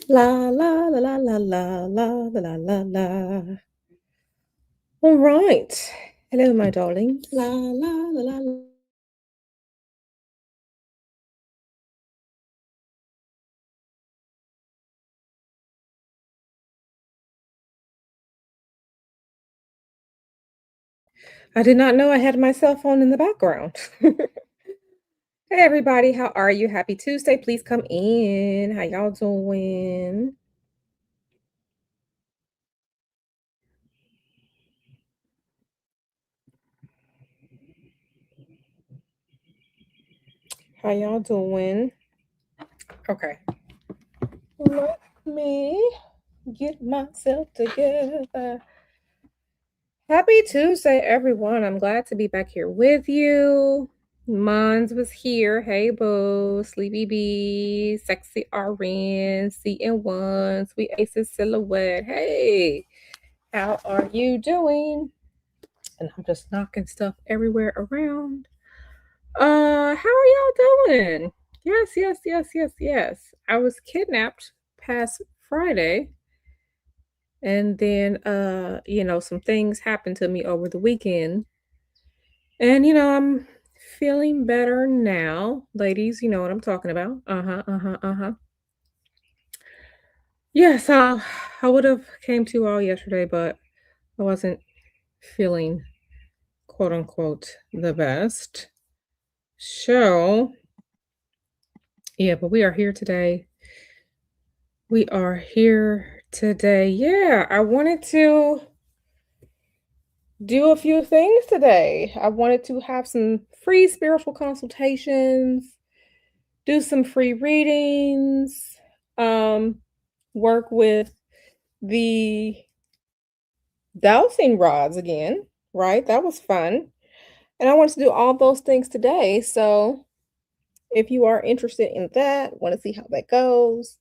La la la la la la la la la la la. All right. Hello, my darling. La la la la. I did not know I had my cell phone in the background. Hey, everybody. How are you? Happy Tuesday. Please come in. How y'all doing? How y'all doing? Okay. Let me get myself together. Happy Tuesday, everyone. I'm glad to be back here with you. Mons was here. Hey, boo. Sleepy B, Sexy RN, CN1, Sweet Aces Silhouette. Hey, how are you doing? And I'm just knocking stuff everywhere around. How are y'all doing? Yes, yes, yes, yes, yes. I was kidnapped past Friday. And then some things happened to me over the weekend. And I'm feeling better now. Ladies, you know what I'm talking about. Uh-huh, uh-huh, uh-huh. Yes, I would have came to you all yesterday, but I wasn't feeling quote unquote the best. So, yeah, but we are here today. We are here today. Yeah, I wanted to do a few things today. I wanted to have some free spiritual consultations, do some free readings, um, work with the dowsing rods again, right? That was fun. And I wanted to do all those things today. So if you are interested in that, want to see how that goes,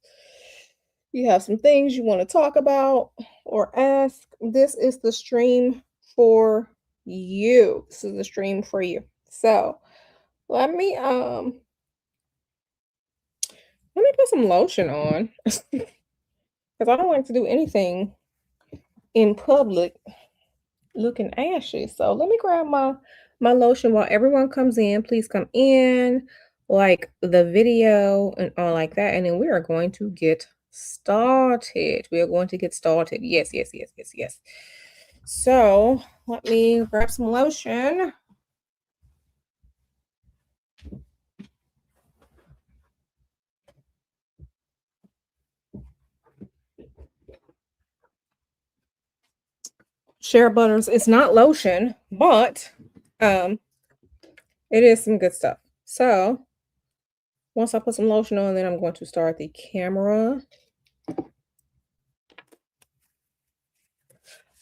you have some things you want to talk about or ask, this is the stream for you. This is the stream for you. So let me put some lotion on because I don't like to do anything in public looking ashy. So let me grab my lotion while everyone comes in. Please come in, like the video and all like that. And then we are going to get started. We are going to get started. Yes, yes, yes, yes, yes. So let me grab some lotion. Share butters. It's not lotion, but um it is some good stuff. So once I put some lotion on, then I'm going to start the camera.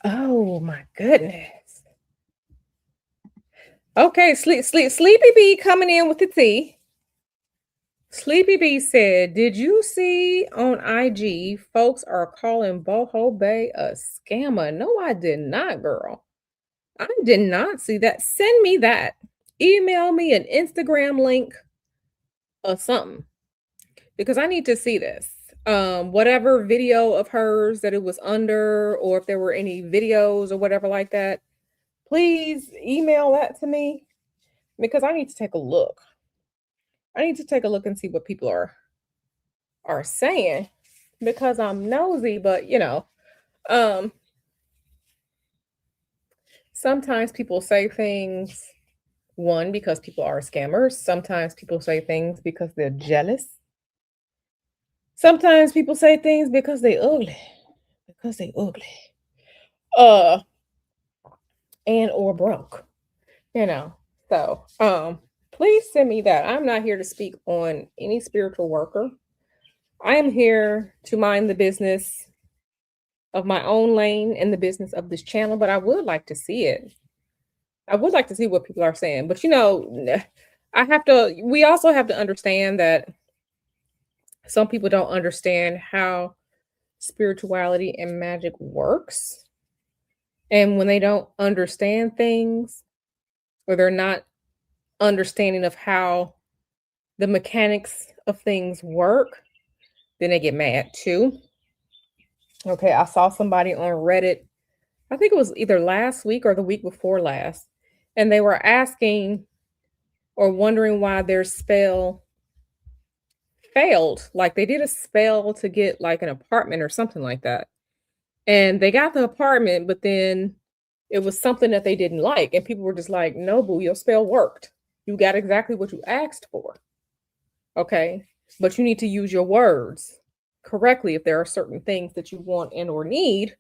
Oh my goodness. Okay, Sleepy B coming in with the tea. Sleepy B said, "Did you see on IG folks are calling Boho Bay a scammer?" No, I did not, girl. I did not see that. Send me that. Email me an Instagram link or something because I need to see this. Whatever video of hers that it was under, or if there were any videos or whatever like that, please email that to me because I need to take a look. I need to take a look and see what people are saying because I'm nosy, but um sometimes people say things one because people are scammers, sometimes people say things because they're jealous. Sometimes people say things because they ugly, because they ugly. Uh and or broke, you know. So, please send me that. I'm not here to speak on any spiritual worker. I am here to mind the business of my own lane and the business of this channel, but I would like to see it. I would like to see what people are saying, but we also have to understand that some people don't understand how spirituality and magic works. And when they don't understand things or they're not understanding of how the mechanics of things work, then they get mad too. Okay, I saw somebody on Reddit, I think it was either last week or the week before last, and they were asking or wondering why their spell failed. Like they did a spell to get like an apartment or something like that. And they got the apartment, but then it was something that they didn't like. And people were just like, no, boo, your spell worked. You got exactly what you asked for. Okay. But you need to use your words correctly if there are certain things that you want and or need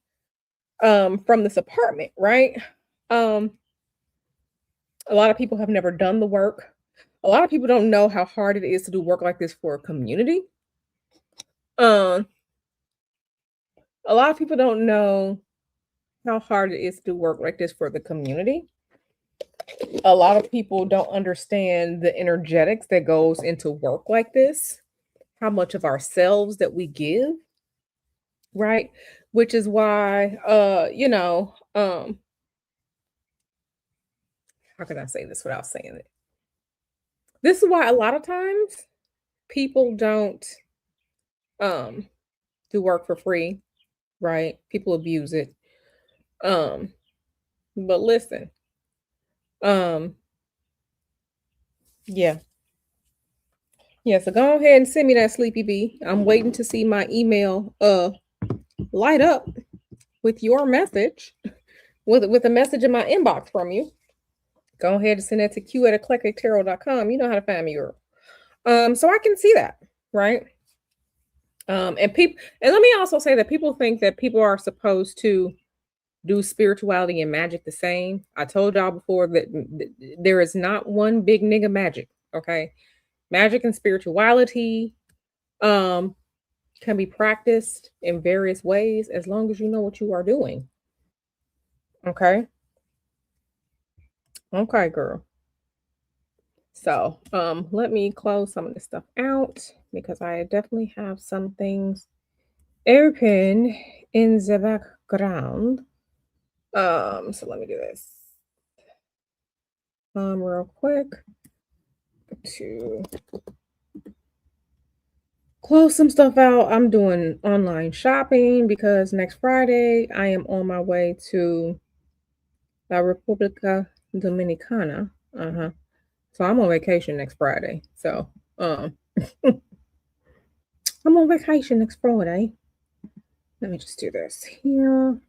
from this apartment, right? Um, a lot of people have never done the work. A lot of people don't know how hard it is to do work like this for a community. Um, a lot of people don't know how hard it is to do work like this for the community. A lot of people don't understand the energetics that goes into work like this, how much of ourselves that we give, right? Which is why how can I say this without saying it? This is why a lot of times people don't um do work for free, right? People abuse it. Um, but listen, um, yeah. Yeah, so go ahead and send me that sleepy bee. I'm waiting to see my email light up with your message, with a message in my inbox from you. Go ahead and send that to q@eclectictarot.com. You know how to find me, girl. So I can see that, right? And people, and let me also say that people think that people are supposed to do spirituality and magic the same. I told y'all before that there is not one big nigga magic, okay? Magic and spirituality um can be practiced in various ways as long as you know what you are doing. Okay. Okay, girl. So, let me close some of this stuff out because I definitely have some things open in the background. So let me do this. Real quick to close some stuff out. I'm doing online shopping because next Friday I am on my way to La República Dominicana. Uh-huh. So I'm on vacation next Friday. So um I'm on vacation next Friday. Let me just do this here.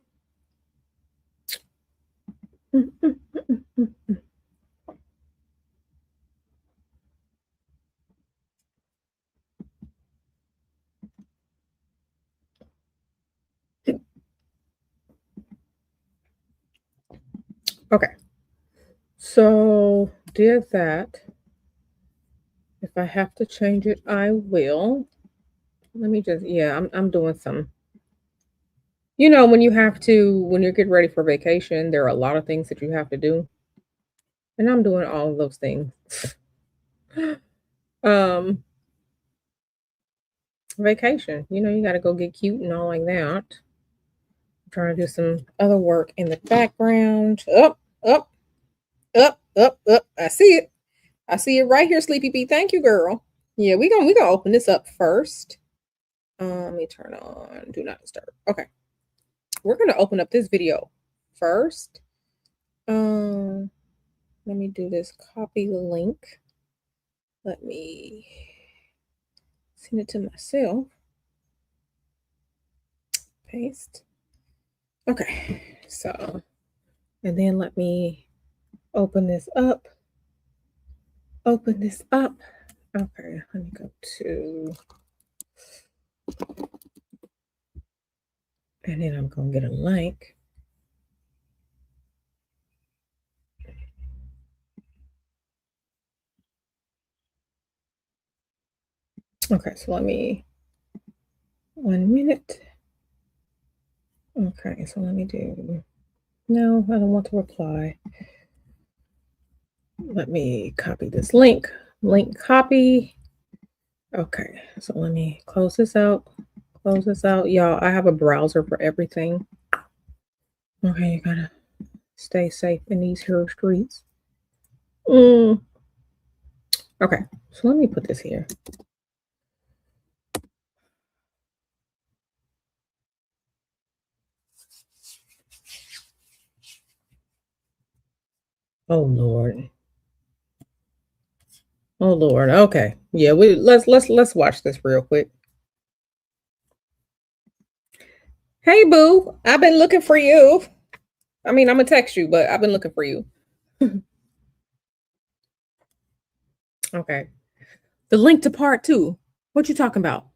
Okay. So did that. If I have to change it, I will. Let me just I'm doing some. You know, when you're getting ready for vacation, there are a lot of things that you have to do. And I'm doing all of those things. um Vacation. You know, you gotta go get cute and all like that. I'm trying to do some other work in the background. Up, up, up, up, up. I see it. I see it right here, Sleepy Bee. Thank you, girl. Yeah, we gonna open this up first. Let me turn on do not disturb. Okay. We're gonna open up this video first. Let me do this copy the link. Let me send it to myself. Paste. Okay, so, and then let me open this up. Open this up. Okay, let me go to, and then I'm gonna get a link. Okay, so let me, 1 minute. Okay, so let me do, no, I don't want to reply. Let me copy this link. Link copy. Okay, so let me close this out. Close this out. Y'all, I have a browser for everything. Okay, you gotta stay safe in these here streets. Okay, so let me put this here. Oh Lord. Oh Lord. Okay. Yeah, let's watch this real quick. Hey boo, I've been looking for you. I mean, I'm gonna text you, but I've been looking for you. Okay. The link to part two. What you talking about?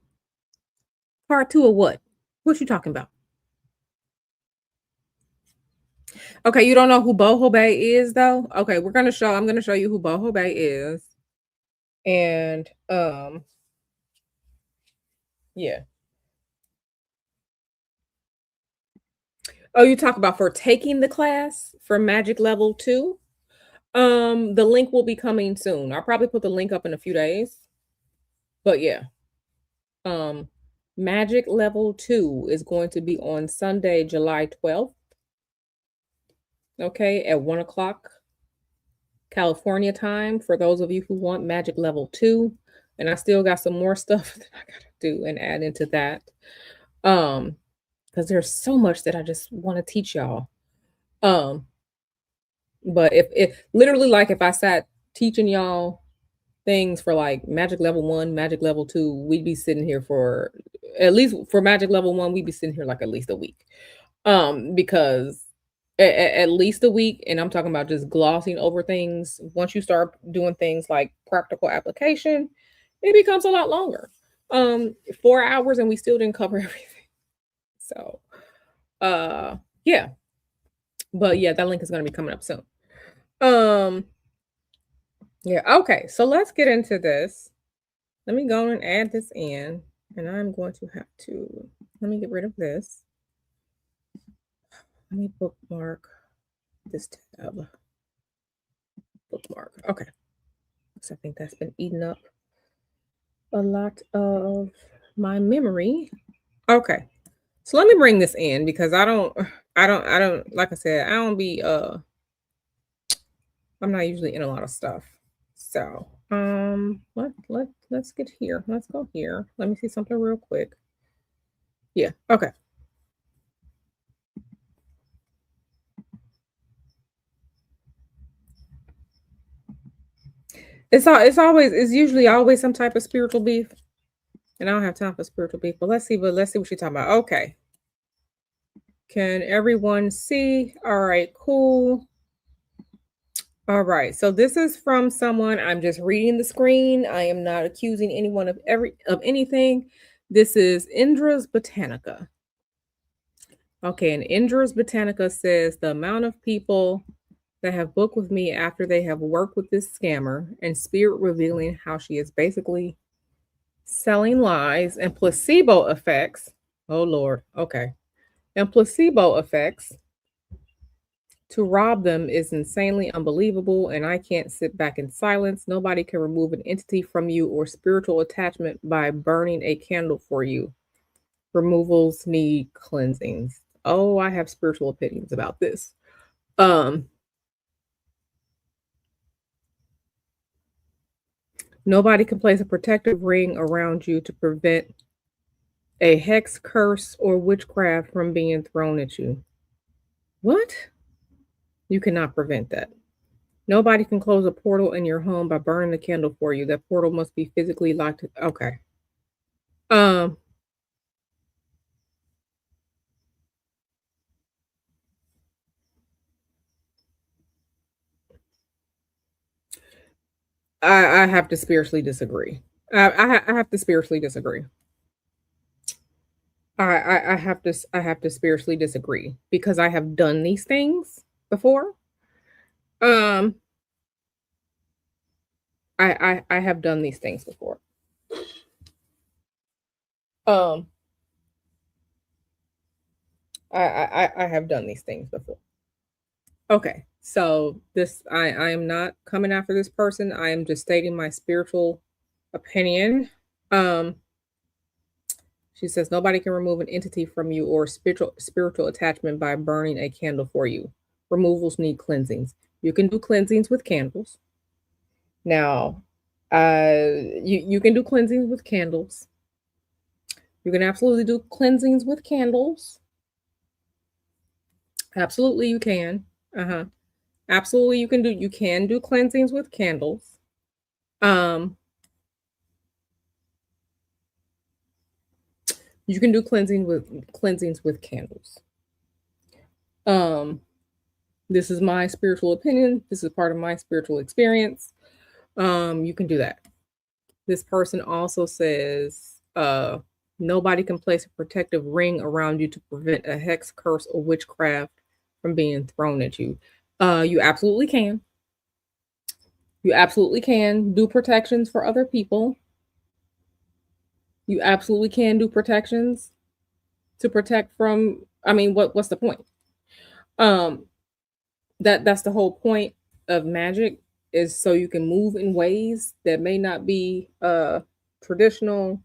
Part two of what? What you talking about? Okay, you don't know who Boho Bay is though? Okay, I'm gonna show you who Boho Bay is. And yeah. Oh, you talk about for taking the class for Magic Level 2? The link will be coming soon. I'll probably put the link up in a few days. But yeah. Um Magic Level 2 is going to be on Sunday, July 12th. Okay, at 1 o'clock California time for those of you who want Magic Level 2. And I still got some more stuff that I gotta do and add into that. Because there's so much that I just want to teach y'all. Um, but if literally like if I sat teaching y'all things for like Magic Level 1, Magic Level 2, we'd be sitting here for at least for Magic Level 1, we'd be sitting here like at least a week. Because at least a week, and I'm talking about just glossing over things. Once you start doing things like practical application, it becomes a lot longer. 4 hours and we still didn't cover everything. So yeah. But yeah, that link is gonna be coming up soon. Um yeah, okay, so let's get into this. Let me go and add this in, and I'm going to have to let me get rid of this. Let me bookmark this tab. Bookmark. Okay. So I think that's been eating up a lot of my memory. Okay. So let me bring this in because I don't like I said, I don't be I'm not usually in a lot of stuff. So let's get here. Let's go here. Let me see something real quick. Yeah, okay. It's usually always some type of spiritual beef. And I don't have time for spiritual beef, but let's see what you're talking about. Okay. Can everyone see? All right, cool. All right. So this is from someone. I'm just reading the screen. I am not accusing anyone of anything. This is Indra's Botanica. Okay, and Indra's Botanica says the amount of people that have booked with me after they have worked with this scammer and spirit revealing how she is basically selling lies and placebo effects. Oh Lord. Okay. And placebo effects to rob them is insanely unbelievable, and I can't sit back in silence. Nobody can remove an entity from you or spiritual attachment by burning a candle for you. Removals need cleansings. Oh, I have spiritual opinions about this. Nobody can place a protective ring around you to prevent a hex, curse, or witchcraft from being thrown at you. What? You cannot prevent that. Nobody can close a portal in your home by burning the candle for you. That portal must be physically locked. Okay. Um, I have to spiritually disagree. I have to spiritually disagree. I have to spiritually disagree because I have done these things before. Um, I have done these things before. Um, I have done these things before. Okay, so I am not coming after this person. I am just stating my spiritual opinion. Um, she says nobody can remove an entity from you or spiritual attachment by burning a candle for you. Removals need cleansings. You can do cleansings with candles. Now, you can do cleansings with candles. You can absolutely do cleansings with candles. Absolutely, you can. Uh huh. Absolutely, you can do cleansings with candles. Um, you can do cleansings with candles. Um, this is my spiritual opinion. This is part of my spiritual experience. You can do that. This person also says, nobody can place a protective ring around you to prevent a hex, curse, or witchcraft from being thrown at you. You absolutely can. You absolutely can do protections for other people. You absolutely can do protections to protect from. I mean, what's the point? Um, that's the whole point of magic, is so you can move in ways that may not be traditional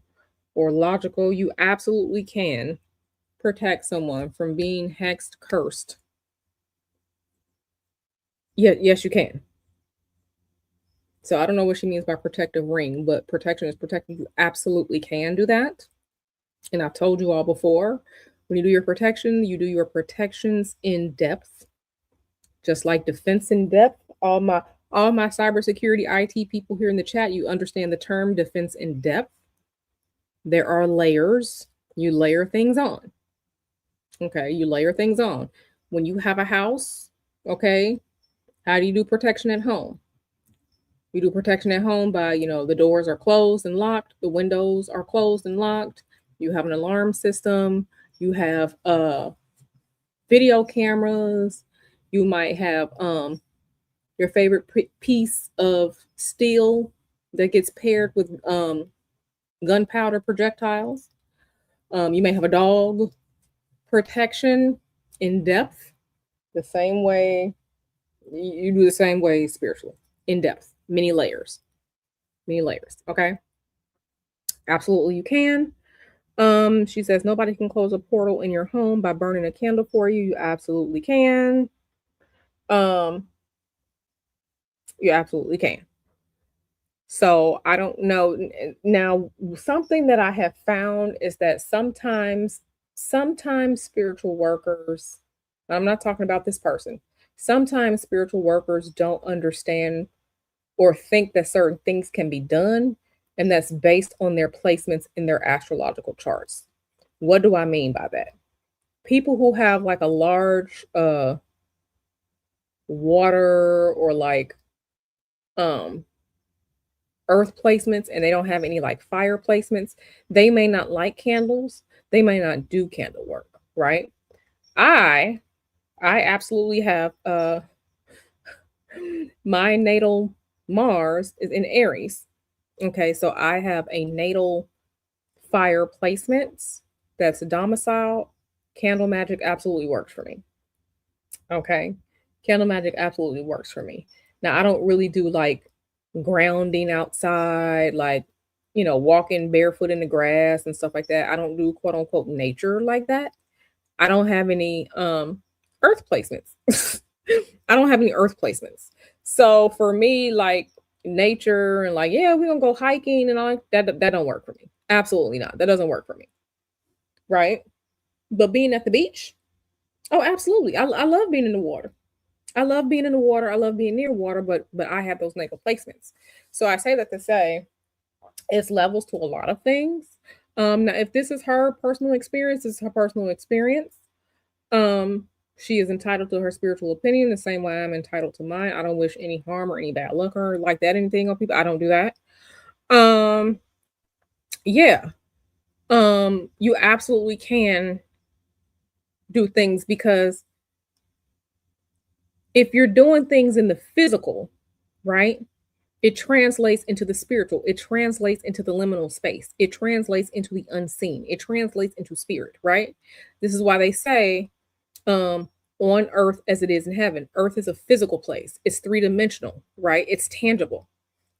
or logical. You absolutely can protect someone from being hexed, cursed. Yeah, yes, you can. So I don't know what she means by protective ring, but protection is protecting. You absolutely can do that. And I've told you all before, when you do your protection, you do your protections in depth, just like defense in depth. All my cybersecurity IT people here in the chat, you understand the term defense in depth. There are layers. You layer things on. Okay, you layer things on. When you have a house, okay, how do you do protection at home? You do protection at home by, the doors are closed and locked, the windows are closed and locked. You have an alarm system. You have video cameras. You might have your favorite piece of steel that gets paired with gunpowder projectiles. You may have a dog. Protection in depth, the same way you do the same way spiritually, in depth, many layers, many layers. Okay, absolutely, you can. She says nobody can close a portal in your home by burning a candle for you. You absolutely can. Um, you absolutely can. So I don't know. Now, something that I have found is that sometimes spiritual workers, I'm not talking about this person, sometimes spiritual workers don't understand or think that certain things can be done, and that's based on their placements in their astrological charts. What do I mean by that? People who have like a large water or like um earth placements, and they don't have any like fire placements, they may not like candles, they may not do candle work, right? I i absolutely have my natal Mars is in Aries. Okay, so I have a natal fire placements that's a domicile. Candle magic absolutely works for me. Okay. Candle magic absolutely works for me. Now, I don't really do like grounding outside, like, walking barefoot in the grass and stuff like that. I don't do quote unquote nature like that. I don't have any earth placements. I don't have any earth placements. So for me, like nature and like, yeah, we're gonna go hiking and all that don't work for me. Absolutely not. That doesn't work for me. Right. But being at the beach, oh, absolutely. I love being in the water. I love being in the water. I love being near water, but I have those natal placements. So I say that to say it's levels to a lot of things. Now, if this is her personal experience, this is her personal experience. Um, she is entitled to her spiritual opinion the same way I'm entitled to mine. I don't wish any harm or any bad luck or like that anything on people. I don't do that. Um, yeah. You absolutely can do things because if you're doing things in the physical, right? It translates into the spiritual. It translates into the liminal space. It translates into the unseen. It translates into spirit, right? This is why they say on earth as it is in heaven. Earth is a physical place. It's three-dimensional, right? It's tangible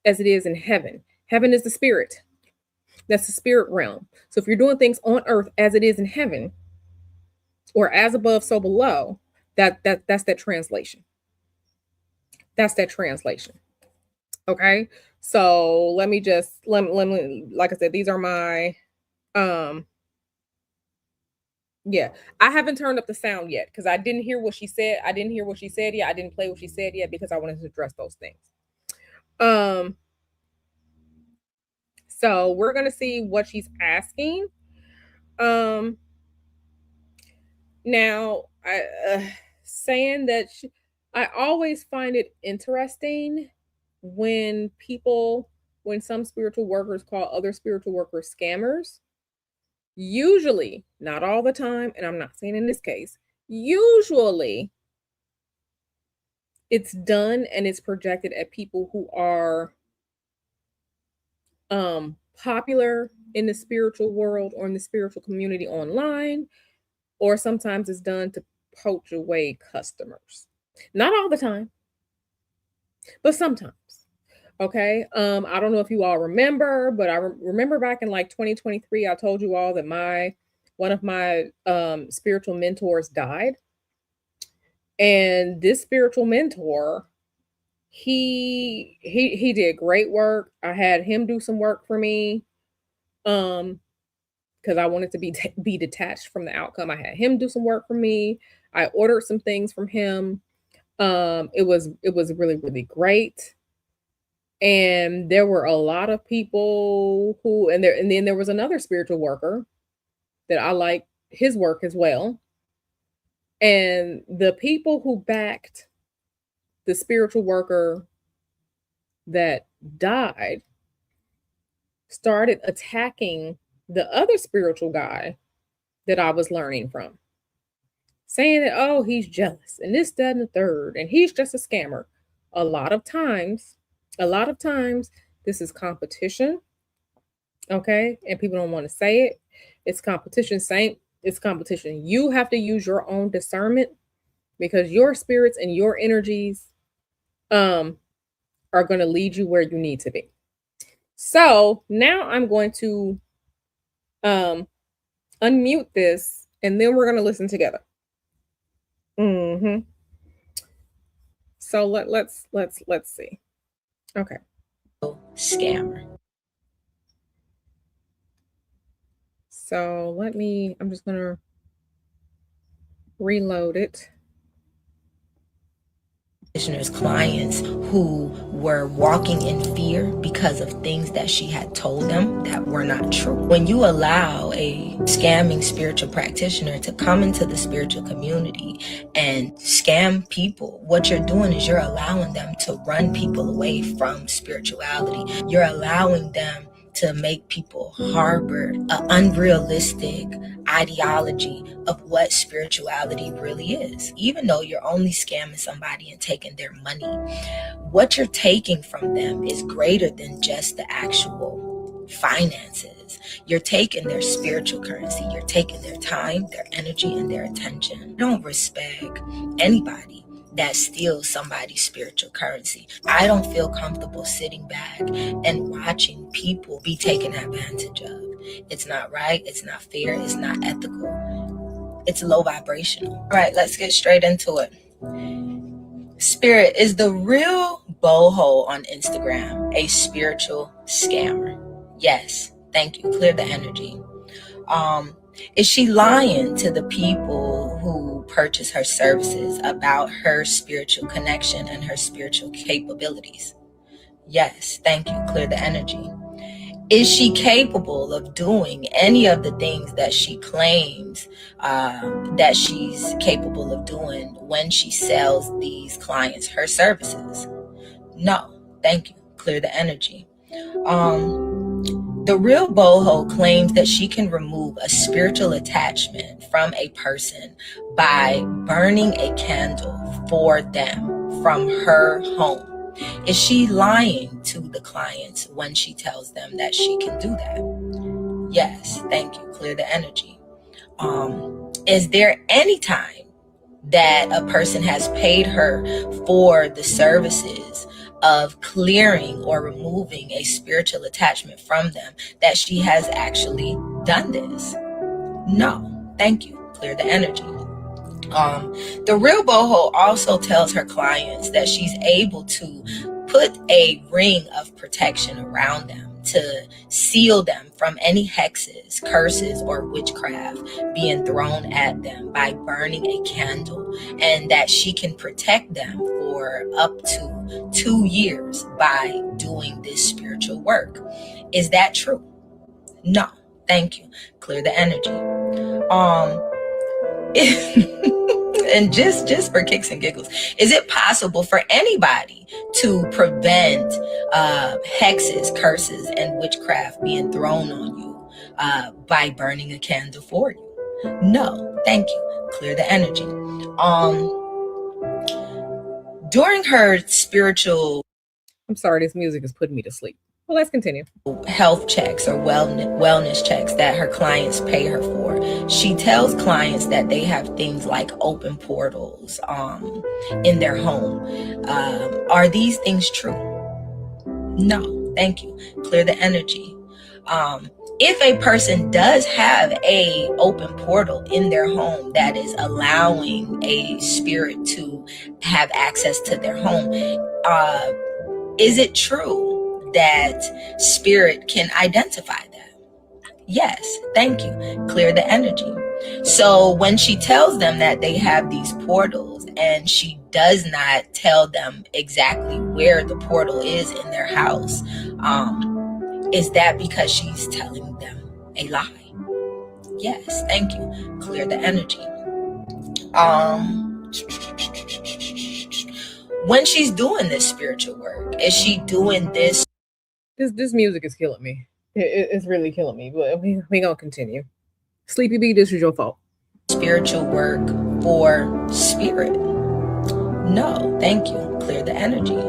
as it is in heaven. Heaven is the spirit. That's the spirit realm. So if you're doing things on earth as it is in heaven, or as above, so below, that's that translation. That's that translation. Okay. So let me like I said, these are my um Yeah, I haven't turned up the sound yet because I didn't hear what she said. I didn't hear what she said yet. I didn't play what she said yet because I wanted to address those things. Um, so we're gonna see what she's asking. Um, now saying that I always find it interesting when when some spiritual workers call other spiritual workers scammers. Usually, not all the time, and I'm not saying in this case, usually it's done and it's projected at people who are popular in the spiritual world or in the spiritual community online, or sometimes it's done to poach away customers. Not all the time, but sometimes. Okay. I don't know if you all remember, but I remember back in like 2023, I told you all that one of my spiritual mentors died. And this spiritual mentor, he did great work. I had him do some work for me. Because I wanted to be detached from the outcome. I had him do some work for me. I ordered some things from him. It was really, really great. And there were a lot of people and then there was another spiritual worker that I liked his work as well. And the people who backed the spiritual worker that died started attacking the other spiritual guy that I was learning from, saying that, oh, he's jealous and this, that, and the third, and he's just a scammer. A lot of times, this is competition. Okay. And people don't want to say it. It's competition, Saint. It's competition. You have to use your own discernment because your spirits and your energies are going to lead you where you need to be. So now I'm going to unmute this and then we're going to listen together. So let's see. Okay. Scammer. So I'm just going to reload it. Practitioners, clients who were walking in fear because of things that she had told them that were not true. When you allow a scamming spiritual practitioner to come into the spiritual community and scam people, what you're doing is you're allowing them to run people away from spirituality. You're allowing them to make people harbor an unrealistic ideology of what spirituality really is. Even though you're only scamming somebody and taking their money, what you're taking from them is greater than just the actual finances. You're taking their spiritual currency. You're taking their time, their energy, and their attention. I don't respect anybody that steals somebody's spiritual currency. I don't feel comfortable sitting back and watching people be taken advantage of. It's not right. It's not fair. It's not ethical. It's low vibrational. All right, let's get straight into it. Spirit, is the real boho on Instagram a spiritual scammer? Yes. Thank you. Clear the energy. Is she lying to the people who purchase her services about her spiritual connection and her spiritual capabilities? Yes, thank you. Clear the energy. Is she capable of doing any of the things that she claims that she's capable of doing when she sells these clients her services? No, thank you. Clear the energy. The real boho claims that she can remove a spiritual attachment from a person by burning a candle for them from her home. Is she lying to the clients when she tells them that she can do that? Yes, thank you. Clear the energy. Is there any time that a person has paid her for the services of clearing or removing a spiritual attachment from them that she has actually done this? No, thank you. Clear the energy. The real boho also tells her clients that she's able to put a ring of protection around them to seal them from any hexes, curses, or witchcraft being thrown at them by burning a candle, and that she can protect them for up to 2 years by doing this spiritual work. Is that true? No. Thank you. Clear the energy. And just for kicks and giggles, is it possible for anybody to prevent hexes, curses, and witchcraft being thrown on you by burning a candle for you? No. Thank you. Clear the energy. During her spiritual, I'm sorry, this music is putting me to sleep. Well, let's continue. Health checks or wellness checks that her clients pay her for, she tells clients that they have things like open portals in their home. Are these things true? No. Thank you. Clear the energy. If a person does have a open portal in their home that is allowing a spirit to have access to their home, is it true that spirit can identify that? Yes. Thank you. Clear the energy. So when she tells them that they have these portals and she does not tell them exactly where the portal is in their house, is that because she's telling them a lie? Yes. Thank you. Clear the energy. When she's doing this spiritual work, is she doing this? This music is killing me. It's really killing me, but we gonna continue. Sleepy B, this is your fault. Spiritual work for spirit? No, thank you. Clear the energy.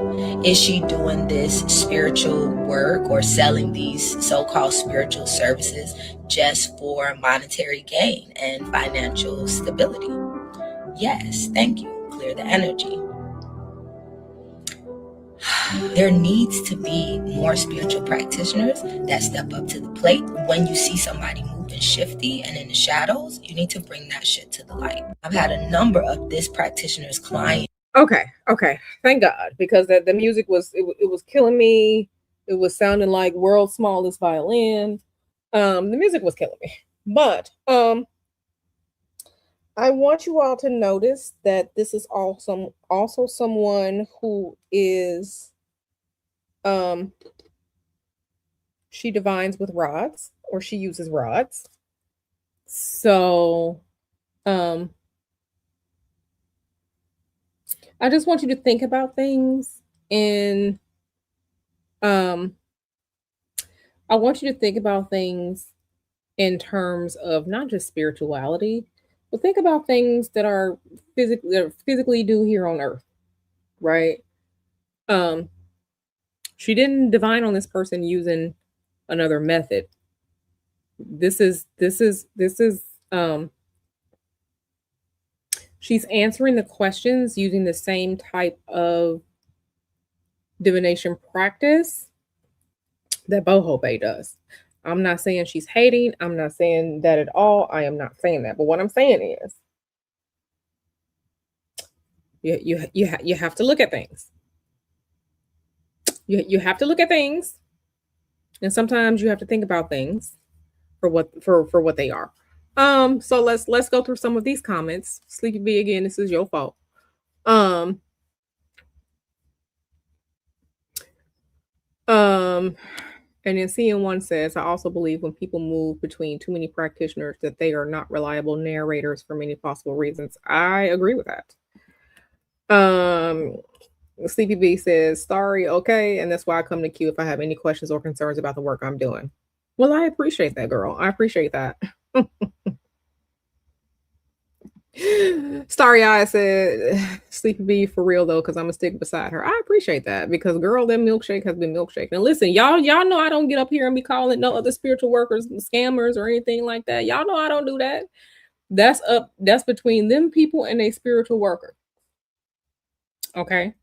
Is she doing this spiritual work or selling these so-called spiritual services just for monetary gain and financial stability? Yes, thank you. Clear the energy. There needs to be more spiritual practitioners that step up to the plate. When you see somebody moving shifty and in the shadows, you need to bring that shit to the light. I've had a number of this practitioner's clients. Okay. Thank God, because the music was it was killing me. It was sounding like world's smallest violin. The music was killing me. But I want you all to notice that this is also someone who is she divines with rods, or she uses rods. So I just want you to think about things in I want you to think about things in terms of not just spirituality, but think about things that are physically do here on earth, right? She didn't divine on this person using another method. This is she's answering the questions using the same type of divination practice that Boho Bay does. I'm not saying she's hating. I'm not saying that at all. I am not saying that. But what I'm saying is you have to look at things. You have to look at things. And sometimes you have to think about things for what they are. So let's go through some of these comments. Sleepy B, again, this is your fault. And then CN1 says, I also believe when people move between too many practitioners that they are not reliable narrators for many possible reasons. I agree with that. Sleepy B says, sorry, okay, and that's why I come to Q if I have any questions or concerns about the work I'm doing. Well, I appreciate that, girl. I appreciate that. Starry Eye said, Sleepy B for real though, because I'm gonna stick beside her. I appreciate that, because girl, that milkshake has been milkshake. And listen, y'all know I don't get up here and be calling no other spiritual workers scammers or anything like that. Y'all know I don't do that. That's between them people and a spiritual worker. Okay.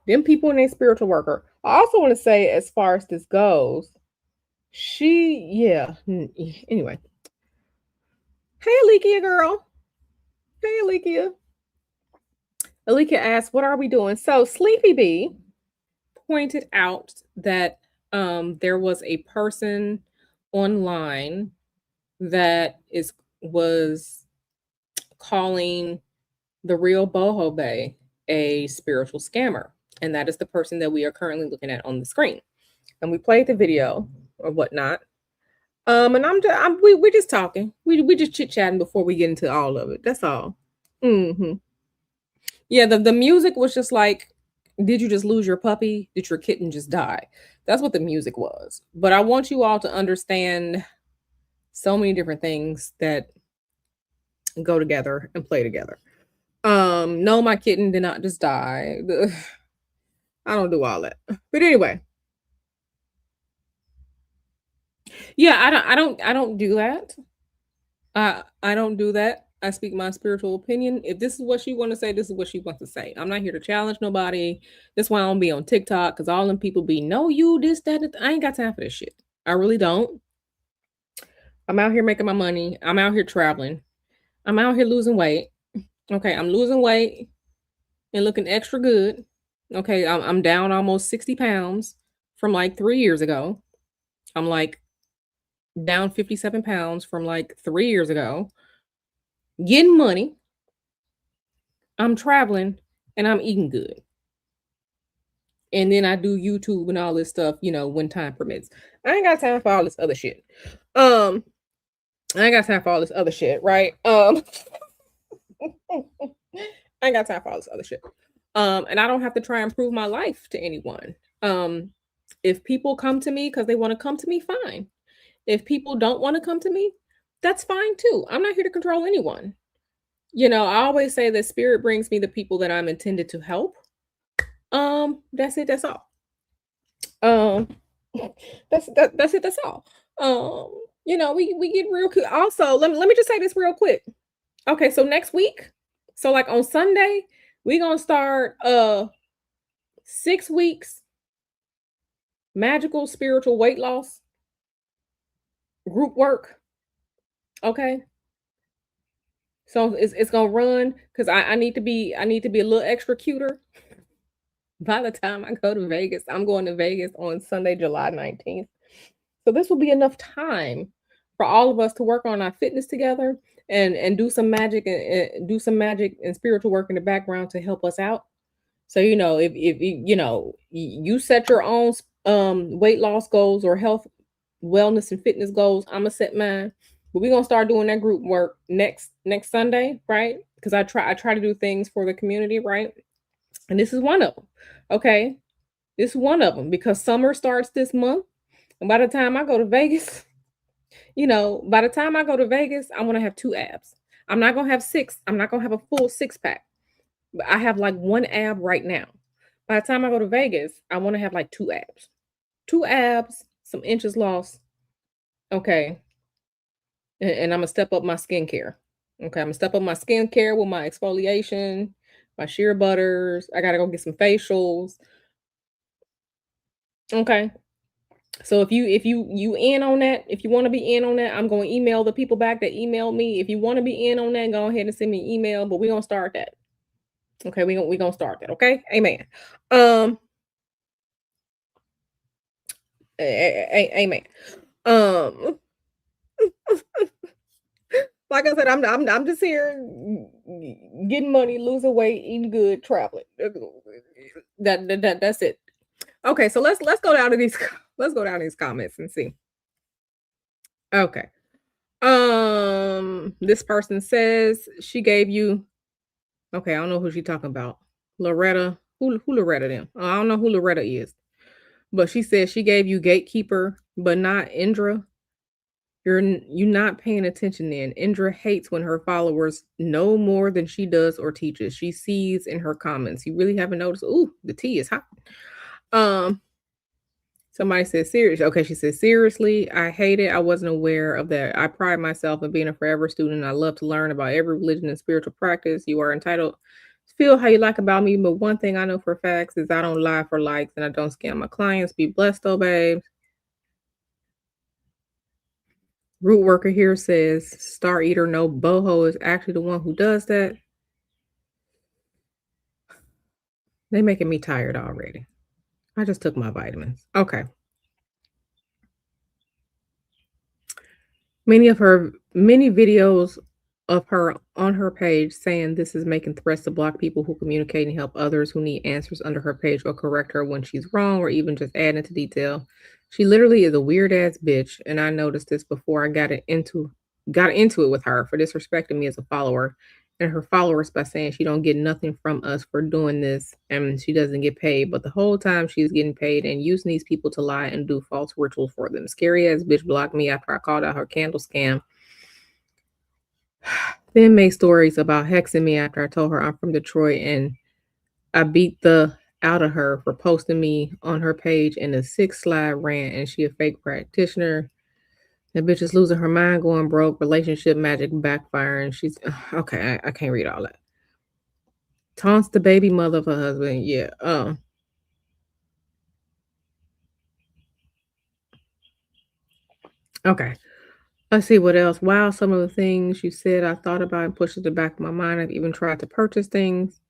Them people and a spiritual worker. I also want to say, as far as this goes, anyway. Hey, Alikia girl. Hey, Alikia. Alikia asked, what are we doing? So Sleepy B pointed out that there was a person online that was calling the real boho bay a spiritual scammer, and that is the person that we are currently looking at on the screen. And we played the video or whatnot. And we're just talking. We just chit chatting before we get into all of it. That's all. Hmm. Yeah, the music was just like, did you just lose your puppy? Did your kitten just die? That's what the music was. But I want you all to understand so many different things that go together and play together. No, my kitten did not just die. I don't do all that. But anyway, yeah, I don't do that. I don't do that. I speak my spiritual opinion. If this is what she want to say, this is what she wants to say. I'm not here to challenge nobody. That's why I don't be on TikTok, because all them people be, no, you, this, that, that. I ain't got time for this shit. I really don't. I'm out here making my money. I'm out here traveling. I'm out here losing weight. Okay, I'm losing weight and looking extra good. Okay, I'm down almost 60 pounds from like 3 years ago. I'm like down 57 pounds from like 3 years ago. Getting money. I'm traveling and I'm eating good. And then I do YouTube and all this stuff, when time permits. I ain't got time for all this other shit. Um, I ain't got time for all this other shit, right? I ain't got time for all this other shit. And I don't have to try and prove my life to anyone. If people come to me because they want to come to me, fine. If people don't want to come to me, that's fine too. I'm not here to control anyone. I always say that spirit brings me the people that I'm intended to help. That's it, that's all. Um, that's it, that's all. We get real cool. Also, let me just say this real quick. Okay, so next week, so like on Sunday, we're gonna start 6 weeks magical spiritual weight loss group work. Okay. So it's gonna run because I need to be a little extra cuter by the time I go to Vegas. I'm going to Vegas on Sunday, July 19th. So this will be enough time for all of us to work on our fitness together and do some magic and do some magic and spiritual work in the background to help us out. So if you set your own weight loss goals or health, wellness, and fitness goals, I'm gonna set mine. But we're gonna start doing that group work next Sunday, right? Because I try to do things for the community, right? And this is one of them. Okay, this is one of them because summer starts this month, and by the time I go to Vegas, by the time I go to Vegas, I want to have 2 abs. I'm not gonna have 6. I'm not gonna have a full 6 pack. But I have like 1 ab right now. By the time I go to Vegas, I want to have like 2 abs. 2 abs, some inches lost. Okay. And I'm gonna step up my skincare. Okay, I'm gonna step up my skincare with my exfoliation, my sheer butters. I gotta go get some facials. Okay. So if you in on that, if you want to be in on that, I'm going to email the people back that emailed me. If you want to be in on that, go ahead and send me an email. But we're gonna start that. Okay, we gonna start that. Okay, amen. Um, amen. Um, like I said, I'm just here getting money, losing weight, eating good, traveling. That's it. Okay, so let's go down to these let's go down to these comments and see. Okay. This person says she gave you. Okay, I don't know who she's talking about. Loretta. Who Loretta them? I don't know who Loretta is. But she said she gave you gatekeeper, but not Indra. You not paying attention then. Indra hates when her followers know more than she does or teaches. She sees in her comments. You really haven't noticed. Ooh, the tea is hot. Somebody said serious. Okay, she said seriously. I hate it. I wasn't aware of that. I pride myself in being a forever student. I love to learn about every religion and spiritual practice. You are entitled to feel how you like about me, but one thing I know for facts is I don't lie for likes and I don't scam my clients. Be blessed though, babes. Root worker here says Star Eater no boho is actually the one who does that. They making me tired already. I just took my vitamins. Okay. Many videos of her on her page saying this is making threats to block people who communicate and help others who need answers under her page or correct her when she's wrong or even just add into detail. She literally is a weird ass bitch, and I noticed this before I got into it with her for disrespecting me as a follower and her followers by saying she don't get nothing from us for doing this and she doesn't get paid, but the whole time she's getting paid and using these people to lie and do false rituals for them. Scary ass bitch blocked me after I called out her candle scam, then made stories about hexing me after I told her I'm from Detroit, and I beat the out of her for posting me on her page in a 6 slide rant, and she a fake practitioner. That bitch is losing her mind, going broke, relationship magic backfiring. She's okay. I can't read all that. Taunts the baby mother of her husband. Yeah. Okay. Let's see what else. Wow, some of the things you said I thought about and pushed to the back of my mind. I've even tried to purchase things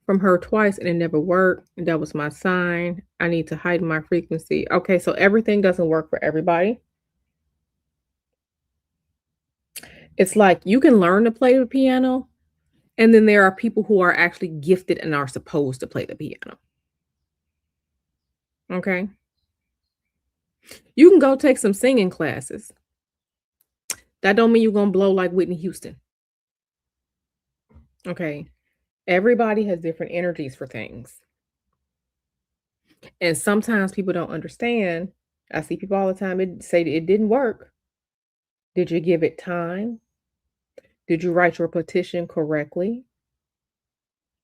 from her twice and it never worked. That was my sign. I need to heighten my frequency. Okay, so everything doesn't work for everybody. It's like you can learn to play the piano, and then there are people who are actually gifted and are supposed to play the piano. Okay. You can go take some singing classes. That don't mean you're gonna blow like Whitney Houston. Okay. Everybody has different energies for things. And sometimes people don't understand. I see people all the time say it didn't work. Did you give it time? Did you write your petition correctly?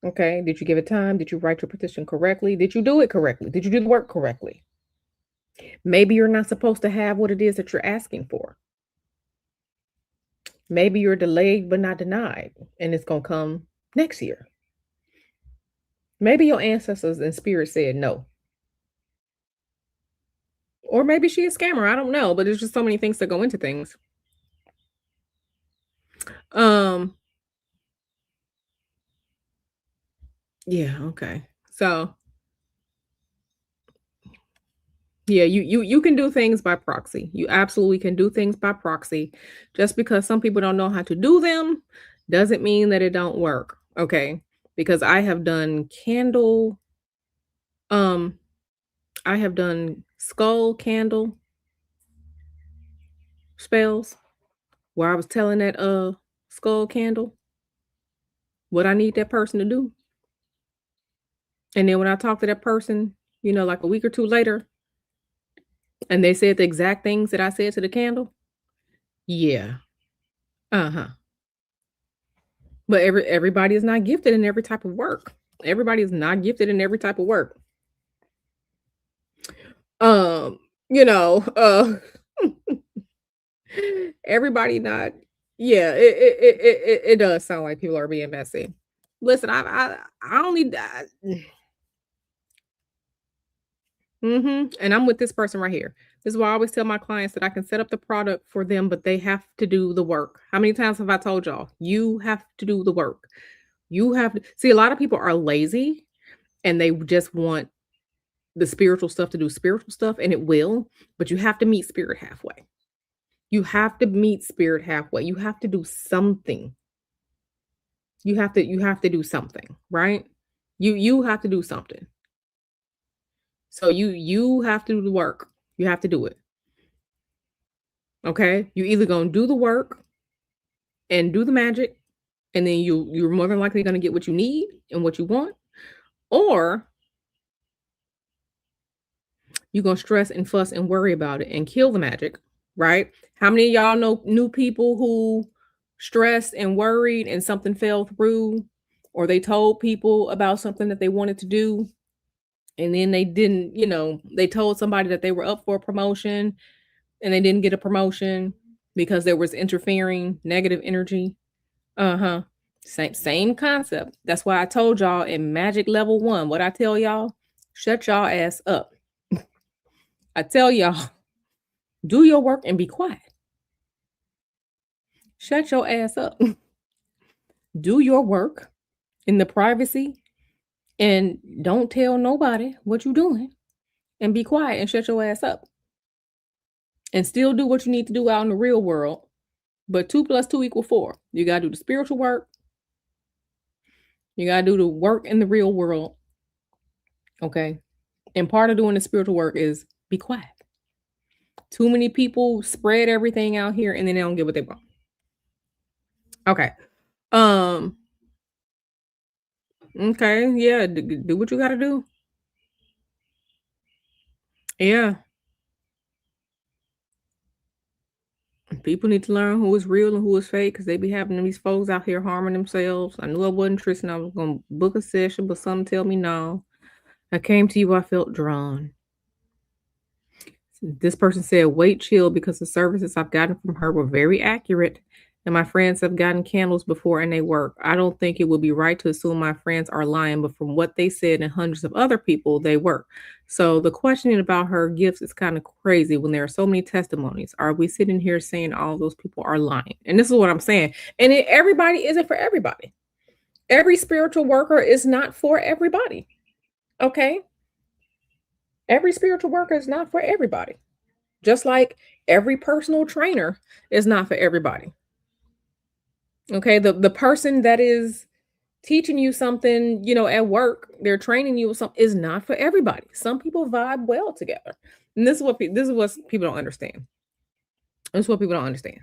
Okay. Did you give it time? Did you write your petition correctly? Did you do it correctly? Did you do the work correctly? Maybe you're not supposed to have what it is that you're asking for. Maybe you're delayed but not denied, and it's going to come next year. Maybe your ancestors and spirit said no. Or maybe she a scammer. I don't know, but there's just so many things that go into things. Um, yeah, okay. So, yeah, you can do things by proxy. You absolutely can do things by proxy. Just because some people don't know how to do them doesn't mean that it don't work. Okay? Because um I have done skull candle spells where I was telling that skull candle what I need that person to do. And then when I talked to that person, like a week or two later, and they said the exact things that I said to the candle, yeah. Uh-huh. But everybody is not gifted in every type of work. Everybody is not gifted in every type of work. Um, you know, everybody not yeah, it does sound like people are being messy. Listen, I only and I'm with this person right here. This is why I always tell my clients that I can set up the product for them, but they have to do the work. How many times have I told y'all? You have to do the work. You have to see, a lot of people are lazy and they just want the spiritual stuff to do spiritual stuff, and it will, but you have to meet spirit halfway. You have to meet spirit halfway. You have to do something. You have to do something, right? You have to do something. So you have to do the work. You have to do it. Okay? You either going to do the work and do the magic, and then you're more than likely going to get what you need and what you want, or you're going to stress and fuss and worry about it and kill the magic, right? How many of y'all know new people who stressed and worried and something fell through, or they told people about something that they wanted to do and then they didn't, they told somebody that they were up for a promotion and they didn't get a promotion because there was interfering negative energy. Uh-huh. Same concept. That's why I told y'all in magic level 1, what I tell y'all, shut y'all ass up. I tell y'all, do your work and be quiet. Shut your ass up. Do your work in the privacy and don't tell nobody what you're doing and be quiet and shut your ass up. And still do what you need to do out in the real world But 2 + 2 = 4. You got to do the spiritual work. You got to do the work in the real world. Okay. And part of doing the spiritual work is be quiet. Too many people spread everything out here and then they don't get what they want. Okay. Okay. Yeah. Do what you got to do. Yeah. People need to learn who is real and who is fake because they be having these folks out here harming themselves. I knew I wasn't Tristan. I was going to book a session, but something tell me no. I came to you. I felt drawn. This person said, wait, chill, because the services I've gotten from her were very accurate. And my friends have gotten candles before and they work. I don't think it would be right to assume my friends are lying, but from what they said and hundreds of other people, they work. So the questioning about her gifts is kind of crazy when there are so many testimonies. Are we sitting here saying all those people are lying? And this is what I'm saying. And everybody isn't for everybody. Every spiritual worker is not for everybody. Okay? Every spiritual worker is not for everybody. Just like every personal trainer is not for everybody. Okay, the person that is teaching you something, at work, they're training you with something is not for everybody. Some people vibe well together. And this is what people don't understand. This is what people don't understand.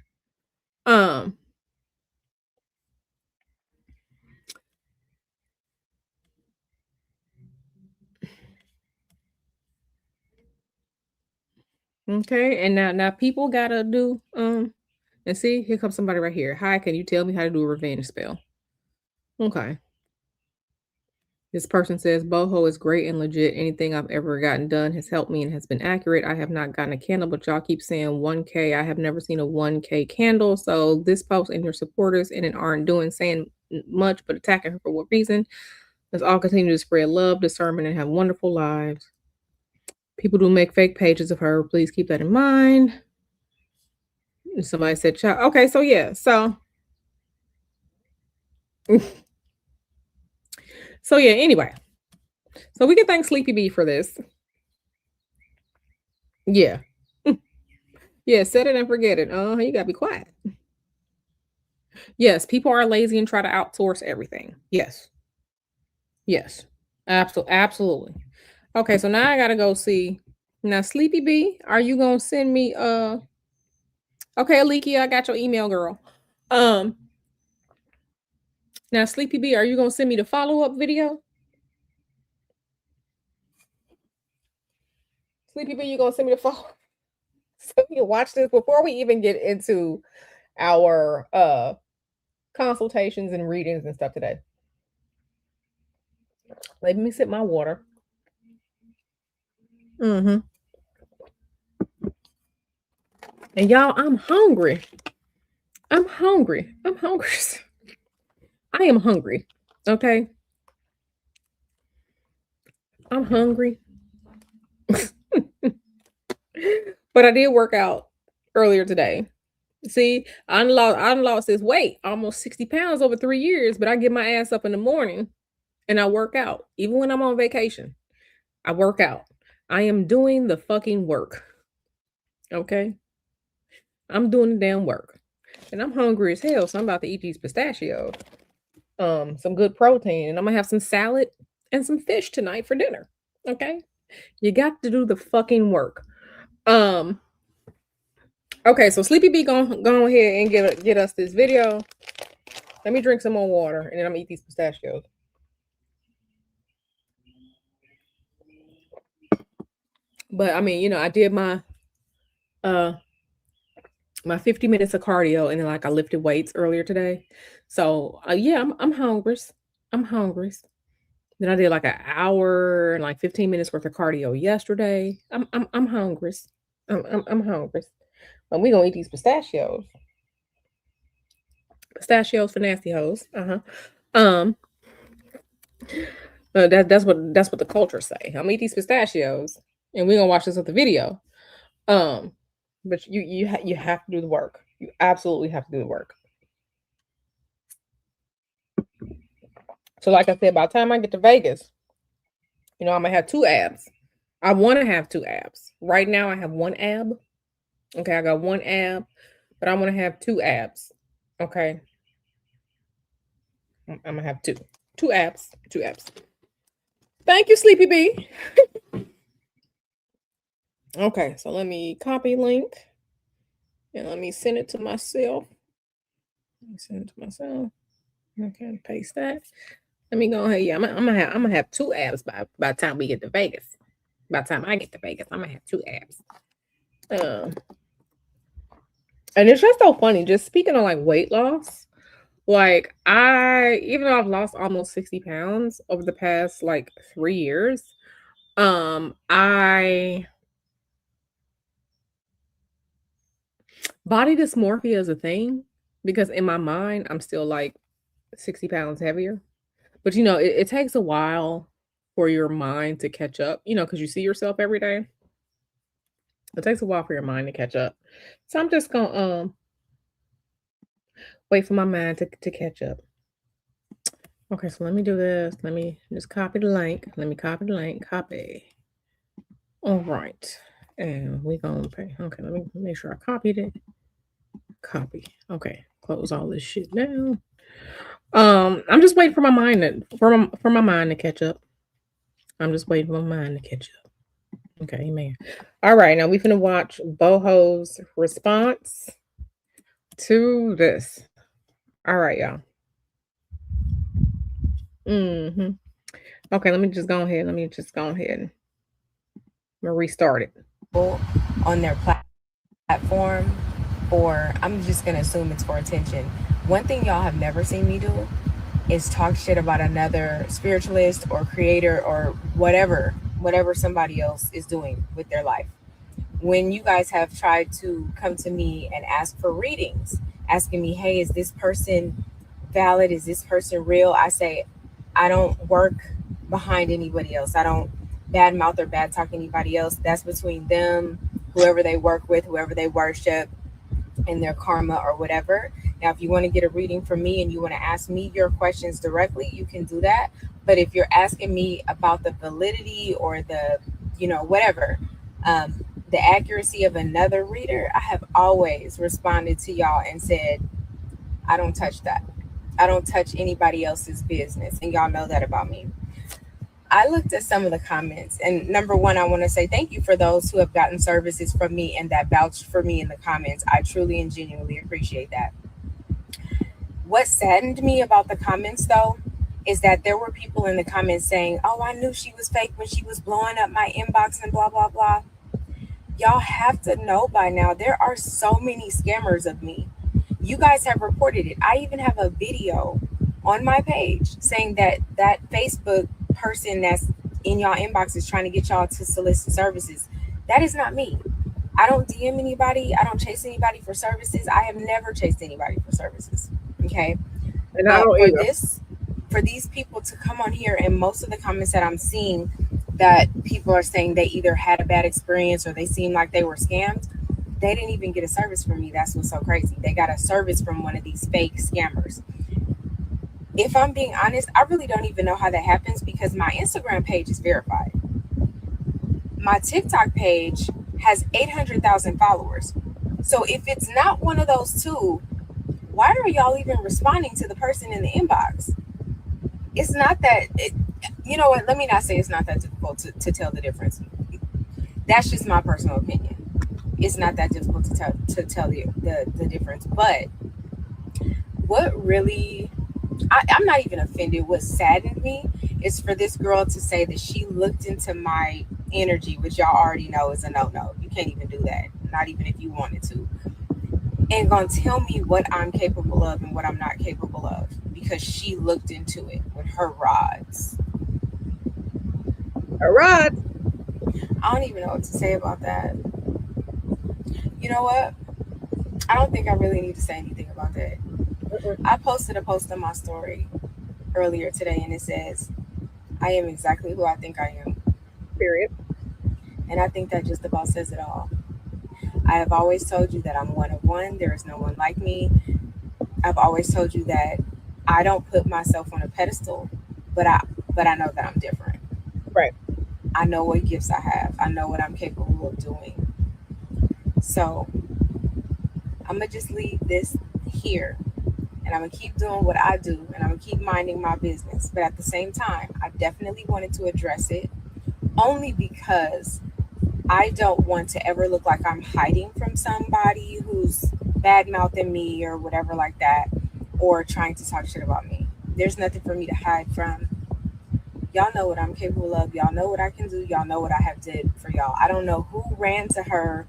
Okay, and now people gotta do and see, here comes somebody right here. Hi, can you tell me how to do a revenge spell? Okay. This person says, Boho is great and legit. Anything I've ever gotten done has helped me and has been accurate. I have not gotten a candle, but y'all keep saying 1K. I have never seen a 1K candle. So this post and your supporters in it aren't saying much, but attacking her for what reason? Let's all continue to spread love, discernment, and have wonderful lives. People do make fake pages of her. Please keep that in mind. And somebody said, child. Okay, so yeah. So yeah, anyway. So we can thank Sleepy Bee for this. Yeah. Yeah, set it and forget it. You gotta be quiet. Yes, people are lazy and try to outsource everything. Yes. Yes. Absolutely. Okay, so now I gotta go see. Now, Sleepy Bee, are you gonna send me okay, Aliki, I got your email, girl. Now, Sleepy Bee, are you gonna send me the follow-up video? Sleepy Bee, you gonna send me the follow so we can watch this before we even get into our consultations and readings and stuff today. Let me sip my water. And y'all, I'm hungry. I'm hungry. I am hungry. Okay. I'm hungry. But I did work out earlier today. See, I lost this weight, almost 60 pounds over 3 years, but I get my ass up in the morning and I work out. Even when I'm on vacation, I work out. I am doing the fucking work. Okay? I'm doing the damn work. And I'm hungry as hell, so I'm about to eat these pistachios. Some good protein, and I'm gonna have some salad and some fish tonight for dinner. Okay? You got to do the fucking work. Okay, so Sleepy Bee go ahead and get us this video. Let me drink some more water, and then I'm gonna eat these pistachios. But I mean, I did my 50 minutes of cardio, and then I lifted weights earlier today. So yeah, I'm hungry. I'm hungry. Then I did an hour and 15 minutes worth of cardio yesterday. I'm hungry. I'm hungry. And we gonna eat these pistachios. Pistachios for nasty hoes. That's what the culture say. I'm gonna eat these pistachios, and we're gonna watch this with the video. But you have to do the work. You absolutely have to do the work. So, like I said, by the time I get to Vegas, I'm gonna have 2 abs. I want to have 2 abs. Right now, I have 1 ab. Okay, I got 1 ab, but I want to have 2 abs. Okay. I'm gonna have two abs. 2 abs. Thank you, Sleepy Bee. Okay, so let me copy link and let me send it to myself. Okay, paste that. Let me go ahead. Yeah, I'm gonna have 2 abs by the time we get to Vegas. By the time I get to Vegas, I'm gonna have 2 abs. And it's just so funny. Just speaking on like weight loss, like even though I've lost almost 60 pounds over the past like 3 years, I body dysmorphia is a thing because in my mind I'm still like 60 pounds heavier. But it takes a while for your mind to catch up, because you see yourself every day. It takes a while for your mind to catch up. So I'm just gonna wait for my mind to catch up. Okay, so let me do this. Let me just copy the link. Let me copy the link. Copy. All right. And we're gonna pay. Okay, let me make sure I copied it. Copy. Okay, close all this shit down. I'm just waiting for my mind for my mind to catch up. I'm just waiting for my mind to catch up. Okay, amen. All right, now we finna watch Boho's response to this. All right, y'all. Okay, let me just go ahead. I'm gonna restart it. On their platform, or I'm just gonna assume it's for attention. One thing y'all have never seen me do is talk shit about another spiritualist or creator or whatever somebody else is doing with their life. When you guys have tried to come to me and ask for readings, asking me, hey, is this person valid? Is this person real? I say, I don't work behind anybody else. I don't badmouth or bad talk anybody else. That's between them, whoever they work with, whoever they worship, and their karma or whatever. Now, if you want to get a reading from me and you want to ask me your questions directly, you can do that. But if you're asking me about the validity or the, whatever, the accuracy of another reader, I have always responded to y'all and said, I don't touch that. I don't touch anybody else's business. And y'all know that about me. I looked at some of the comments, and number one, I want to say thank you for those who have gotten services from me and that vouched for me in the comments. I truly and genuinely appreciate that. What saddened me about the comments, though, is that there were people in the comments saying, oh, I knew she was fake when she was blowing up my inbox and blah, blah, blah. Y'all have to know by now, there are so many scammers of me. You guys have reported it. I even have a video on my page saying that Facebook person that's in y'all inbox is trying to get y'all to solicit services. That is not me. I don't DM anybody. I don't chase anybody for services. I have never chased anybody for services. Okay. And I don't either. For these people to come on here, and most of the comments that I'm seeing that people are saying they either had a bad experience or they seem like they were scammed, they didn't even get a service from me. That's what's so crazy. They got a service from one of these fake scammers. If I'm being honest, I really don't even know how that happens because my Instagram page is verified. My TikTok page has 800,000 followers. So if it's not one of those two, why are y'all even responding to the person in the inbox? It's not that, you know what? Let me not say it's not that difficult to tell the difference. That's just my personal opinion. It's not that difficult to tell the difference. But what really, I'm not even offended. What saddened me is for this girl to say that she looked into my energy, which y'all already know is a no-no. You can't even do that, not even if you wanted to. And gonna tell me what I'm capable of and what I'm not capable of because she looked into it with her rods. Her rods. I don't even know what to say about that. You know what? I don't think I really need to say anything about that. I posted a post on my story earlier today and it says, I am exactly who I think I am. Period. And I think that just about says it all. I have always told you that I'm one of one. There is no one like me. I've always told you that I don't put myself on a pedestal, but I know that I'm different. Right. I know what gifts I have. I know what I'm capable of doing. So I'm gonna just leave this here, and I'm gonna keep doing what I do, and I'm gonna keep minding my business. But at the same time, I definitely wanted to address it only because I don't want to ever look like I'm hiding from somebody who's bad mouthing me or whatever like that, or trying to talk shit about me. There's nothing for me to hide from. Y'all know what I'm capable of. Y'all know what I can do. Y'all know what I have did for y'all. I don't know who ran to her.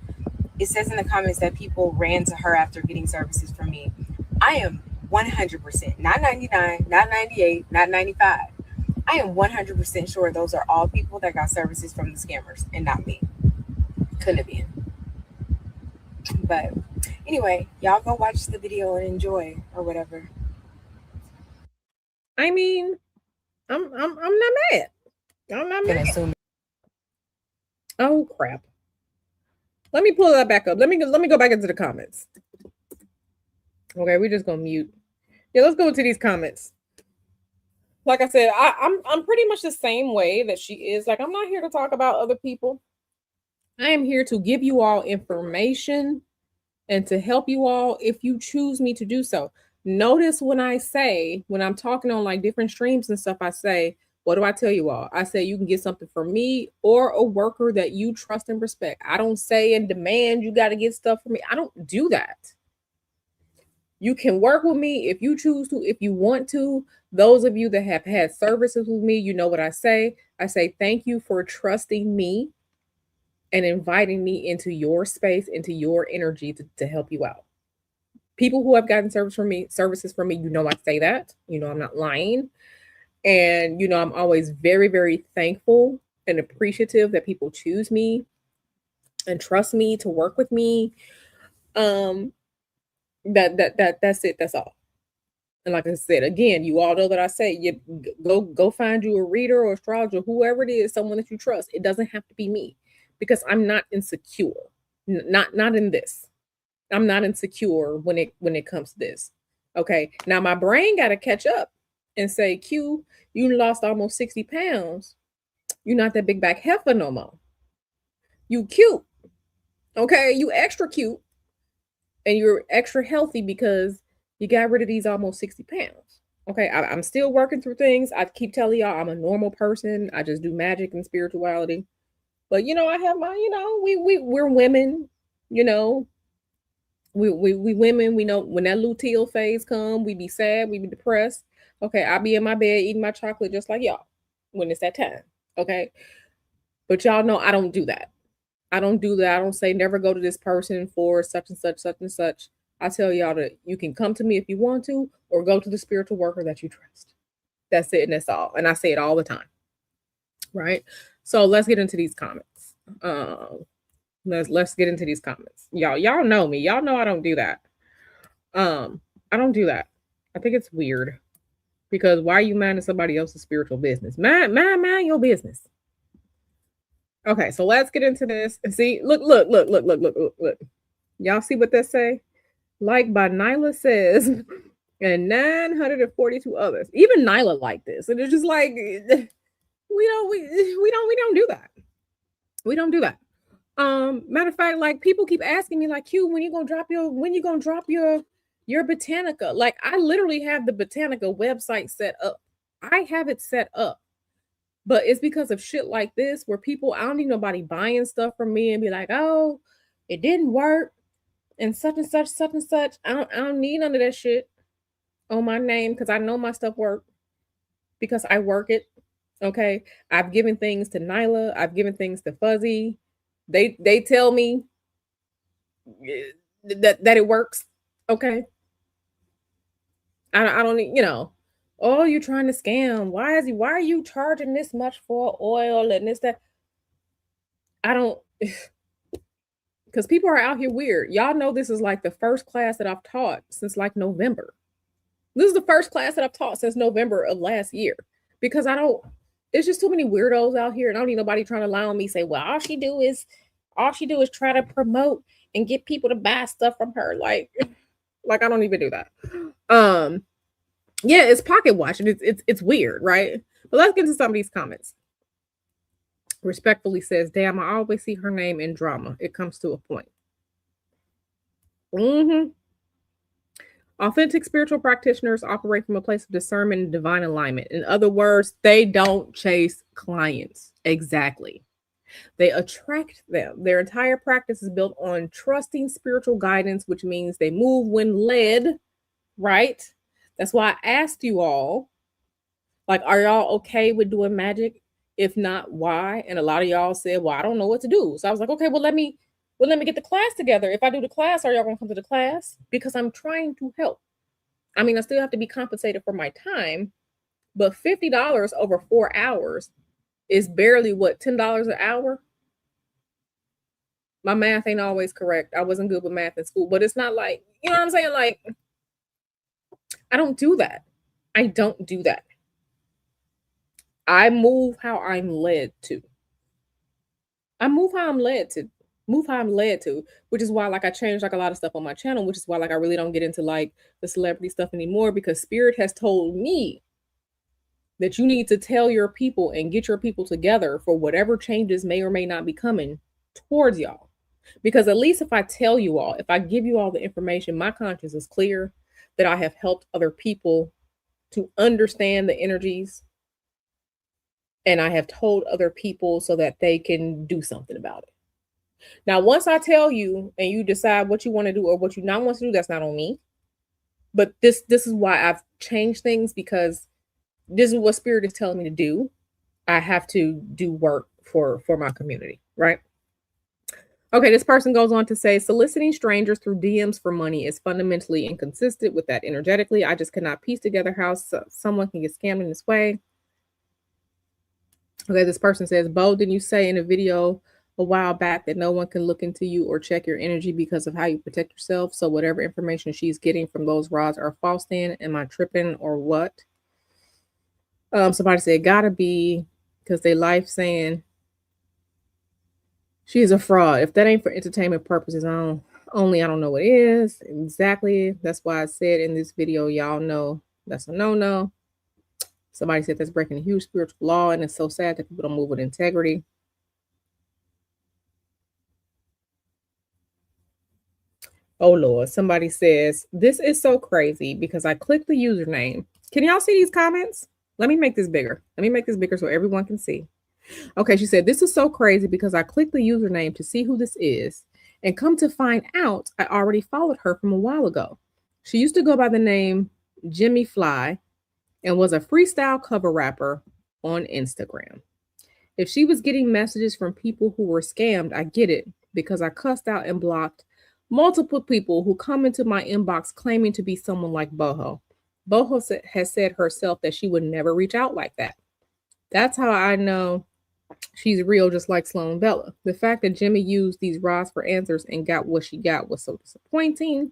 It says in the comments that people ran to her after getting services from me. I am 100%, not 99, not 98, not 95. I am 100% sure those are all people that got services from the scammers and not me. Couldn't have been. But anyway, y'all go watch the video and enjoy or whatever. I mean, I'm not mad. I'm not mad. Assume. Oh crap. Let me pull that back up. Let me go back into the comments. Okay, we're just gonna mute. Yeah, let's go into these comments. Like I said, I'm pretty much the same way that she is. Like, I'm not here to talk about other people. I am here to give you all information and to help you all if you choose me to do so. Notice when I'm talking on like different streams and stuff, I say, what do I tell you all? I say you can get something from me or a worker that you trust and respect. I don't say and demand you got to get stuff from me. I don't do that. You can work with me if you choose to, if you want to. Those of you that have had services with me, you know what I say. I say thank you for trusting me and inviting me into your space, into your energy to help you out. People who have gotten services from me, you know I say that. You know I'm not lying. And you know I'm always very, very thankful and appreciative that people choose me and trust me to work with me. That's it. That's all. And like I said, again, you all know that I say you go find you a reader or astrologer, whoever it is, someone that you trust. It doesn't have to be me because I'm not insecure. Not in this. I'm not insecure when it comes to this. Okay. Now my brain got to catch up and say, Q, you lost almost 60 pounds. You're not that big back heifer no more. You cute. Okay. You extra cute. And you're extra healthy because you got rid of these almost 60 pounds. Okay, I'm still working through things. I keep telling y'all I'm a normal person. I just do magic and spirituality. But you know, I have my, you know, we're women, you know. We women, we know when that luteal phase come, we be sad, we be depressed. Okay, I'll be in my bed eating my chocolate just like y'all when it's that time. Okay. But y'all know I don't do that. I don't do that. I don't say never go to this person for such and such, such and such. I tell y'all that you can come to me if you want to, or go to the spiritual worker that you trust. That's it, and that's all. And I say it all the time. Right? So let's get into these comments. Let's get into these comments. Y'all know me. Y'all know I don't do that. I don't do that. I think it's weird. Because why are you minding somebody else's spiritual business? Mind your business. Okay, so let's get into this. And see, look. Y'all see what that say? Like by Nyla says, and 942 others. Even Nyla like this. And it's just like we don't do that. We don't do that. Matter of fact, like people keep asking me, like, Q, when you gonna drop your Botanica? Like, I literally have the Botanica website set up. I have it set up. But it's because of shit like this where people, I don't need nobody buying stuff from me and be like, oh, it didn't work and such and such, such and such. I don't need none of that shit on my name because I know my stuff work because I work it. Okay. I've given things to Nyla. I've given things to Fuzzy. They tell me that it works. Okay. I don't need, you know. Oh, you trying to scam? Why are you charging this much for oil and this that? I don't, because people are out here weird. Y'all know this is like the first class that I've taught since like November. This is the first class that I've taught since November of last year because it's just too many weirdos out here, and I don't need nobody trying to lie on me. Say, well, all she do is try to promote and get people to buy stuff from her. Like I don't even do that. Yeah, it's pocket watching. It's weird, right? But let's get into some of these comments. Respectfully says, damn, I always see her name in drama. It comes to a point. Mm-hmm. Authentic spiritual practitioners operate from a place of discernment and divine alignment. In other words, they don't chase clients. Exactly. They attract them. Their entire practice is built on trusting spiritual guidance, which means they move when led, right? That's why I asked you all, like, are y'all okay with doing magic? If not, why? And a lot of y'all said, well, I don't know what to do. So I was like, okay, well, let me get the class together. If I do the class, are y'all gonna come to the class? Because I'm trying to help. I mean, I still have to be compensated for my time, but $50 over 4 hours is barely what, $10 an hour? My math ain't always correct. I wasn't good with math in school, but it's not like, you know what I'm saying? Like, I don't do that. I don't do that. I move how I'm led to. I move how I'm led to. Move how I'm led to, which is why, like, I changed like a lot of stuff on my channel, which is why, like, I really don't get into like the celebrity stuff anymore, because Spirit has told me that you need to tell your people and get your people together for whatever changes may or may not be coming towards y'all. Because at least if I tell you all, if I give you all the information, my conscience is clear that I have helped other people to understand the energies, and I have told other people so that they can do something about it. Now, once I tell you and you decide what you want to do or what you not want to do, that's not on me. But this is why I've changed things, because this is what Spirit is telling me to do. I have to do work for my community, right? Okay, this person goes on to say, soliciting strangers through DMs for money is fundamentally inconsistent with that energetically. I just cannot piece together how someone can get scammed in this way. Okay, this person says, Bo, didn't you say in a video a while back that no one can look into you or check your energy because of how you protect yourself? So whatever information she's getting from those rods are false then? Am I tripping or what? Somebody said, gotta be, because they life saying she's a fraud. If that ain't for entertainment purposes, I don't know what is. Exactly. That's why I said in this video, y'all know that's a no-no. Somebody said that's breaking a huge spiritual law, and it's so sad that people don't move with integrity. Oh, Lord. Somebody says, this is so crazy because I clicked the username. Can y'all see these comments? Let me make this bigger. Let me make this bigger so everyone can see. Okay, she said, this is so crazy because I clicked the username to see who this is, and come to find out, I already followed her from a while ago. She used to go by the name Jimmy Fly and was a freestyle cover rapper on Instagram. If she was getting messages from people who were scammed, I get it, because I cussed out and blocked multiple people who come into my inbox claiming to be someone like Boho. Boho has said herself that she would never reach out like that. That's how I know she's real, just like Sloan Bella. The fact that Jimmy used these rods for answers and got what she got was so disappointing.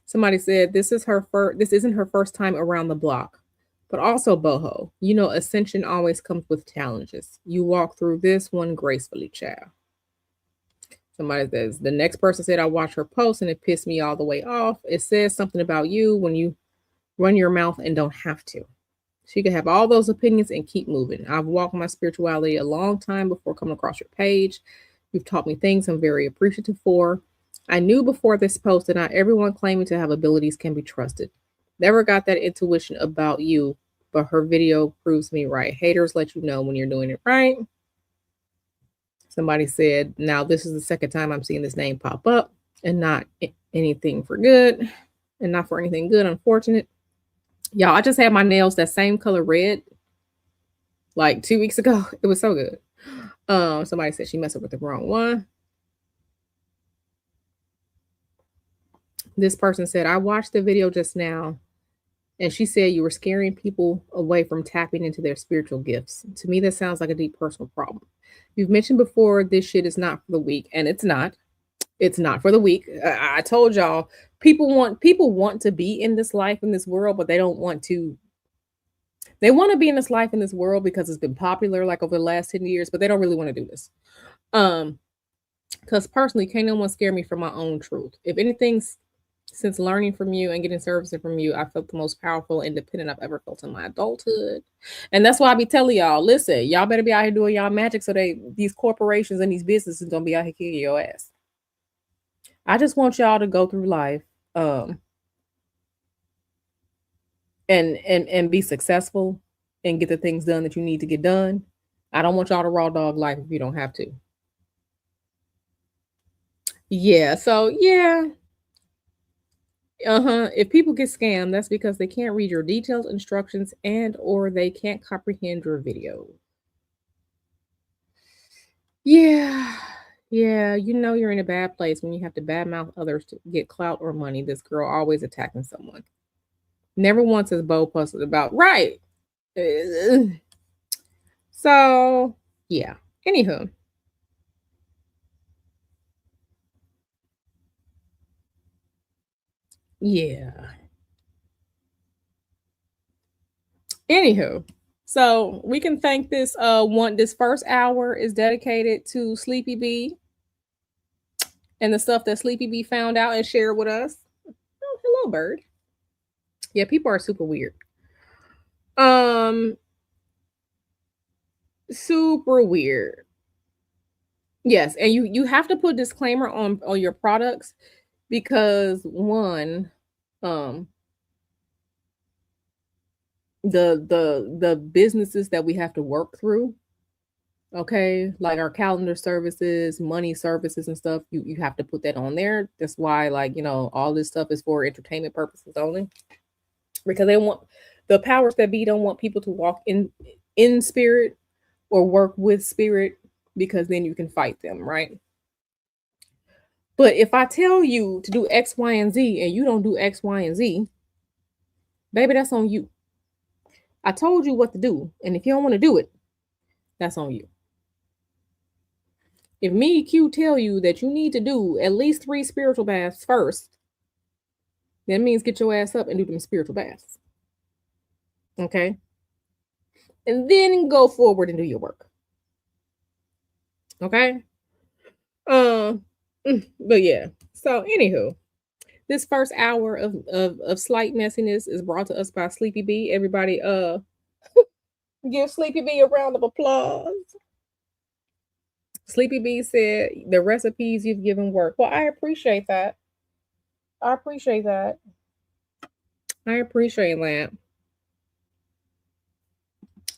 Somebody said this isn't her first time around the block. But also, Boho, you know, ascension always comes with challenges. You walk through this one gracefully, child. Somebody says, the next person said, I watched her post and it pissed me all the way off. It says something about you when you run your mouth and don't have to. She could have all those opinions and keep moving. I've walked my spirituality a long time before coming across your page. You've taught me things I'm very appreciative for. I knew before this post that not everyone claiming to have abilities can be trusted. Never got that intuition about you, but her video proves me right. Haters let you know when you're doing it right. Somebody said, now this is the second time I'm seeing this name pop up, and not anything for good, and not for anything good, unfortunate. Y'all, I just had my nails that same color red like 2 weeks ago. It was so good. Somebody said she messed up with the wrong one. This person said, I watched the video just now, and she said you were scaring people away from tapping into their spiritual gifts. To me, that sounds like a deep personal problem. You've mentioned before this shit is not for the weak, and it's not. It's not for the weak. I told y'all, people want to be in this life, in this world, but they don't want to. They want to be in this life, in this world, because it's been popular like over the last 10 years, but they don't really want to do this. Because personally, can't no one scare me from my own truth. If anything, since learning from you and getting services from you, I felt the most powerful, independent I've ever felt in my adulthood. And that's why I be telling y'all, listen, y'all better be out here doing y'all magic so these corporations and these businesses don't be out here kicking your ass. I just want y'all to go through life and be successful and get the things done that you need to get done. I don't want y'all to raw dog life if you don't have to. Yeah, so yeah. If people get scammed, that's because they can't read your details, instructions, and or they can't comprehend your video. Yeah. Yeah, you know you're in a bad place when you have to badmouth others to get clout or money. This girl always attacking someone. Never once has Bo posted about right. So yeah. Anywho. Yeah. Anywho. So we can thank this first hour is dedicated to Sleepy B and the stuff that Sleepy B found out and shared with us. Oh, hello, bird. Yeah, people are super weird. Super weird. Yes, and you have to put disclaimer on your products because one, the businesses that we have to work through, okay, like our calendar services, money services and stuff, you have to put that on there. That's why, like, all this stuff is for entertainment purposes only, because they want the powers that be don't want people to walk in spirit or work with spirit, because then you can fight them, right? But if I tell you to do X, Y, and Z and you don't do X, Y, and Z, baby, that's on you. I told you what to do, and if you don't want to do it, that's on you. If me Q tell you that you need to do at least 3 spiritual baths first, that means get your ass up and do them spiritual baths. Okay? And then go forward and do your work. Okay? But yeah. So anywho, this first hour of slight messiness is brought to us by Sleepy B. Everybody give Sleepy B a round of applause. Sleepy B said the recipes you've given work. Well, I appreciate that. I appreciate that.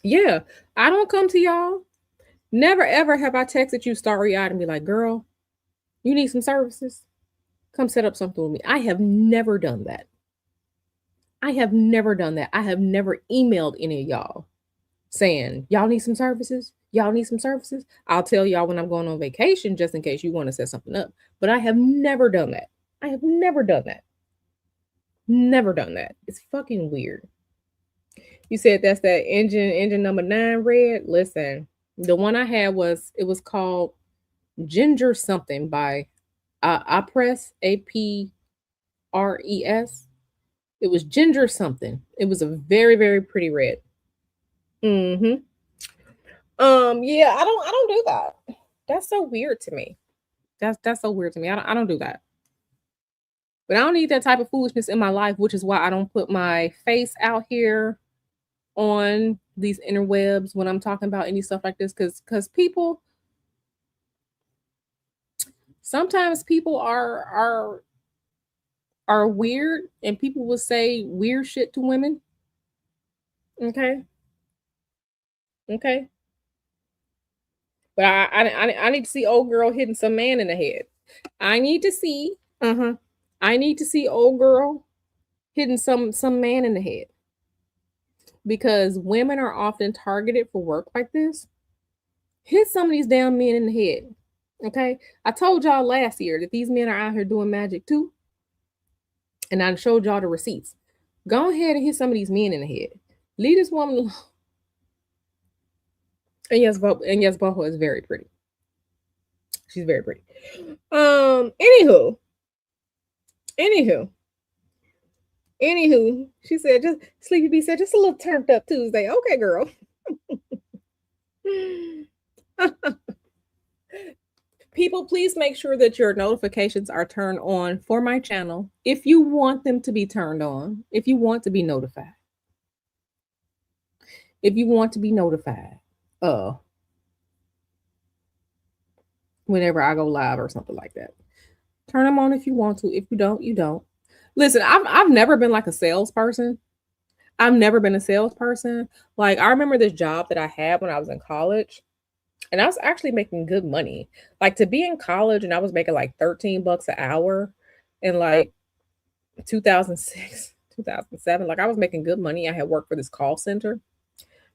Yeah, I don't come to y'all. Never ever have I texted you starry-eyed and be like, girl, you need some services? Come set up something with me. I have never done that. I have never emailed any of y'all saying, y'all need some services? Y'all need some services? I'll tell y'all when I'm going on vacation just in case you want to set something up. But I have never done that. Never done that. It's fucking weird. You said that's that engine number 9 red. Listen, the one I had was called Ginger something by Apres, Apres. It was ginger something. It was a very, very pretty red. Yeah, I don't do that. That's so weird to me. That's so weird to me. I don't do that. But I don't need that type of foolishness in my life, which is why I don't put my face out here on these interwebs when I'm talking about any stuff like this, because people sometimes people are weird, and people will say weird shit to women. Okay. But I need to see old girl hitting some man in the head. I need to see old girl hitting some man in the head, because women are often targeted for work like this. Hit some of these damn men in the head. Okay, I told y'all last year that these men are out here doing magic too, and I showed y'all the receipts. Go ahead and hit some of these men in the head. Leave this woman alone. And yes, Boho is very pretty. She's very pretty. Anywho, she said, just Sleepy B said, just a little turned up Tuesday. Okay, girl. People, please make sure that your notifications are turned on for my channel if you want them to be turned on, if you want to be notified. Whenever I go live or something like that. Turn them on if you want to. If you don't, you don't. Listen, I've never been like a salesperson. I've never been a salesperson. Like, I remember this job that I had when I was in college, and I was actually making good money. Like, to be in college and I was making like $13 an hour in like 2006, 2007. Like, I was making good money. I had worked for this call center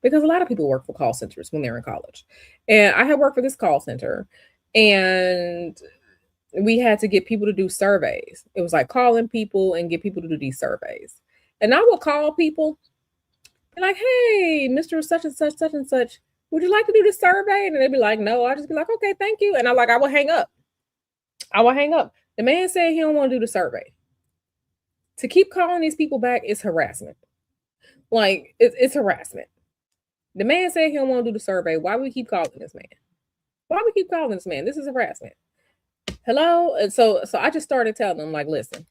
because a lot of people work for call centers when they're in college. And I had worked for this call center, and we had to get people to do surveys. It was like calling people and get people to do these surveys. And I would call people and like, hey, Mr. Such and such, such and such, would you like to do the survey? And they'd be like, no. I'd just be like, okay, thank you. And I would hang up. The man said he don't want to do the survey. To keep calling these people back is harassment. Like, it's harassment. The man said he don't want to do the survey. Why we keep calling this man? This is harassment. Hello? And so I just started telling them, like, listen,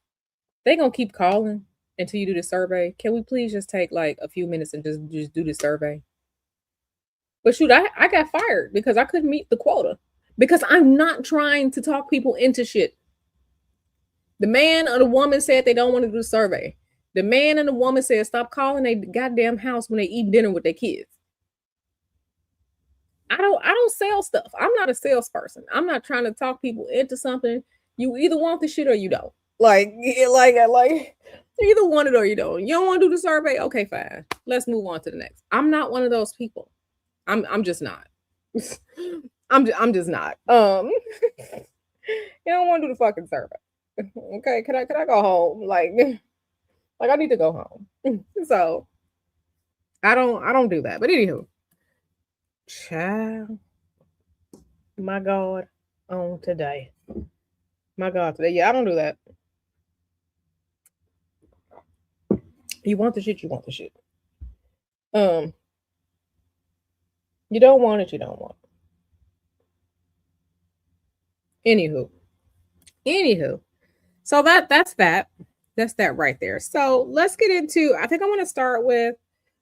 they gonna keep calling until you do the survey. Can we please just take like a few minutes and just do the survey? But shoot, I got fired because I couldn't meet the quota. Because I'm not trying to talk people into shit. The man or the woman said they don't want to do the survey. The man and the woman said stop calling their goddamn house when they eat dinner with their kids. I don't sell stuff. I'm not a salesperson. I'm not trying to talk people into something. You either want the shit or you don't. Like you either want it or you don't. You don't want to do the survey? Okay, fine. Let's move on to the next. I'm not one of those people. I'm just not. I'm just not. You don't want to do the fucking survey. Okay, can I go home? Like I need to go home. So I don't do that. But anywho, child, my God, on today. My God, today. Yeah, I don't do that. You want the shit, you want the shit. You don't want it, you don't want it. Anywho. So that's that. That's that right there. So let's get into, I think I want to start with,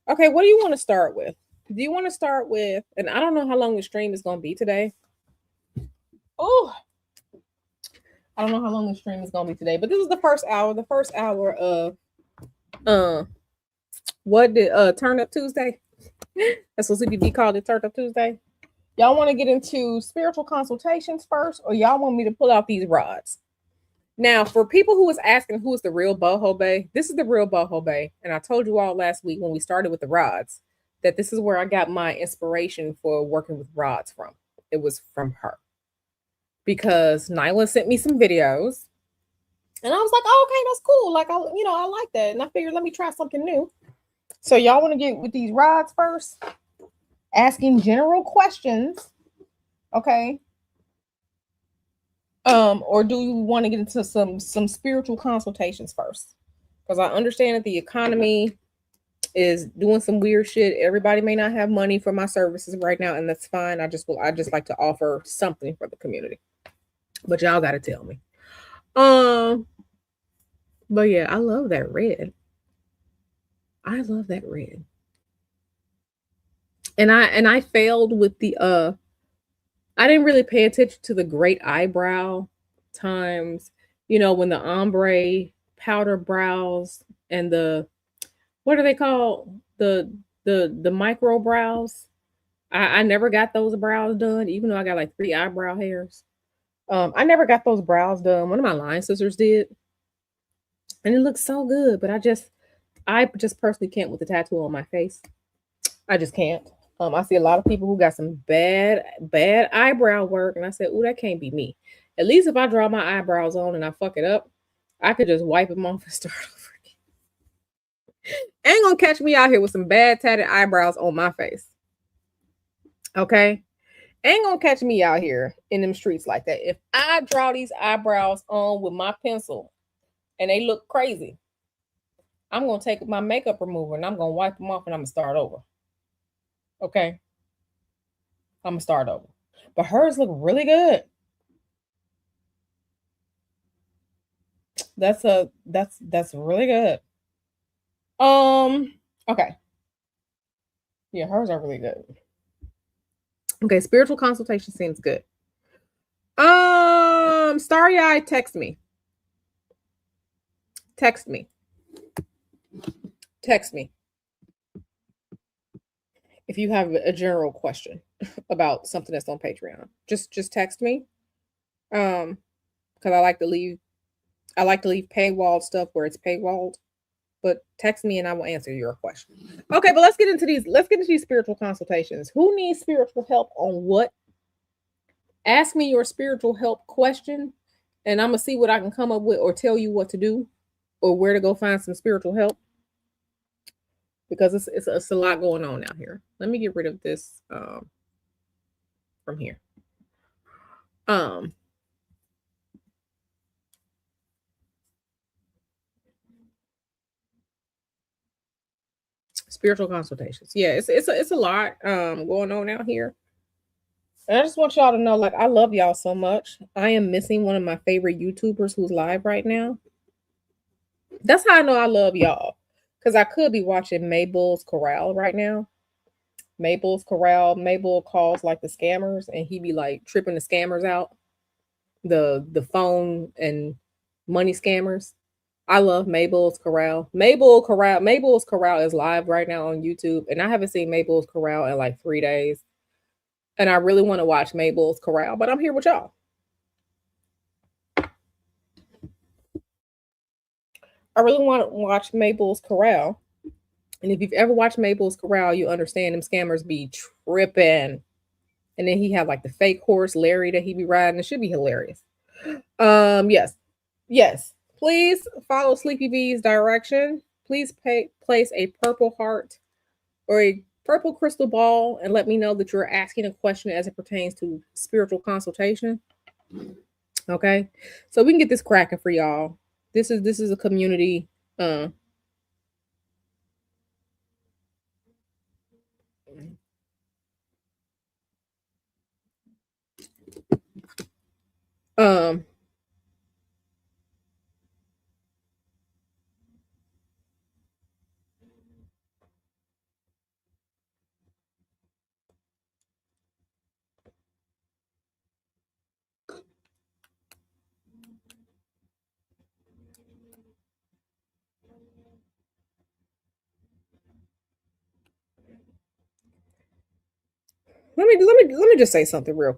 okay, what do you want to start with? Do you want to start with, and I don't know how long the stream is going to be today. Oh, I don't know how long the stream is going to be today, but this is the first hour of, what did, Turn Up Tuesday? That's what CBB called it, Turn Up Tuesday. Y'all want to get into spiritual consultations first, or y'all want me to pull out these rods? Now, for people who was asking who is the real boho bae, this is the real boho bae. And I told you all last week when we started with the rods that this is where I got my inspiration for working with rods from. It was from her. Because Nyla sent me some videos. And I was like, oh, okay, that's cool. Like, I like that. And I figured, let me try something new. So y'all want to get with these rods first? Asking general questions. Okay. Or do you want to get into some spiritual consultations first? Because I understand that the economy is doing some weird shit. Everybody may not have money for my services right now, and that's fine. I just like to offer something for the community. But y'all gotta tell me. But yeah, I love that red. I love that red. And I failed with the I didn't really pay attention to the great eyebrow times, when the ombre powder brows and the, what are they called? The micro brows. I never got those brows done, even though I got like 3 eyebrow hairs. I never got those brows done. One of my line sisters did. And it looks so good, but I just personally can't with the tattoo on my face. I just can't. I see a lot of people who got some bad eyebrow work, and I said, "Ooh, that can't be me." At least if I draw my eyebrows on and I fuck it up, I could just wipe them off and start over again. Ain't gonna catch me out here with some bad tatted eyebrows on my face. Okay? Ain't gonna catch me out here in them streets like that. If I draw these eyebrows on with my pencil and they look crazy, I'm gonna take my makeup remover and I'm gonna wipe them off and I'm gonna start over. Okay. I'm gonna start over. But hers look really good. That's really good. Okay. Yeah, hers are really good. Okay, spiritual consultation seems good. Starry Eye, text me. Text me. Text me if you have a general question about something that's on Patreon. Just text me. Because I like to leave paywalled stuff where it's paywalled. But text me and I will answer your question. Okay, but let's get into these spiritual consultations. Who needs spiritual help on what? Ask me your spiritual help question, and I'm gonna see what I can come up with or tell you what to do or where to go find some spiritual help. Because it's a lot going on out here. Let me get rid of this from here. Spiritual consultations. Yeah, it's a lot going on out here. And I just want y'all to know, like, I love y'all so much. I am missing one of my favorite YouTubers who's live right now. That's how I know I love y'all. Because I could be watching Mabel's Corral right now. Mabel's Corral. Mabel calls like the scammers, and he be like tripping the scammers out. The phone and money scammers. I love Mabel's Corral. Mabel's Corral is live right now on YouTube, and I haven't seen Mabel's Corral in like 3 days. And I really want to watch Mabel's Corral, but I'm here with y'all. I really want to watch Mabel's Corral. And if you've ever watched Mabel's Corral, you understand them scammers be tripping. And then he had like the fake horse, Larry, that he be riding. It should be hilarious. Yes. Please follow Sleepy Bee's direction. Please place a purple heart or a purple crystal ball and let me know that you're asking a question as it pertains to spiritual consultation. Okay, so we can get this cracking for y'all. This is a community. Let me just say something real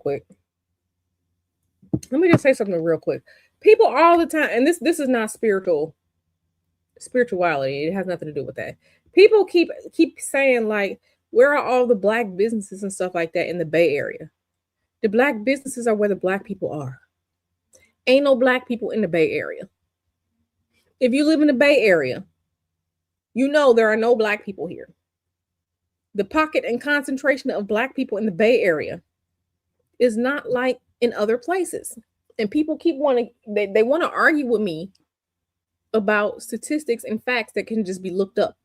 quick. People all the time, and this is not spirituality. It has nothing to do with that. People keep saying like, where are all the black businesses and stuff like that in the Bay Area? The black businesses are where the black people are. Ain't no black people in the Bay Area. If you live in the Bay Area, you know there are no black people here. The pocket and concentration of black people in the Bay Area is not like in other places. And people keep they want to argue with me about statistics and facts that can just be looked up.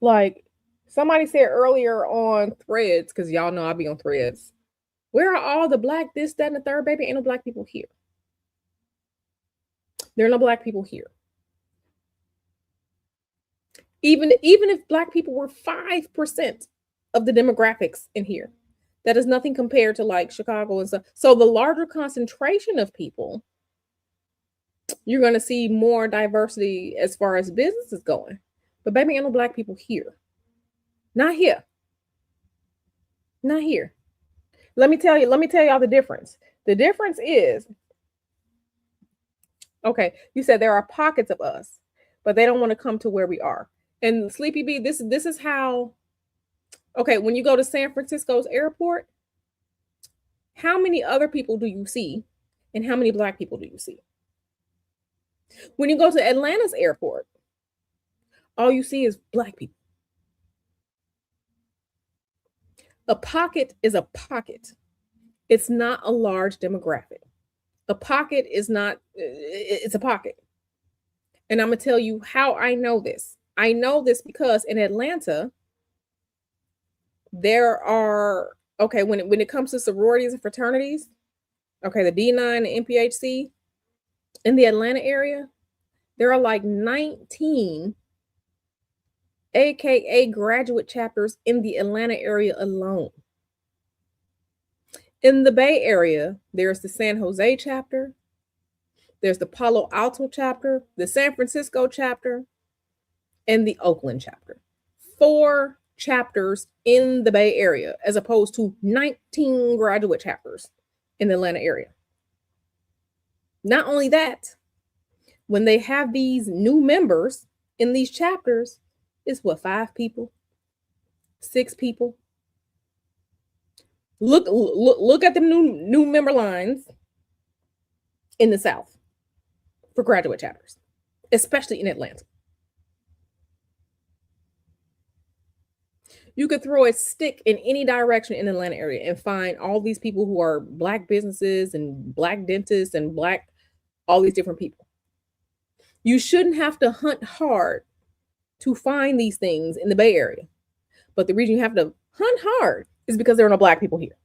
Like somebody said earlier on Threads, because y'all know I'll be on Threads. Where are all the black this, that, and the third, baby? Ain't no black people here. There are no black people here. Even if black people were 5% of the demographics in here, that is nothing compared to like Chicago and stuff. So the larger concentration of people, you're going to see more diversity as far as business is going. But baby, ain't no black people here. Not here. Not here. Let me tell y'all the difference. The difference is, okay, you said there are pockets of us, but they don't want to come to where we are. And Sleepy Bee, this is how, okay, when you go to San Francisco's airport, how many other people do you see? And how many black people do you see? When you go to Atlanta's airport, all you see is black people. A pocket is a pocket. It's not a large demographic. A pocket is not, it's a pocket. And I'm going to tell you how I know this. I know this because in Atlanta, there are, okay, when it comes to sororities and fraternities, okay, the D9 and NPHC, in the Atlanta area, there are like 19 AKA graduate chapters in the Atlanta area alone. In the Bay Area, there's the San Jose chapter, there's the Palo Alto chapter, the San Francisco chapter, and the Oakland chapter. 4 chapters in the Bay Area, as opposed to 19 graduate chapters in the Atlanta area. Not only that, when they have these new members in these chapters, it's what, 5 people, 6 people. Look at the new member lines in the South for graduate chapters, especially in Atlanta. You could throw a stick in any direction in the Atlanta area and find all these people who are Black businesses and Black dentists and Black, all these different people. You shouldn't have to hunt hard to find these things in the Bay Area. But the reason you have to hunt hard is because there are no Black people here.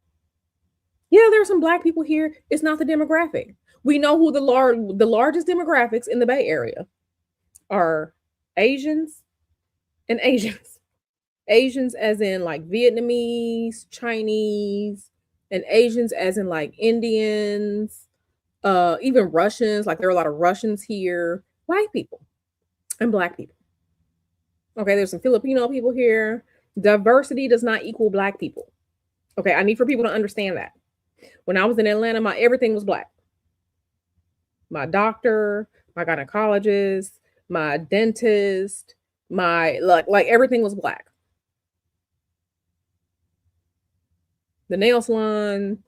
Yeah, there are some Black people here. It's not the demographic. We know who the largest demographics in the Bay Area are: Asians and Asians. Asians as in like Vietnamese, Chinese, and Asians as in like Indians, even Russians. Like there are a lot of Russians here, white people and Black people. Okay, there's some Filipino people here. Diversity does not equal Black people. Okay, I need for people to understand that. When I was in Atlanta, everything was Black. My doctor, my gynecologist, my dentist, my like everything was Black. The nail salon,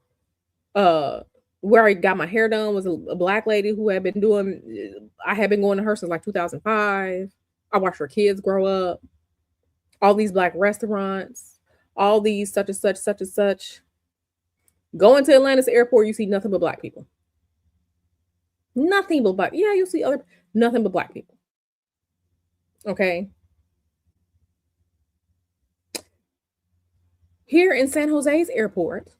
where I got my hair done was a Black lady who had been doing, I had been going to her since like 2005. I watched her kids grow up. All these Black restaurants, all these such and such, such and such. Going to Atlanta's airport, you see nothing but Black people. Nothing but Black. Yeah, you'll see nothing but Black people. Okay. Here in San Jose's airport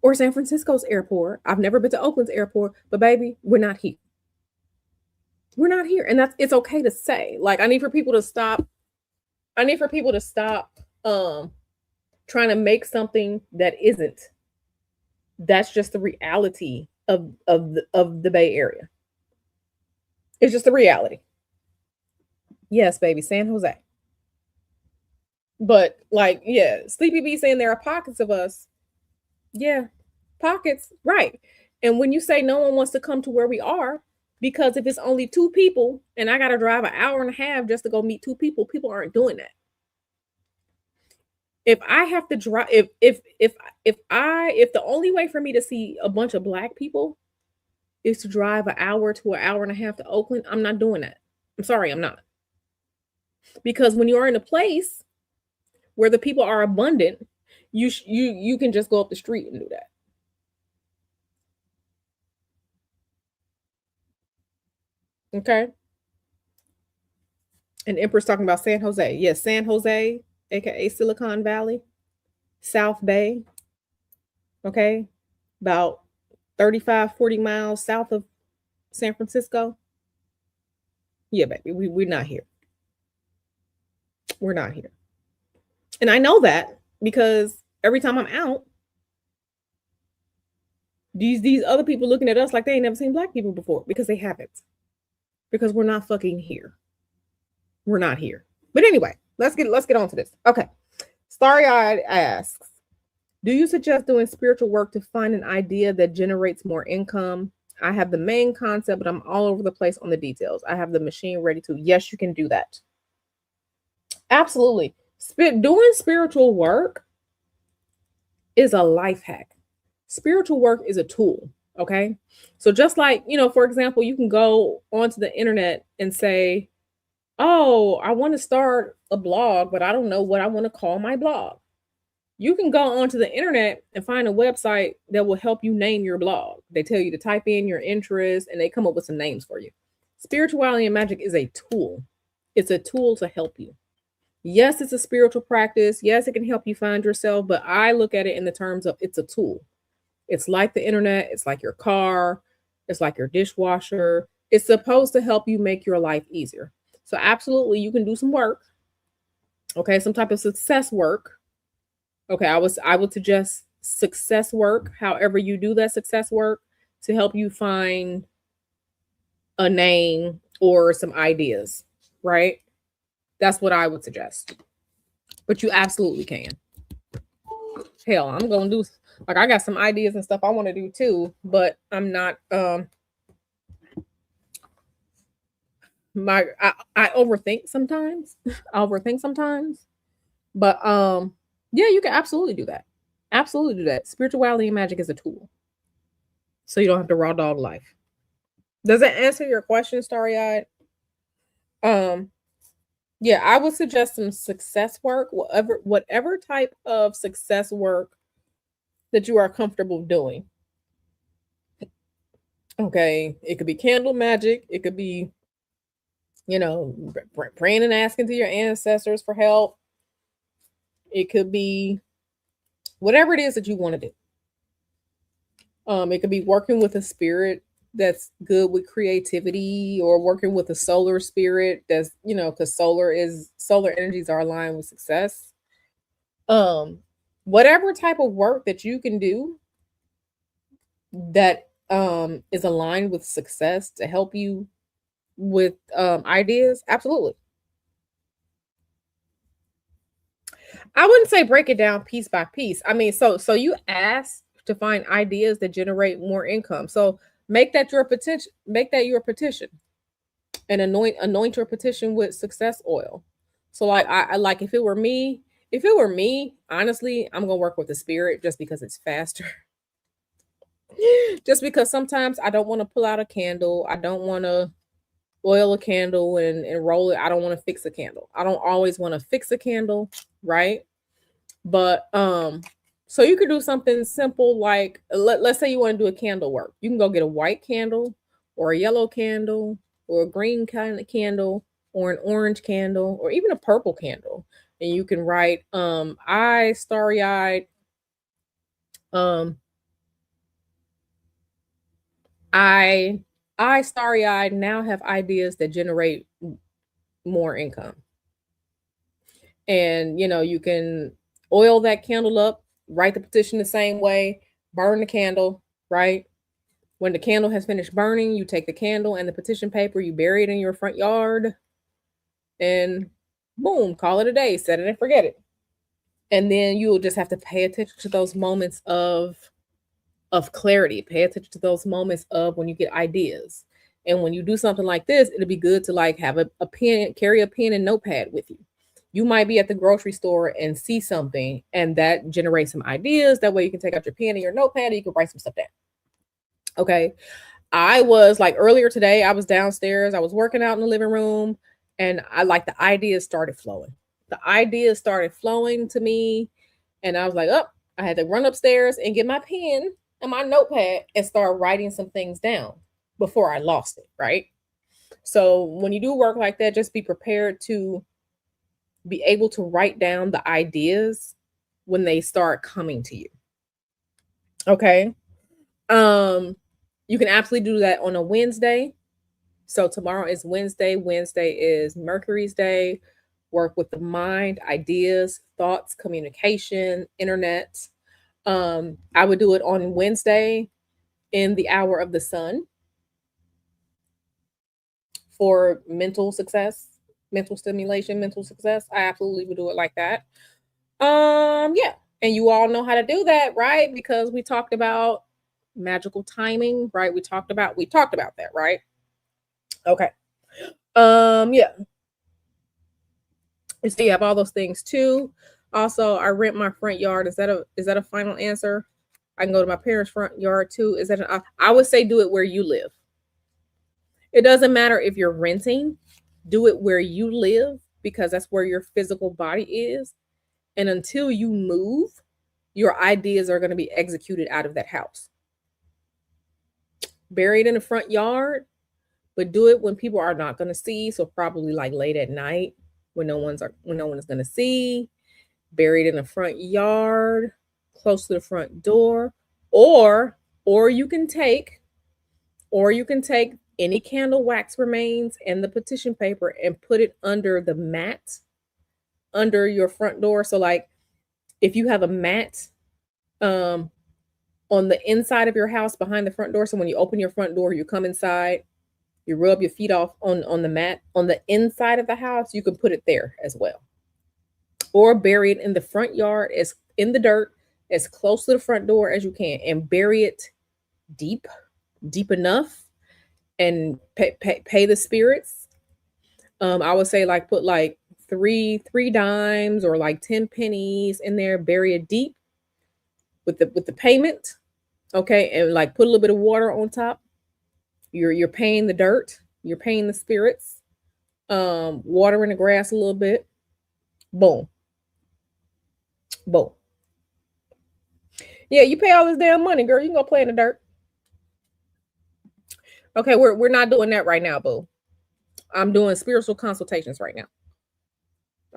or San Francisco's airport, I've never been to Oakland's airport, but baby, we're not here. We're not here. And it's okay to say. Like, I need for people to stop trying to make something that isn't. That's just the reality of the Bay Area. It's just the reality. Yes, baby, San Jose. But like, yeah, Sleepy B saying there are pockets of us. Yeah, pockets, right. And when you say no one wants to come to where we are, because if it's only 2 people and I got to drive an hour and a half just to go meet 2 people, people aren't doing that. If I have to drive, if the only way for me to see a bunch of Black people is to drive an hour to an hour and a half to Oakland, I'm not doing that. I'm sorry, I'm not. Because when you are in a place where the people are abundant, you can just go up the street and do that. Okay. And Empress talking about San Jose. Yes, San Jose, aka Silicon Valley, South Bay. Okay. About 35, 40 miles south of San Francisco. Yeah, baby, we're not here. We're not here. And I know that because every time I'm out, these other people looking at us like they ain't never seen Black people before, because they haven't. Because we're not fucking here. We're not here. But anyway, let's get on to this. Okay. Starry-eyed asks, do you suggest doing spiritual work to find an idea that generates more income? I have the main concept, but I'm all over the place on the details. I have the machine ready to. Yes, you can do that. Absolutely. Doing spiritual work is a life hack. Spiritual work is a tool. Okay. So just like, for example, you can go onto the internet and say, oh, I want to start a blog, but I don't know what I want to call my blog. You can go onto the internet and find a website that will help you name your blog. They tell you to type in your interests and they come up with some names for you. Spirituality and magic is a tool. It's a tool to help you. Yes, it's a spiritual practice. Yes, it can help you find yourself, but I look at it in the terms of it's a tool. It's like the internet. It's like your car. It's like your dishwasher. It's supposed to help you make your life easier. So absolutely, you can do some work. Okay, some type of success work. Okay, I would suggest success work, however you do that success work, to help you find a name or some ideas, right? That's what I would suggest. But you absolutely can. Hell, I'm gonna do, like, I got some ideas and stuff I want to do too, but I'm not I overthink sometimes. I overthink sometimes. But yeah, you can absolutely do that. Absolutely do that. Spirituality and magic is a tool. So you don't have to raw dog life. Does that answer your question, Starry Eyed? Yeah, I would suggest some success work, whatever type of success work that you are comfortable doing. Okay, it could be candle magic, it could be, you know, praying and asking to your ancestors for help. It could be whatever it is that you want to do. It could be working with a spirit that's good with creativity, or working with a solar spirit that's, you know, because solar energies are aligned with success. Whatever type of work that you can do that is aligned with success to help you with ideas, absolutely. I wouldn't say break it down piece by piece. I mean, so you ask to find ideas that generate more income. So make that your petition, and anoint your petition with success oil. So like I like, if it were me, honestly, I'm gonna work with the spirit just because it's faster. Just because sometimes I don't want to pull out a candle. I don't want to oil a candle and roll it. I don't want to fix a candle. I don't always want to fix a candle, right? But so you could do something simple like, let's say you want to do a candle work. You can go get a white candle or a yellow candle or a green kind of candle or an orange candle or even a purple candle. And you can write I starry-eyed I starry-eyed now have ideas that generate more income. And you know, you can oil that candle up, write the petition the same way, burn the candle, right? When the candle has finished burning, you take the candle and the petition paper, you bury it in your front yard, and boom, call it a day, set it and forget it. And then you'll just have to pay attention to those moments of clarity. Pay attention to those moments of when you get ideas. And when you do something like this, it'll be good to like have a pen, carry a pen and notepad with you. You might be at the grocery store and see something, and that generates some ideas. That way you can take out your pen and your notepad and you can write some stuff down. Okay. I was like, earlier today, I was downstairs, I was working out in the living room, and I like, the ideas started flowing. The ideas started flowing to me. And I was like, oh, I had to run upstairs and get my pen and my notepad and start writing some things down before I lost it. Right. So when you do work like that, just be prepared to be able to write down the ideas when they start coming to you. Okay. You can absolutely do that on a Wednesday. So tomorrow is Wednesday. Wednesday is Mercury's day. Work with the mind, ideas, thoughts, communication, internet. I would do it on Wednesday in the hour of the sun for mental success, mental stimulation, mental success. I absolutely would do it like that. Yeah. And you all know how to do that, right? Because we talked about magical timing, right? We talked about that, right? Okay. Yeah. So you have all those things too. Also, I rent my front yard. Is that a final answer? I can go to my parents' front yard too. Is that I would say do it where you live. It doesn't matter if you're renting. Do it where you live, because that's where your physical body is. And until you move, your ideas are going to be executed out of that house. Buried in the front yard, but do it when people are not going to see. So probably like late at night when no one is going to see. Buried in the front yard, close to the front door, or you can take any candle wax remains and the petition paper and put it under the mat under your front door. So like if you have a mat on the inside of your house behind the front door. So when you open your front door, you come inside, you rub your feet off on the mat on the inside of the house. You can put it there as well, or bury it in the front yard, as in the dirt, as close to the front door as you can, and bury it deep enough, and pay the spirits. I would say like put like three dimes or like 10 pennies in there, bury it deep with the payment. Okay, and like put a little bit of water on top. You're paying the dirt, you're paying the spirits, watering the grass a little bit. Boom. Boom. Yeah, you pay all this damn money, girl. You can go play in the dirt. Okay, we're not doing that right now, boo. I'm doing spiritual consultations right now.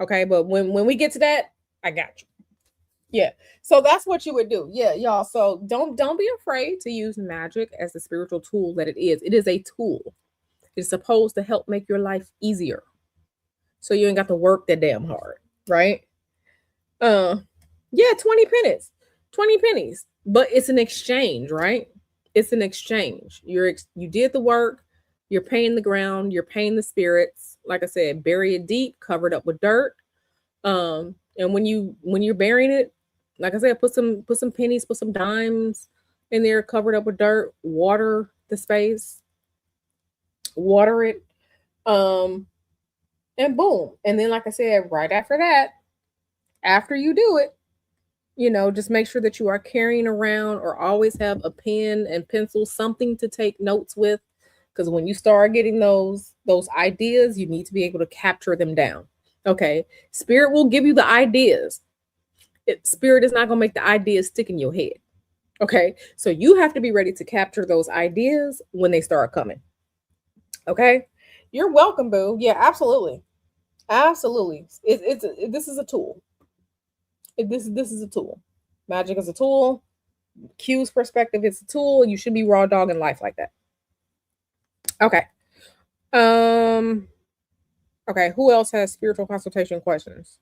Okay, but when we get to that, I got you. Yeah. So that's what you would do. Yeah, y'all. So don't be afraid to use magic as the spiritual tool that it is. It is a tool. It's supposed to help make your life easier. So you ain't got to work that damn hard, right? Yeah, 20 pennies. 20 pennies. But it's an exchange, right? It's an exchange. You did the work, you're paying the ground, you're paying the spirits. Like I said, bury it deep, covered up with dirt. And when you're burying it, like I said, put some pennies, put some dimes in there, covered up with dirt, water the space, water it, and boom. And then, like I said, right after that, after you do it, just make sure that you are carrying around or always have a pen and pencil, something to take notes with. Because when you start getting those ideas, you need to be able to capture them down. Okay. Spirit will give you the ideas. Spirit is not going to make the ideas stick in your head. Okay. So you have to be ready to capture those ideas when they start coming. Okay. You're welcome, boo. Yeah, absolutely. Absolutely. This is a tool. This is a tool. Magic is a tool. Q's perspective is a tool. You should be raw dog in life like that. Okay. Okay, who else has spiritual consultation questions?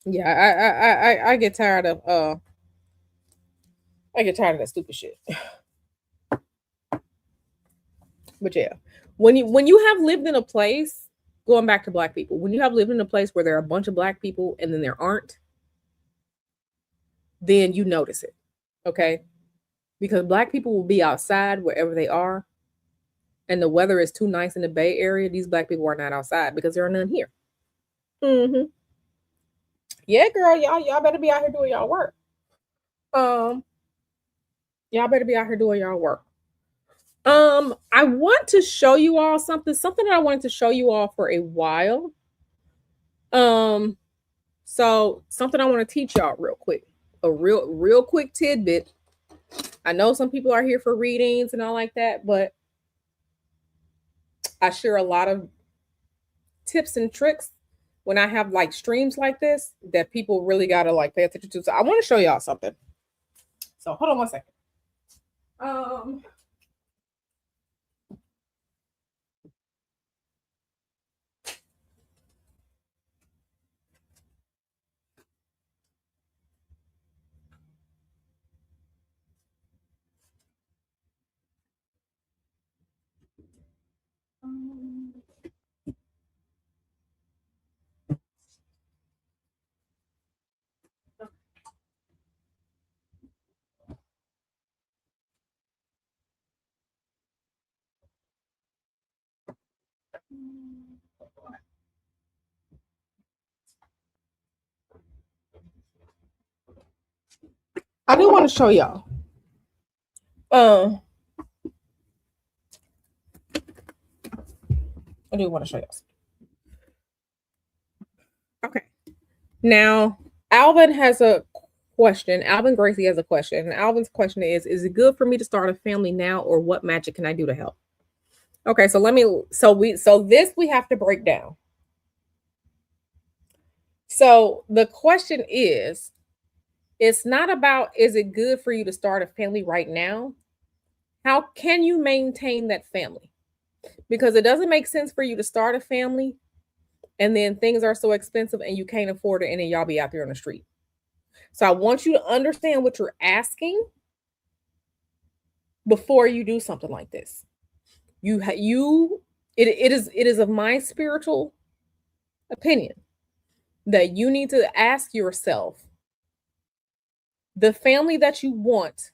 Yeah, I get tired of that stupid shit. But yeah, when you have lived in a place, going back to Black people, when you have lived in a place where there are a bunch of Black people and then there aren't, then you notice it. Okay? Because Black people will be outside wherever they are, and the weather is too nice in the Bay Area. These Black people are not outside because there are none here. Mm-hmm. Yeah, girl, y'all better be out here doing y'all work. Y'all better be out here doing y'all work. I want to show you all something that I wanted to show you all for a while. So something I want to teach y'all real quick. A real quick tidbit. I know some people are here for readings and all like that, but I share a lot of tips and tricks when I have like streams like this that people really gotta like pay attention to. So I want to show y'all something. So hold on one second. I do want to show y'all. I do want to show y'all. Okay. Now, Alvin has a question. Alvin Gracie has a question. And Alvin's question is it good for me to start a family now, or what magic can I do to help? Okay, so this we have to break down. So the question is, it's not about, is it good for you to start a family right now? How can you maintain that family? Because it doesn't make sense for you to start a family and then things are so expensive and you can't afford it, and then y'all be out there on the street. So I want you to understand what you're asking before you do something like this. It is of my spiritual opinion that you need to ask yourself, the family that you want,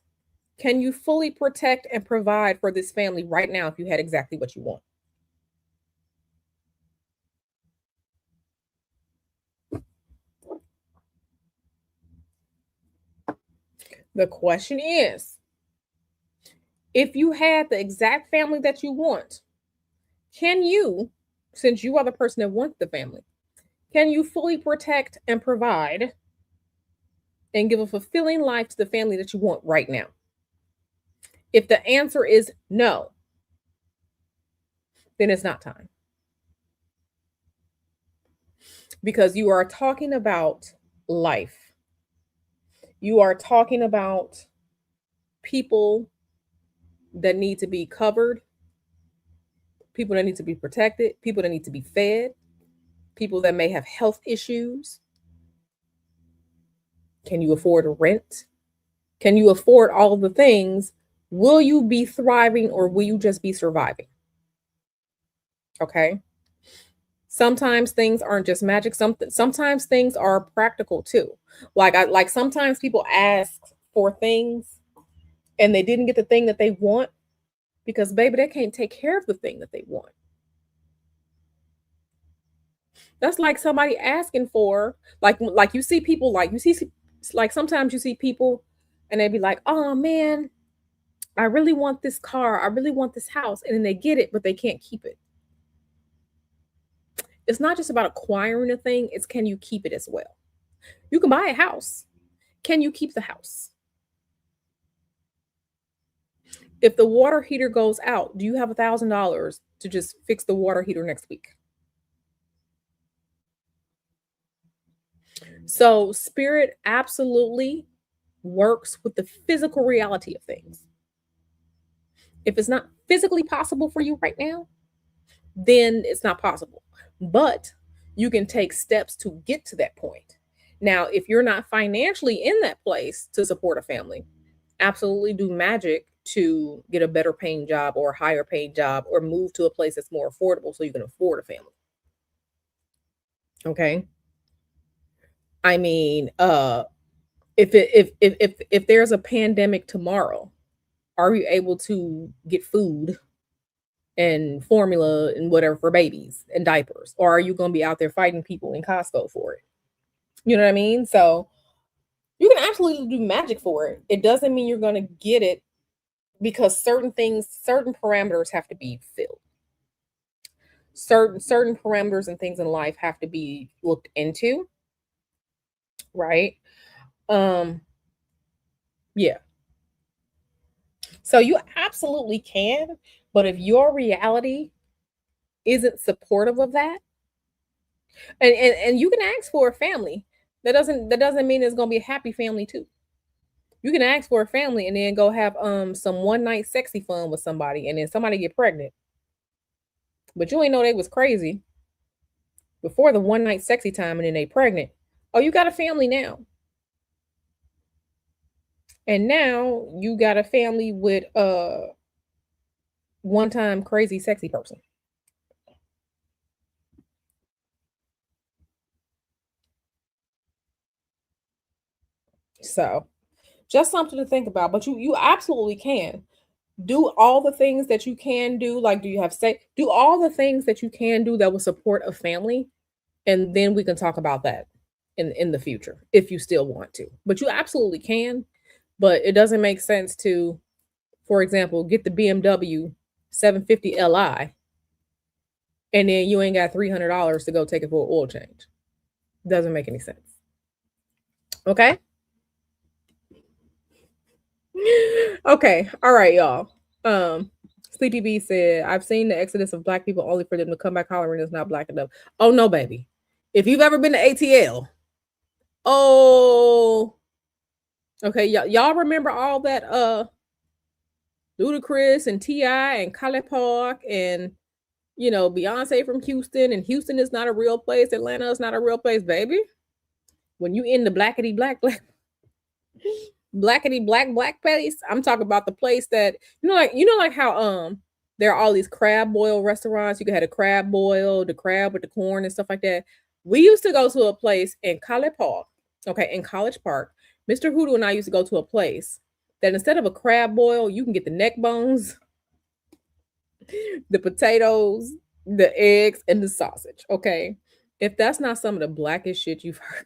can you fully protect and provide for this family right now if you had exactly what you want? The question is, if you had the exact family that you want, can you, since you are the person that wants the family, can you fully protect and provide and give a fulfilling life to the family that you want right now? If the answer is no, then it's not time. Because you are talking about life. You are talking about people that need to be covered, people that need to be protected, people that need to be fed, people that may have health issues. Can you afford rent? Can you afford all of the things? Will you be thriving or will you just be surviving? Okay. Sometimes things aren't just magic. Sometimes things are practical too. Like sometimes people ask for things and they didn't get the thing that they want because baby, they can't take care of the thing that they want. That's like somebody asking for like you see people like sometimes you see people and they be like, "Oh man, I really want this car. I really want this house." And then they get it, but they can't keep it. It's not just about acquiring a thing, it's can you keep it as well. You can buy a house. Can you keep the house? If the water heater goes out, do you have $1,000 to just fix the water heater next week? So, spirit absolutely works with the physical reality of things. If it's not physically possible for you right now, then it's not possible. But you can take steps to get to that point. Now, if you're not financially in that place to support a family, absolutely do magic to get a better paying job or a higher paying job or move to a place that's more affordable so you can afford a family. Okay? I mean, if there's a pandemic tomorrow, are you able to get food and formula and whatever for babies and diapers? Or are you going to be out there fighting people in Costco for it? You know what I mean? So you can absolutely do magic for it. It doesn't mean you're going to get it because certain things, certain parameters have to be filled. Certain parameters and things in life have to be looked into, right? Um, yeah. So you absolutely can, but if your reality isn't supportive of that, and you can ask for a family, that doesn't mean it's gonna be a happy family too. You can ask for a family and then go have some one night sexy fun with somebody, and then somebody get pregnant, but you ain't know they was crazy before the one night sexy time, and then they pregnant. Oh, you got a family now. And now you got a family with a one time crazy sexy person. So just something to think about. But you absolutely can. Do all the things that you can do. Like, do you have say do all the things that you can do that will support a family, and then we can talk about that in the future if you still want to. But you absolutely can. But it doesn't make sense to, for example, get the BMW 750 Li and then you ain't got $300 to go take it for an oil change. Doesn't make any sense. Okay. Okay. All right, y'all. Sleepy B said, I've seen the exodus of black people only for them to come back hollering it's not black enough. Oh no, baby. If you've ever been to ATL, oh, okay, y'all remember all that Ludacris and T.I. and Khaled Park and Beyonce from Houston, and Houston is not a real place, Atlanta is not a real place, baby. When you in the blackety black Blackety black place. I'm talking about the place that like how there are all these crab boil restaurants. You can have a crab boil, the crab with the corn and stuff like that. We used to go to a place in College Park. Okay, in College Park, Mr. Hoodoo and I used to go to a place that instead of a crab boil, you can get the neck bones, the potatoes, the eggs, and the sausage. Okay. If that's not some of the blackest shit you've heard.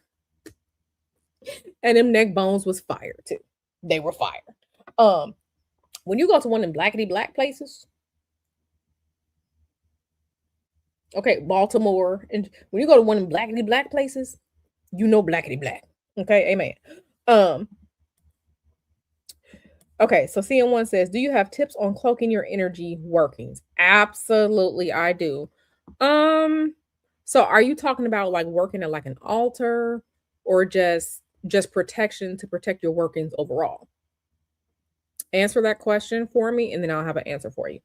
And them neck bones was fire too. They were fire. When you go to one of them blackety black places, okay, Baltimore, and when you go to one of them blackety black places, you know blackety black. Okay, amen. Okay, so CN1 says, do you have tips on cloaking your energy workings? Absolutely, I do. So are you talking about like working at like an altar or just protection to protect your workings overall? Answer that question for me, and then I'll have an answer for you.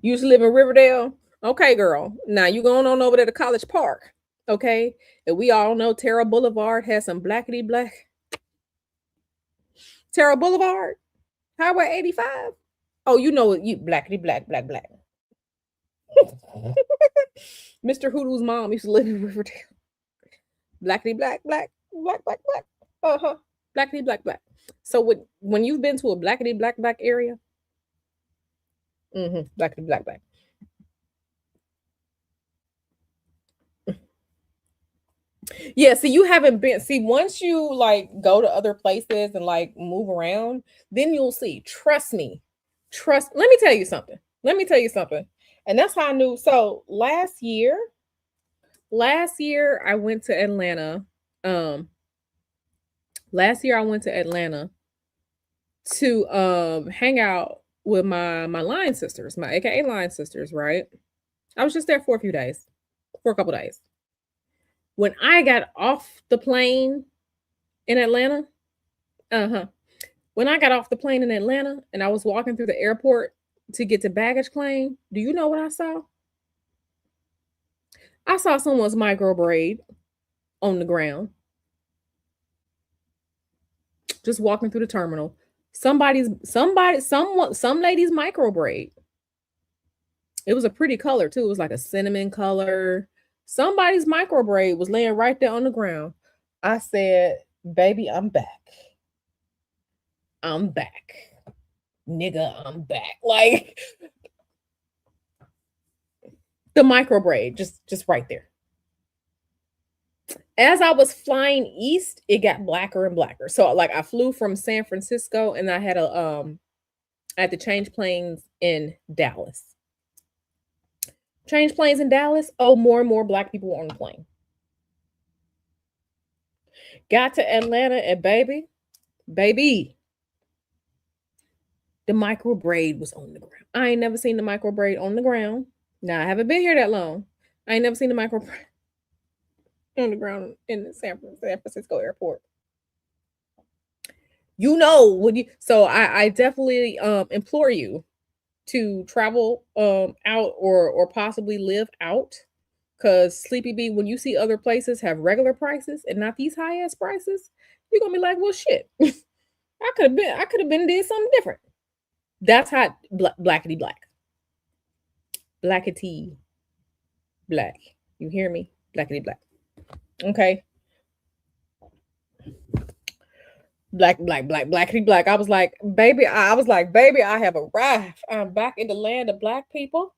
You used to live in Riverdale? Okay, girl. Now you going on over there to College Park. Okay. And we all know Terra Boulevard has some blackety black. Terra Boulevard, Highway 85. Oh, you know it. You blackety black. Mr. Hoodoo's mom used to live in Riverdale. Blackety black. Uh-huh. Blackety black. So when you've been to a blackety black area, blackety black. Yeah, see, you haven't been. See, once you like go to other places and like move around, then you'll see. Trust me. Let me tell you something. And that's how I knew. So last year I went to Atlanta. Last year I went to Atlanta to hang out with my line sisters, my AKA line sisters, right? I was just there for a couple days. When I got off the plane in Atlanta, when I got off the plane in Atlanta and I was walking through the airport to get to baggage claim, do you know what I saw? I saw someone's micro braid on the ground. Just walking through the terminal. Some lady's micro braid. It was a pretty color too. It was like a cinnamon color. Somebody's micro braid was laying right there on the ground. I said, baby, I'm back. Nigga, I'm back. Like the micro braid, just right there. As I was flying east, it got blacker and blacker. So like I flew from San Francisco and I had to change planes in Dallas. Oh, more and more black people were on the plane. Got to Atlanta and baby, the micro braid was on the ground. I ain't never seen the micro braid on the ground. Now I haven't been here that long. I ain't never seen the micro braid on the ground in the San Francisco airport. You know, so I definitely implore you to travel out or possibly live out, because Sleepy B, when you see other places have regular prices and not these high ass prices, you're gonna be like, well, shit, I could have been did something different. That's how blackety black. Blackety black. You hear me? Blackety black. Okay. Blackety black. I was like, baby, I have arrived. I'm back in the land of black people.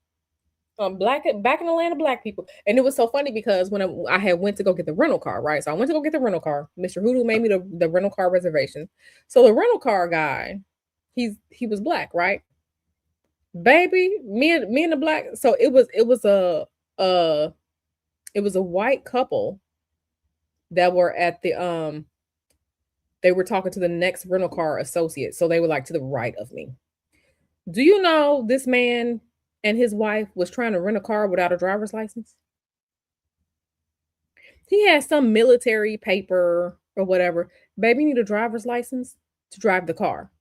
I'm back in the land of black people. And it was so funny because when I had went to go get the rental car, right? So I went to go get the rental car. Mr. Hoodoo made me the rental car reservation. So the rental car guy, he was black, right? Baby, me and the black. So it was a white couple that were at the they were talking to the next rental car associate. So they were like to the right of me. Do you know this man and his wife was trying to rent a car without a driver's license? He had some military paper or whatever. Baby, need a driver's license to drive the car.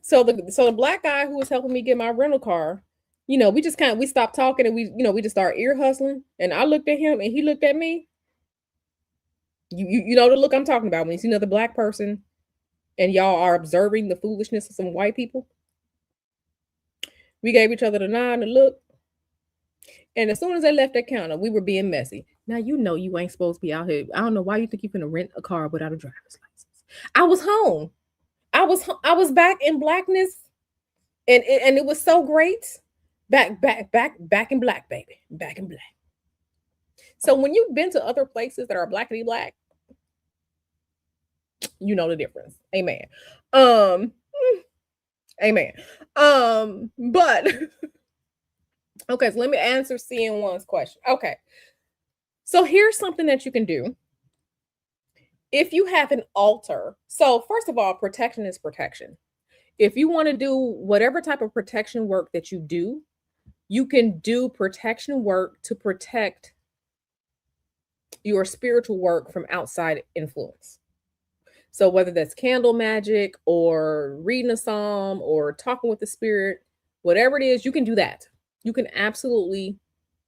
So the black guy who was helping me get my rental car, we stopped talking and we just started ear hustling. And I looked at him and he looked at me. You know the look I'm talking about when you see another black person and y'all are observing the foolishness of some white people. We gave each other the nod and the look. And as soon as they left that counter, we were being messy. Now you know you ain't supposed to be out here. I don't know why you think you're gonna rent a car without a driver's license. I was home. I was back in blackness, and it was so great. Back in black, baby. Back in black. So when you've been to other places that are blackity black, you know the difference. Amen. Amen. But okay, so let me answer CN1's question. Okay. So here's something that you can do. If you have an altar, so first of all, protection is protection. If you want to do whatever type of protection work that you do, you can do protection work to protect your spiritual work from outside influence. So whether that's candle magic or reading a psalm or talking with the spirit, whatever it is, you can do that. You can absolutely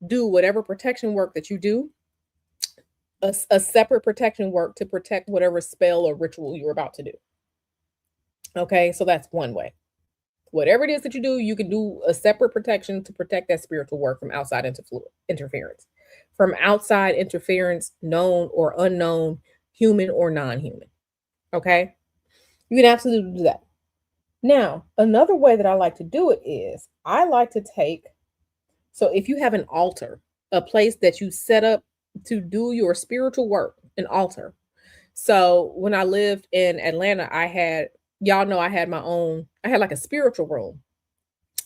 do whatever protection work that you do, a separate protection work to protect whatever spell or ritual you're about to do. Okay, so that's one way. Whatever it is that you do, you can do a separate protection to protect that spiritual work from outside interference. From outside interference, known or unknown, human or non-human. Okay? You can absolutely do that. Now, another way that I like to do it is I like to take, so if you have an altar, a place that you set up to do your spiritual work, an altar. So when I lived in Atlanta, y'all know I had like a spiritual room.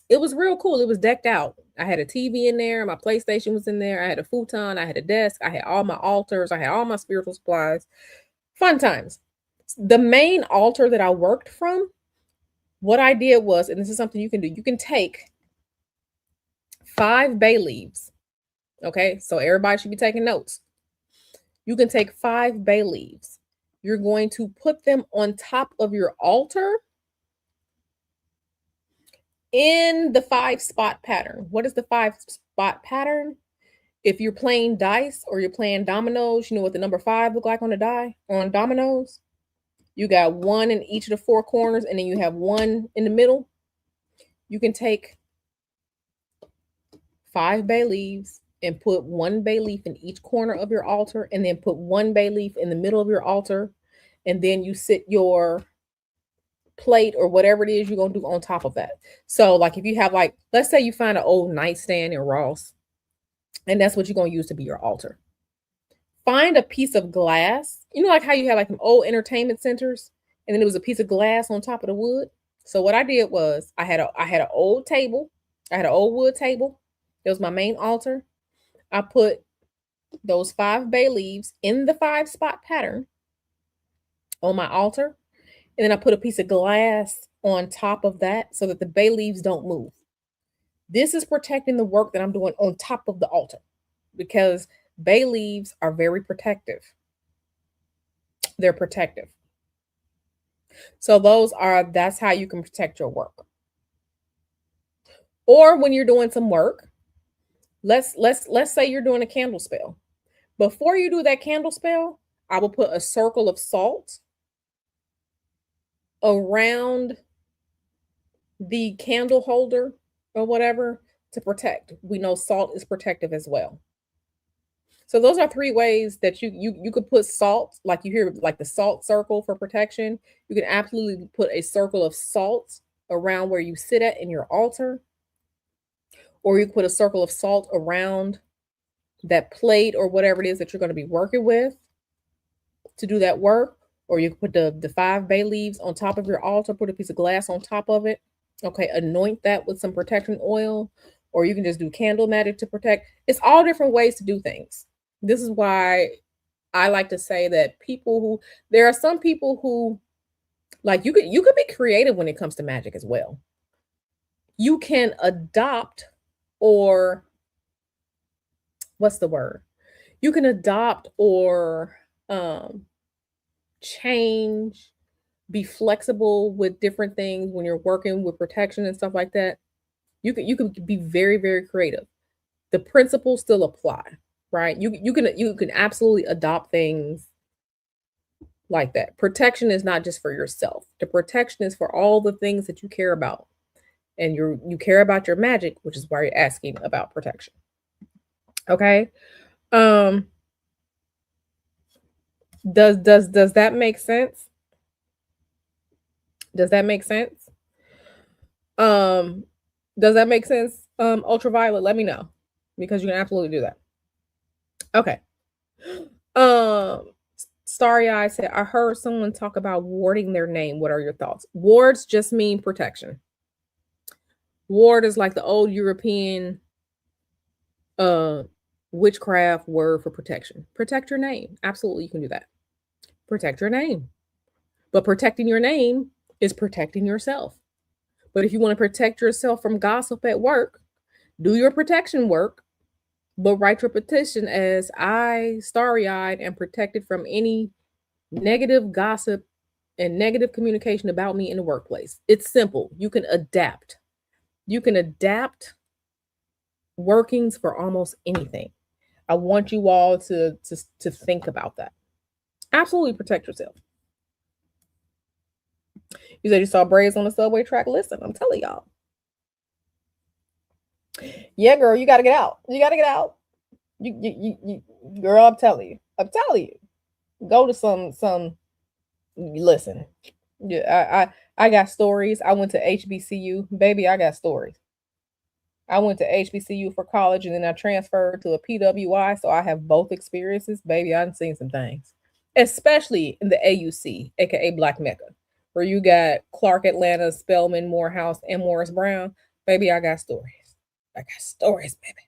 It was real cool. It was decked out. I had a TV in there. My PlayStation was in there. I had a futon. I had a desk. I had all my altars. I had all my spiritual supplies. Fun times. The main altar that I worked from, what I did was, and this is something you can do, you can take 5 bay leaves. Okay, so everybody should be taking notes. You can take 5 bay leaves. You're going to put them on top of your altar in the 5-spot pattern. What is the 5-spot pattern? If you're playing dice or you're playing dominoes, you know what the number 5 look like on the die on dominoes? You got 1 in each of the 4 corners, and then you have 1 in the middle. You can take 5 bay leaves and put 1 bay leaf in each corner of your altar, and then put 1 bay leaf in the middle of your altar, and then you sit your plate or whatever it is you're going to do on top of that. So like if you have, like, let's say you find an old nightstand in Ross, and that's what you're going to use to be your altar. Find a piece of glass. You know, like how you have like some old entertainment centers, and then there was a piece of glass on top of the wood. So what I did was I had an old table. I had an old wood table. It was my main altar. I put those 5 bay leaves in the 5-spot pattern on my altar. And then I put a piece of glass on top of that so that the bay leaves don't move. This is protecting the work that I'm doing on top of the altar, because bay leaves are very protective. They're protective. So that's how you can protect your work. Or when you're doing some work, let's say you're doing a candle spell. Before you do that candle spell, I will put a circle of salt around the candle holder or whatever to protect. We know salt is protective as well. So those are 3 ways that you could put salt, like you hear like the salt circle for protection. You can absolutely put a circle of salt around where you sit at in your altar. Or you can put a circle of salt around that plate or whatever it is that you're going to be working with to do that work. Or you can put the 5 bay leaves on top of your altar, put a piece of glass on top of it. Okay, anoint that with some protection oil. Or you can just do candle magic to protect. It's all different ways to do things. This is why I like to say that there are some people who, like, you could be creative when it comes to magic as well. You can adopt, or what's the word? You can adopt or change, be flexible with different things when you're working with protection and stuff like that. You can be very, very creative. The principles still apply, right? You can absolutely adopt things like that. Protection is not just for yourself. The protection is for all the things that you care about. And you care about your magic, which is why you're asking about protection. Okay? Does that make sense? Does that make sense? Does that make sense? Ultraviolet, let me know, because you can absolutely do that. Okay. Starry Eye said, I heard someone talk about warding their name. What are your thoughts? Wards just mean protection. Ward is like the old European witchcraft word for protection. Protect your name. Absolutely, you can do that. Protect your name. But protecting your name is protecting yourself. But if you want to protect yourself from gossip at work, do your protection work, but write your petition as I, starry-eyed, am protected from any negative gossip and negative communication about me in the workplace. It's simple. You can adapt. You can adapt workings for almost anything. I want you all to think about that. Absolutely protect yourself. You said you saw braids on the subway track. Listen, I'm telling y'all. Yeah, girl, you got to get out. You got to get out. You, girl, I'm telling you. I'm telling you. Go to some. Listen, yeah, I got stories. I went to HBCU, baby. I got stories. I went to HBCU for college, and then I transferred to a PWI, so I have both experiences, baby. I've seen some things, especially in the AUC, aka Black Mecca, where you got Clark Atlanta, Spelman, Morehouse, and Morris Brown. Baby, I got stories. I got stories, baby.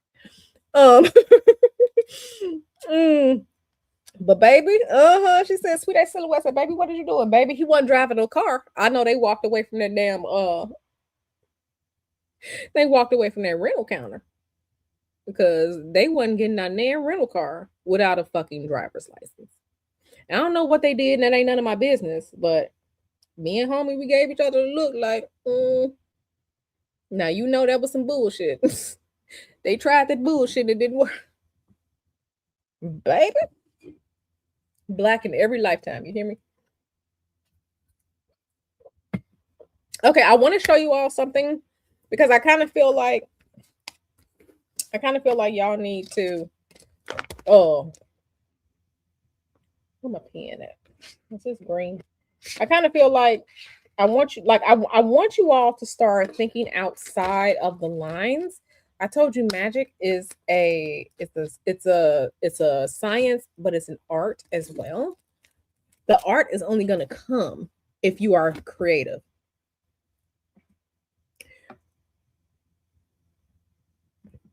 But baby, she said, sweet ass silhouette. I said, baby, what are you doing, baby? He wasn't driving no car. I know they walked away from that damn they walked away from that rental counter because they wasn't getting a damn rental car without a fucking driver's license. I don't know what they did, and that ain't none of my business, but me and homie, we gave each other a look like, now you know that was some bullshit. They tried that bullshit and it didn't work. Baby. Black in every lifetime. You hear me? Okay, I want to show you all something because I kind of feel like y'all need to. Oh, where my pen at? This is green. I kind of feel like I want you, like I want you all to start thinking outside of the lines. I told you magic is it's a science, but it's an art as well. The art is only going to come if you are creative.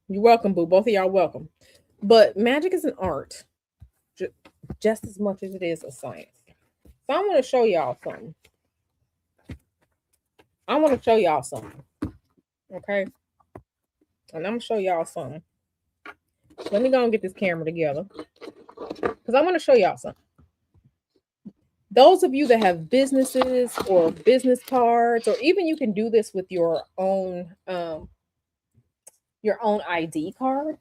You're welcome, boo. Both of y'all welcome. But magic is an art just as much as it is a science. So I want to show y'all something. Okay? And I'm going to show y'all something. Let me go and get this camera together. Because I want to show y'all something. Those of you that have businesses or business cards, or even you can do this with your own ID card,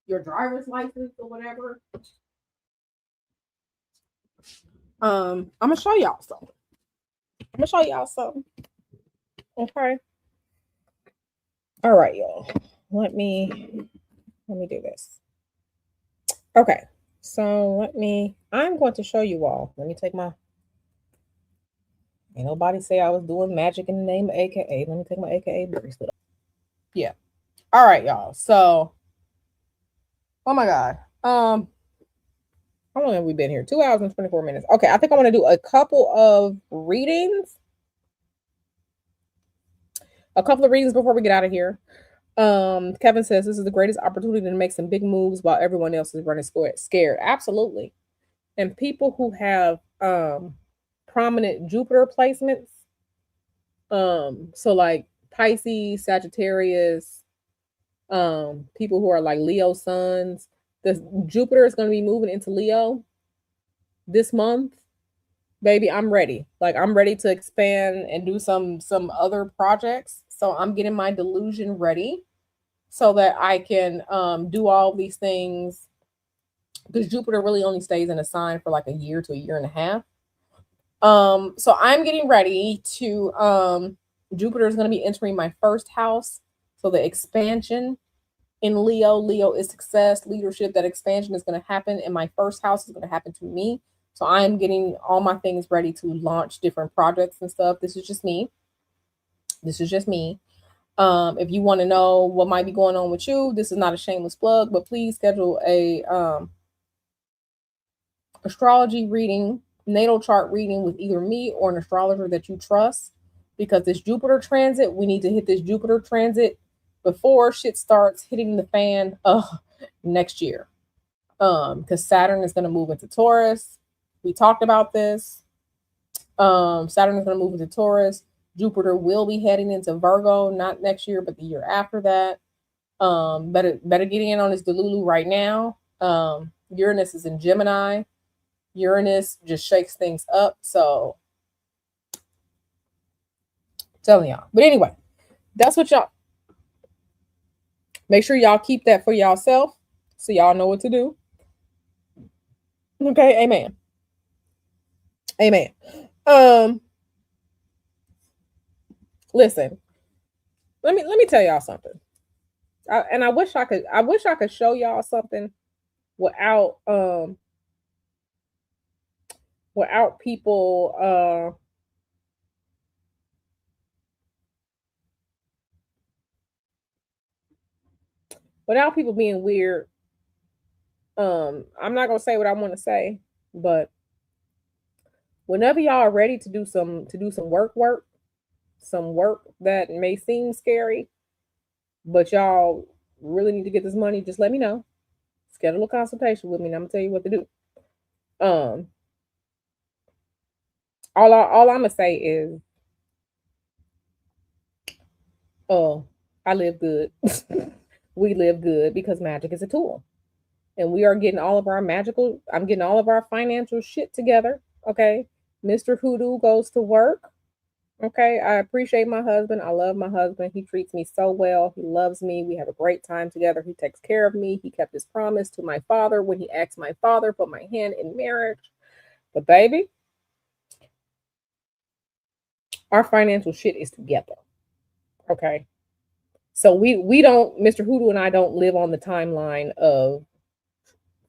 your driver's license or whatever. I'm gonna show y'all something. Okay. All right, y'all. Let me do this. Okay. So I'm going to show you all. Let me take my, ain't nobody say I was doing magic in the name of AKA. Let me take my AKA bracelet. Yeah. All right, y'all. So, oh my God. How long have we been here? 2 hours and 24 minutes. Okay, I think I want to do a couple of readings. Before we get out of here. Kevin says this is the greatest opportunity to make some big moves while everyone else is running scared. Absolutely. And people who have prominent Jupiter placements, so like Pisces, Sagittarius, people who are like Leo suns, the Jupiter is going to be moving into Leo this month. Baby, I'm ready. Like, I'm ready to expand and do some other projects. So I'm getting my delusion ready so that I can do all these things because Jupiter really only stays in a sign for like a year to a year and a half. So I'm getting ready to Jupiter is going to be entering my first house. So the expansion in Leo is success, leadership. That expansion is going to happen, and my first house is going to happen to me. So I am getting all my things ready to launch different projects and stuff. This is just me. If you want to know what might be going on with you, this is not a shameless plug, but please schedule a astrology reading, natal chart reading with either me or an astrologer that you trust, because this Jupiter transit, we need to hit this Jupiter transit before shit starts hitting the fan next year. Because Saturn is going to move into Taurus. We talked about this. Saturn is going to move into Taurus. Jupiter will be heading into Virgo, not next year, but the year after that. Better get in on this Delulu right now. Uranus is in Gemini. Uranus just shakes things up. So, I'm telling y'all. But anyway, that's what y'all. Make sure y'all keep that for y'allself so y'all know what to do. Okay, amen. Amen. Listen. Let me tell y'all something. I wish I could show y'all something without people without people being weird. I'm not gonna say what I want to say, but whenever y'all are ready to do some work, some work that may seem scary, but y'all really need to get this money, just let me know. Schedule a consultation with me, and I'm gonna tell you what to do. All I'm gonna say is, I live good. We live good because magic is a tool. And we are getting all of our I'm getting all of our financial shit together. Okay. Mr. Hoodoo goes to work. Okay. I appreciate my husband. I love my husband. He treats me so well. He loves me. We have a great time together. He takes care of me. He kept his promise to my father when he asked my father for my hand in marriage. But baby, our financial shit is together. Okay. So we don't, Mr. Hoodoo and I don't live on the timeline of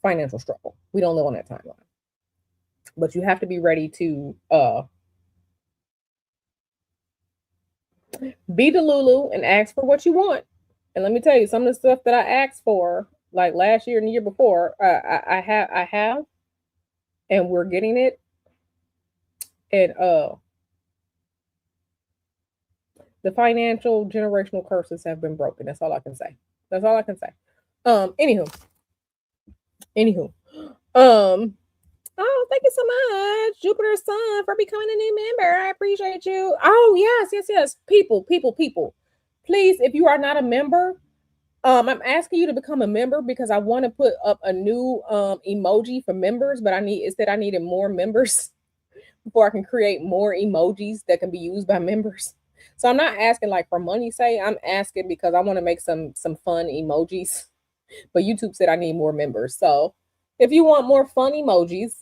financial struggle. We don't live on that timeline. But you have to be ready to be the Lulu and ask for what you want. And let me tell you, some of the stuff that I asked for, like last year and the year before, I have, and we're getting it. And the financial generational curses have been broken. That's all I can say. That's all I can say. Anywho. Oh, thank you so much, Jupiter's son, for becoming a new member. I appreciate you. Oh, yes. People. Please, if you are not a member, I'm asking you to become a member because I want to put up a new emoji for members, but I needed more members before I can create more emojis that can be used by members. So I'm not asking like for money's sake. I'm asking because I want to make some fun emojis. But YouTube said I need more members. So if you want more fun emojis,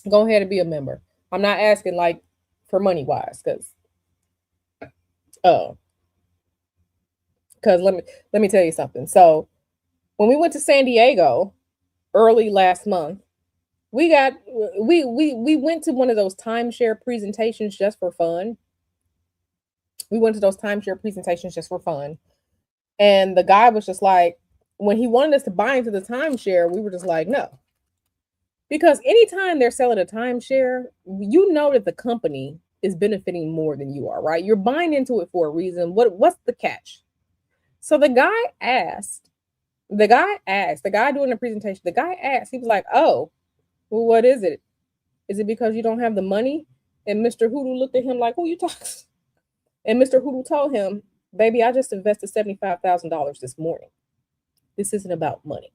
go ahead and be a member. I'm not asking like for money wise, because let me tell you something. So when we went to San Diego early last month, we went to one of those timeshare presentations just for fun. And the guy was just like, when he wanted us to buy into the timeshare, we were just like, no. Because anytime they're selling a timeshare, you know that the company is benefiting more than you are, right? You're buying into it for a reason. What's the catch? So the guy doing the presentation, the guy asked, he was like, oh, well, what is it? Is it because you don't have the money? And Mr. Hoodoo looked at him like, who you talking? And Mr. Hoodoo told him, baby, I just invested $75,000 this morning. This isn't about money.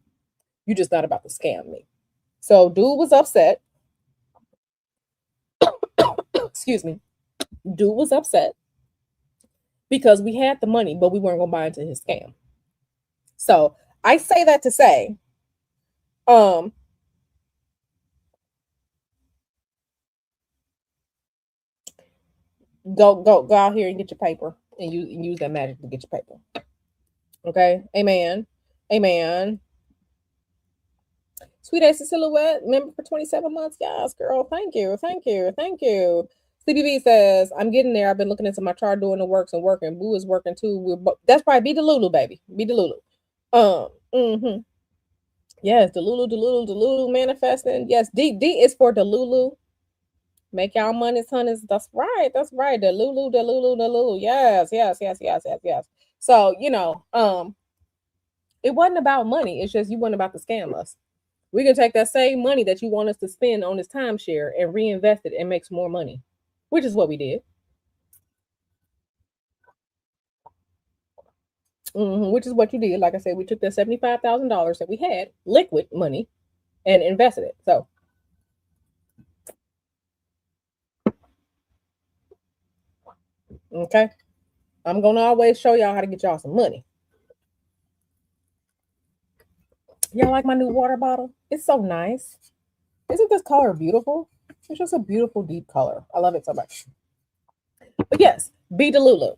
You're just not about to scam me. So dude was upset. Excuse me. Dude was upset because we had the money, but we weren't going to buy into his scam. So I say that to say, Um, go out here and get your paper and use that magic to get your paper. Okay, amen, amen. Sweet Ace Silhouette, member for 27 months. Yes, girl. Thank you. Thank you. Thank you. CBB says, I'm getting there. I've been looking into my chart, doing the works and working. Boo is working too. That's probably be Delulu, baby. Be Delulu. Yes, Delulu manifesting. Yes, D is for Delulu. Make y'all money, honey. That's right. That's right. Delulu. Yes. So, it wasn't about money. It's just you wasn't about to scam us. We can take that same money that you want us to spend on this timeshare and reinvest it and make some more money, which is what we did. Which is what you did. Like I said, we took that $75,000 that we had, liquid money, and invested it. So, okay, I'm gonna always show y'all how to get y'all some money. Y'all like my new water bottle? It's so nice. Isn't this color beautiful? It's just a beautiful deep color. I love it so much. But yes, be Delulu.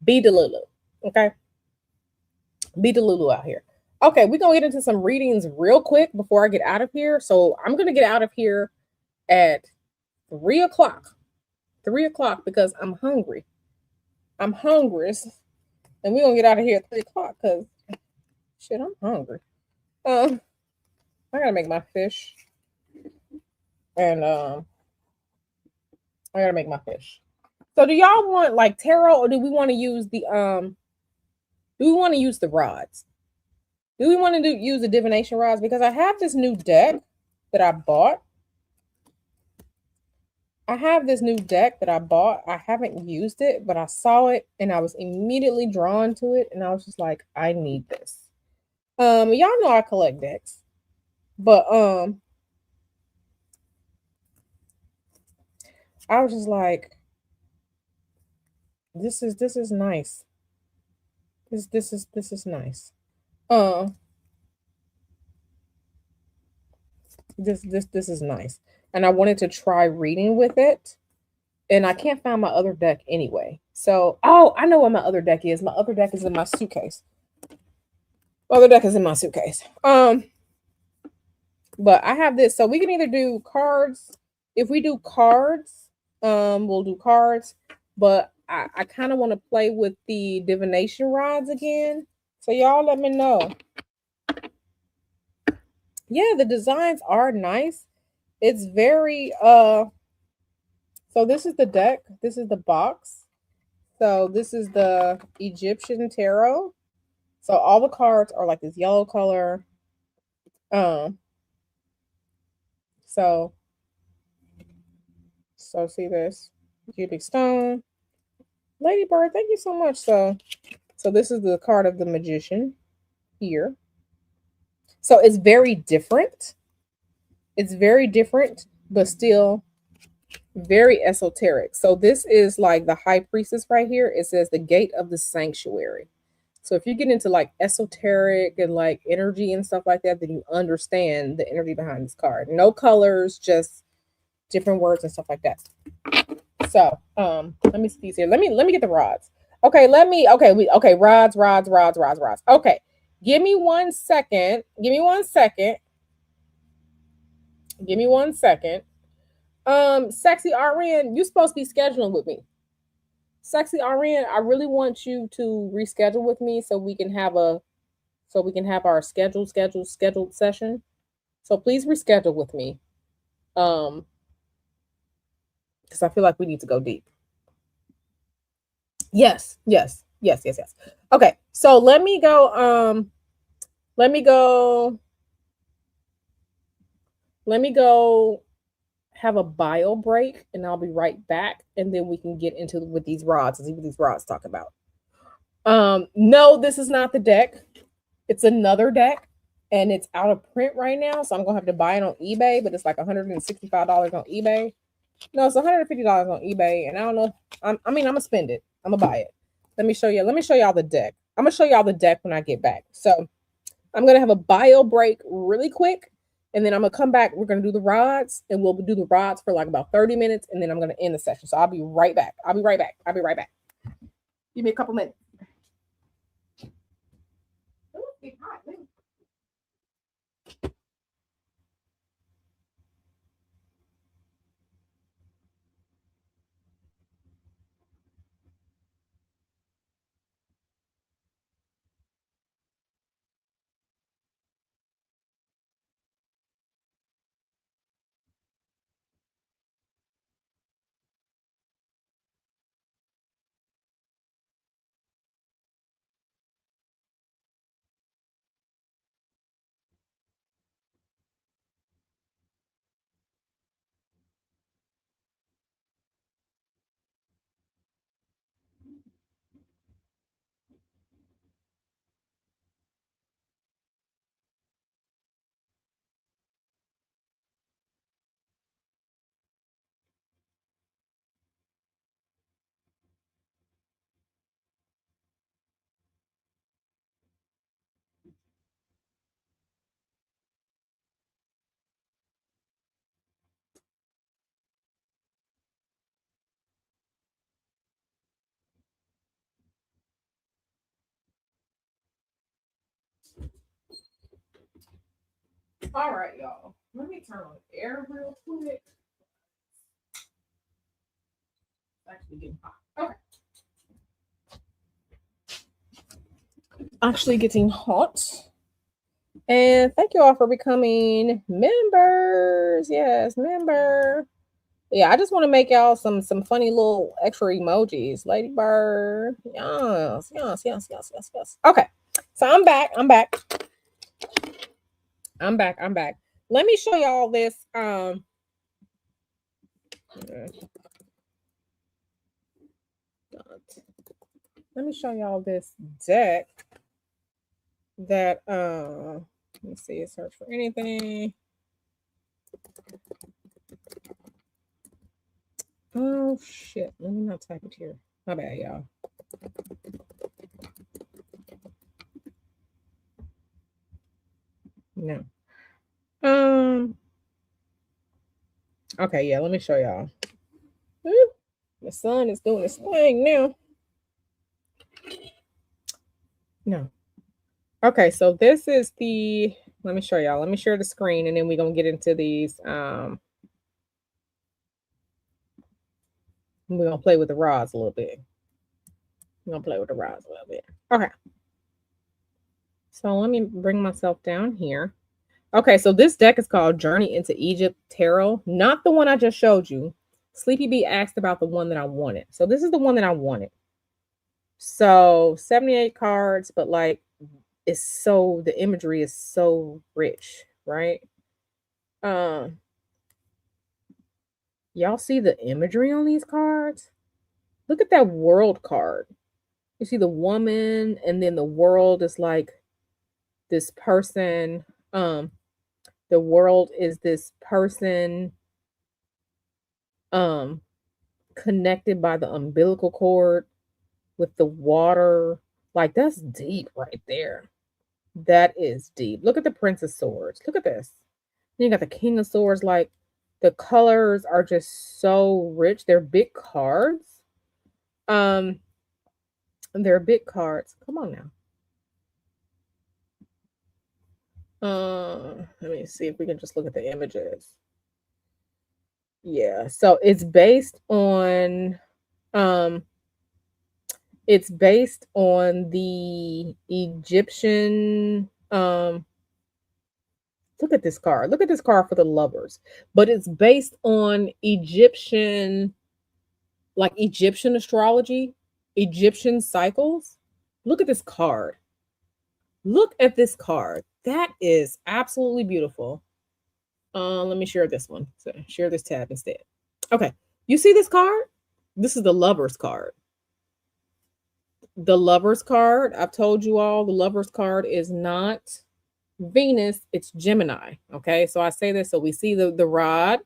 Be Delulu. Okay. Be Delulu out here. Okay, we're gonna get into some readings real quick before I get out of here. So I'm gonna get out of here at 3 o'clock. 3 o'clock because I'm hungry. I'm hungry. And we're gonna get out of here at 3 o'clock because shit, I'm hungry. I gotta make my fish. And I gotta make my fish. So do y'all want like tarot or do we want to use the rods? Do we want to use the divination rods? Because I have this new deck that I bought. I haven't used it, but I saw it and I was immediately drawn to it. And I was just like, I need this. Y'all know I collect decks. But I was just like, this is nice. This is nice. This is nice. And I wanted to try reading with it. And I can't find my other deck anyway. So, oh, I know what my other deck is. My other deck is in my suitcase. But I have this. So we can either do cards. If we do cards, we'll do cards. But I kind of want to play with the divination rods again. So y'all let me know. Yeah, the designs are nice. It's very so this is the deck. This is the box. So this is the Egyptian tarot. So all the cards are like this yellow color. So see this cubic stone. Lady Bird, thank you so much. So this is the card of the magician here. So it's very different. It's very different, but still very esoteric. So this is like the high priestess right here. It says the gate of the sanctuary. So if you get into like esoteric and like energy and stuff like that, then you understand the energy behind this card. No colors, just different words and stuff like that. So let me see these here. Let me get the rods. Okay, rods. Okay, give me 1 second. Sexy RN, you supposed to be scheduling with me. Sexy RN, I really want you to reschedule with me so we can have our scheduled session. So please reschedule with me. Because I feel like we need to go deep. Yes. Okay, so let me go have a bio break and I'll be right back and then we can get into with these rods and see what these rods talk about. No, this is not the deck. It's another deck and it's out of print right now, so I'm gonna have to buy it on eBay, but it's like $165 on eBay. No, it's $150 on eBay, and I don't know. I'm gonna spend it. I'm gonna buy it. Let me show y'all the deck. I'm gonna show y'all the deck when I get back. So I'm going to have a bio break really quick. And then I'm going to come back. We're going to do the rods, and we'll do the rods for like about 30 minutes. And then I'm going to end the session. So I'll be right back. I'll be right back. Give me a couple minutes. All right, y'all. Let me turn on the air real quick. It's actually getting hot. Okay. Actually getting hot. And thank you all for becoming members. Yes, member. Yeah, I just want to make y'all some funny little extra emojis. Ladybird. Yes. Okay. So I'm back. Let me show y'all this. Let me show y'all this deck that let me see, search for anything. Oh shit. Let me not type it here. My bad, y'all. No. Okay, yeah, let me show y'all. The sun is doing its thing now. No. Okay, so this is the, let me show y'all. Let me share the screen, and then we're gonna get into these. We're gonna play with the rods a little bit. Okay. So let me bring myself down here. Okay, so this deck is called Journey into Egypt Tarot, not the one I just showed you. Sleepy Bee asked about the one that I wanted. So this is the one that I wanted. So 78 cards, but like it's so, the imagery is so rich, right? Y'all see the imagery on these cards? Look at that world card. You see the woman, and then the world is like this person. The world is this person connected by the umbilical cord with the water. Like that's deep right there. That is deep. Look at the Prince of Swords. Look at this. Then you got the King of Swords. Like the colors are just so rich. They're big cards. They're big cards. Come on now. Let me see if we can just look at the images. Yeah, so it's based on the Egyptian look at this card. Look at this card for the lovers. But it's based on Egyptian, like Egyptian astrology, Egyptian cycles. Look at this card. Look at this card. That is absolutely beautiful. Let me share this one. So share this tab instead. Okay. You see this card? This is the lover's card. The lover's card. I've told you all the lover's card is not Venus, it's Gemini. Okay. So I say this. So we see the rod,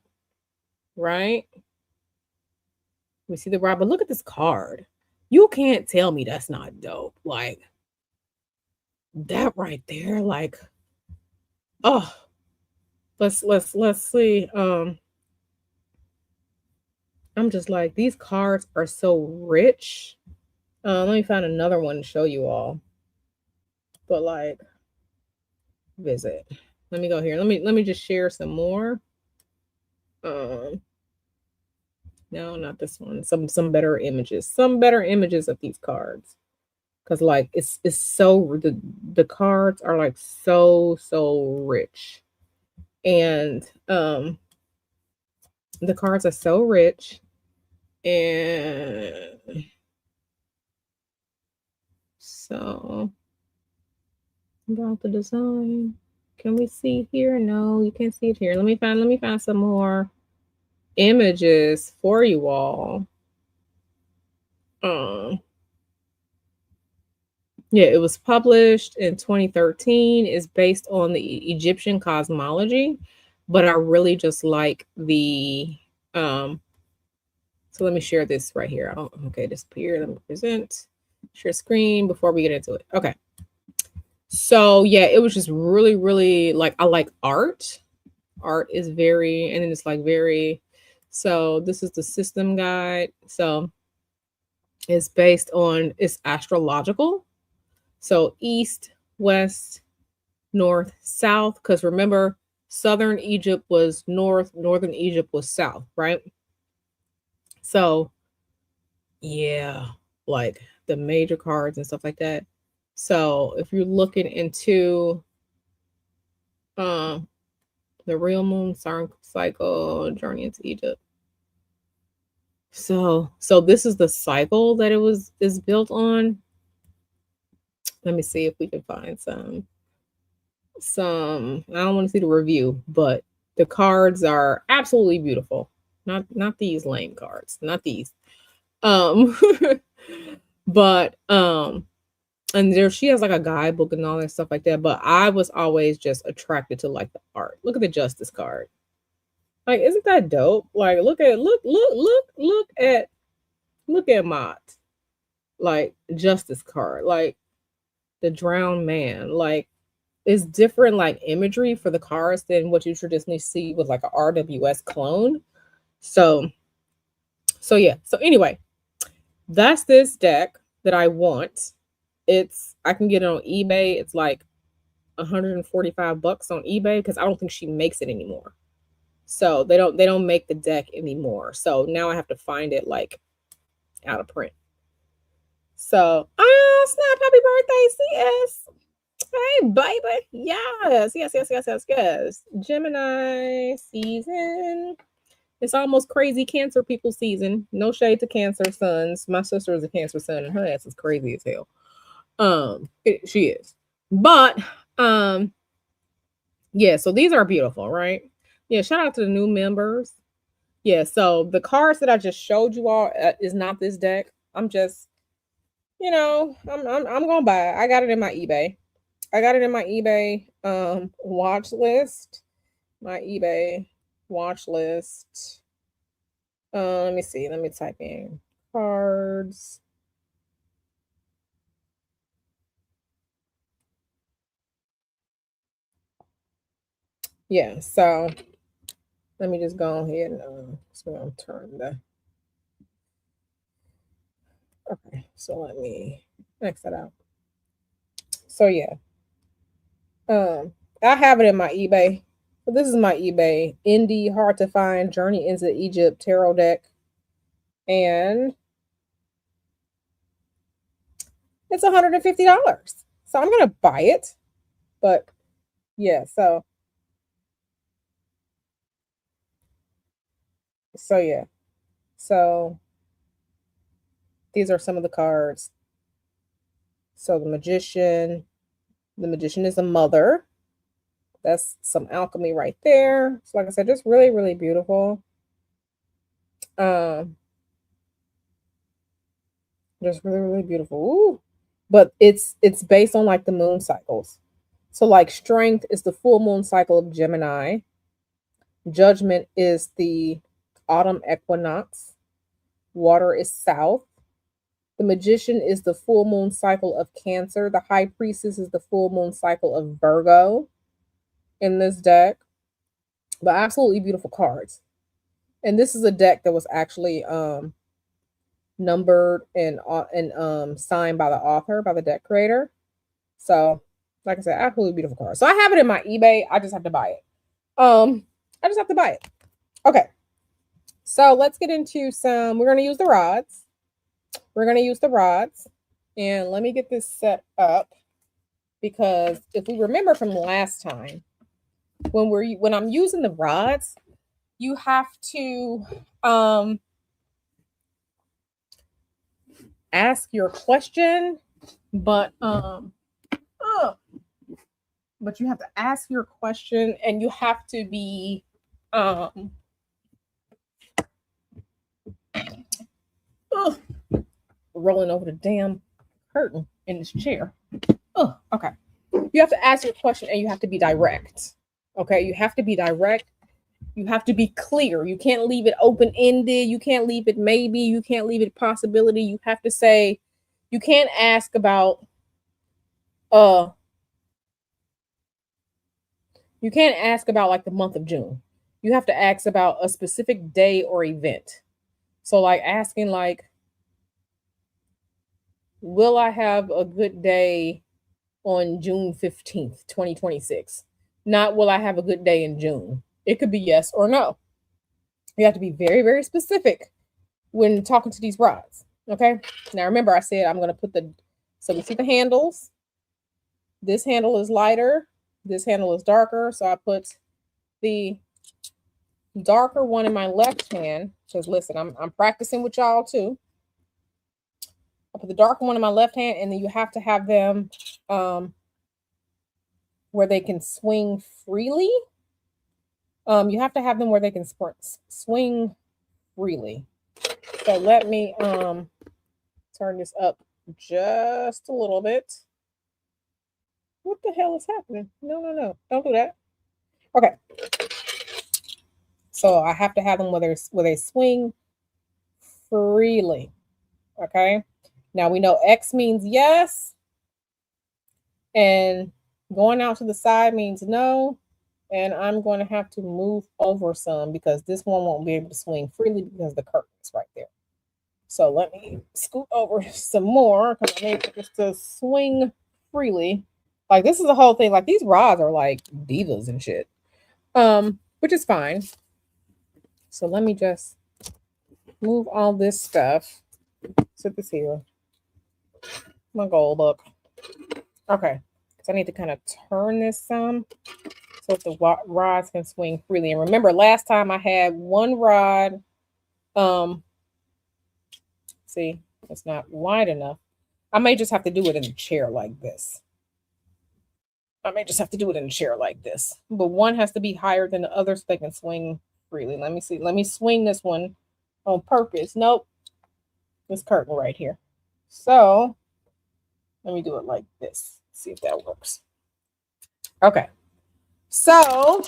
right? We see the rod, but look at this card. You can't tell me that's not dope. Like, that right there, like, oh, let's see. I'm just like, these cards are so rich. Let me find another one to show you all. But like, visit. Let me go here. Let me just share some more. No, not this one. Some better images. Some better images of these cards. Cause like it's so the cards are like so rich. And the cards are so rich. And so about the design. Can we see here? No, you can't see it here. Let me find some more images for you all. Yeah, it was published in 2013. It's based on the Egyptian cosmology, but I really just like the so let me share this right here. Oh, okay, disappear. Let me present, share screen before we get into it. Okay. So yeah, it was just really like, I like art. Art is very, and then it's like very, so this is the system guide. So it's based on, it's astrological. So east, west, north, south, because remember, southern Egypt was north, northern Egypt was south, right? So yeah, like the major cards and stuff like that. So if you're looking into the real moon cycle journey into Egypt. So this is the cycle that is built on. Let me see if we can find some. I don't want to see the review, but the cards are absolutely beautiful. Not these lame cards, not these. But and there she has like a guidebook and all that stuff like that. But I was always just attracted to like the art. Look at the Justice card. Like, isn't that dope? Like, look at Mott. Like, Justice card. Like the drowned man. Like, it's different like imagery for the cards than what you traditionally see with like a RWS clone. So yeah. So anyway, that's this deck that I want. I can get it on eBay. It's like $145 on eBay because I don't think she makes it anymore. So they don't make the deck anymore. So now I have to find it like out of print. So snap, happy birthday, CS. Hey, baby. Yes. Gemini season. It's almost crazy Cancer people season. No shade to Cancer sons. My sister is a Cancer son, and her ass is crazy as hell. She is. But yeah, so these are beautiful, right? Yeah, shout out to the new members. Yeah, so the cards that I just showed you all is not this deck. I'm just, I'm gonna buy it. I got it in my eBay. Watch list. My eBay watch list. Let me see. Let me type in cards. Yeah, so let me just go ahead and so I'm turn the. Okay, so let me X that out. So yeah, I have it in my eBay. So this is my eBay indie hard to find Journey into Egypt tarot deck, and it's $150. So I'm gonna buy it, but yeah. So yeah. So these are some of the cards. So the magician is a mother. That's some alchemy right there. So like I said, just really beautiful. Just really beautiful. Ooh. But it's based on like the moon cycles. So like strength is the full moon cycle of Gemini. Judgment is the autumn equinox. Water is south. The Magician is the full moon cycle of Cancer. The High Priestess is the full moon cycle of Virgo in this deck. But absolutely beautiful cards. And this is a deck that was actually numbered and signed by the author, by the deck creator. So, like I said, absolutely beautiful card. So I have it in my eBay. I just have to buy it. I just have to buy it. Okay. So let's get into some. We're going to use the rods. We're going to use the rods. And let me get this set up, because if we remember from last time, when I'm using the rods, you have to ask your question, but you have to ask your question, and you have to be rolling over the damn curtain in this chair. Okay. You have to ask your question, and you have to be direct. Okay, you have to be direct. You have to be clear. You can't leave it open-ended. You can't leave it maybe. You can't leave it possibility. You have to say, you can't ask about you can't ask about like the month of June. You have to ask about a specific day or event. So like asking like, will I have a good day on June 15th, 2026? Not will I have a good day in June? It could be yes or no. You have to be very, very specific when talking to these rods. Okay. Now remember, I said I'm going to put so we see the handles. This handle is lighter. This handle is darker. So I put the darker one in my left hand, because listen, I'm practicing with y'all too. I put the darker one in my left hand, and then you have to have them where they can swing freely. You have to have them where they can swing freely. So let me turn this up just a little bit. What the hell is happening? No. Don't do that. Okay. So I have to have them where they swing freely. Okay. Now we know X means yes, and going out to the side means no. And I'm going to have to move over some, because this one won't be able to swing freely because the curtain is right there. So let me scoot over some more, because I need this to swing freely. Like, this is the whole thing. Like, these rods are like divas and shit, which is fine. So let me just move all this stuff. Sit this here. My gold book. Okay. So I need to kind of turn this some so the rods can swing freely. And remember, last time I had one rod. See, it's not wide enough. I may just have to do it in a chair like this. But one has to be higher than the other so they can swing freely. Let me see. Let me swing this one on purpose. Nope. This curtain right here. So let me do it like this. See if that works. Okay. So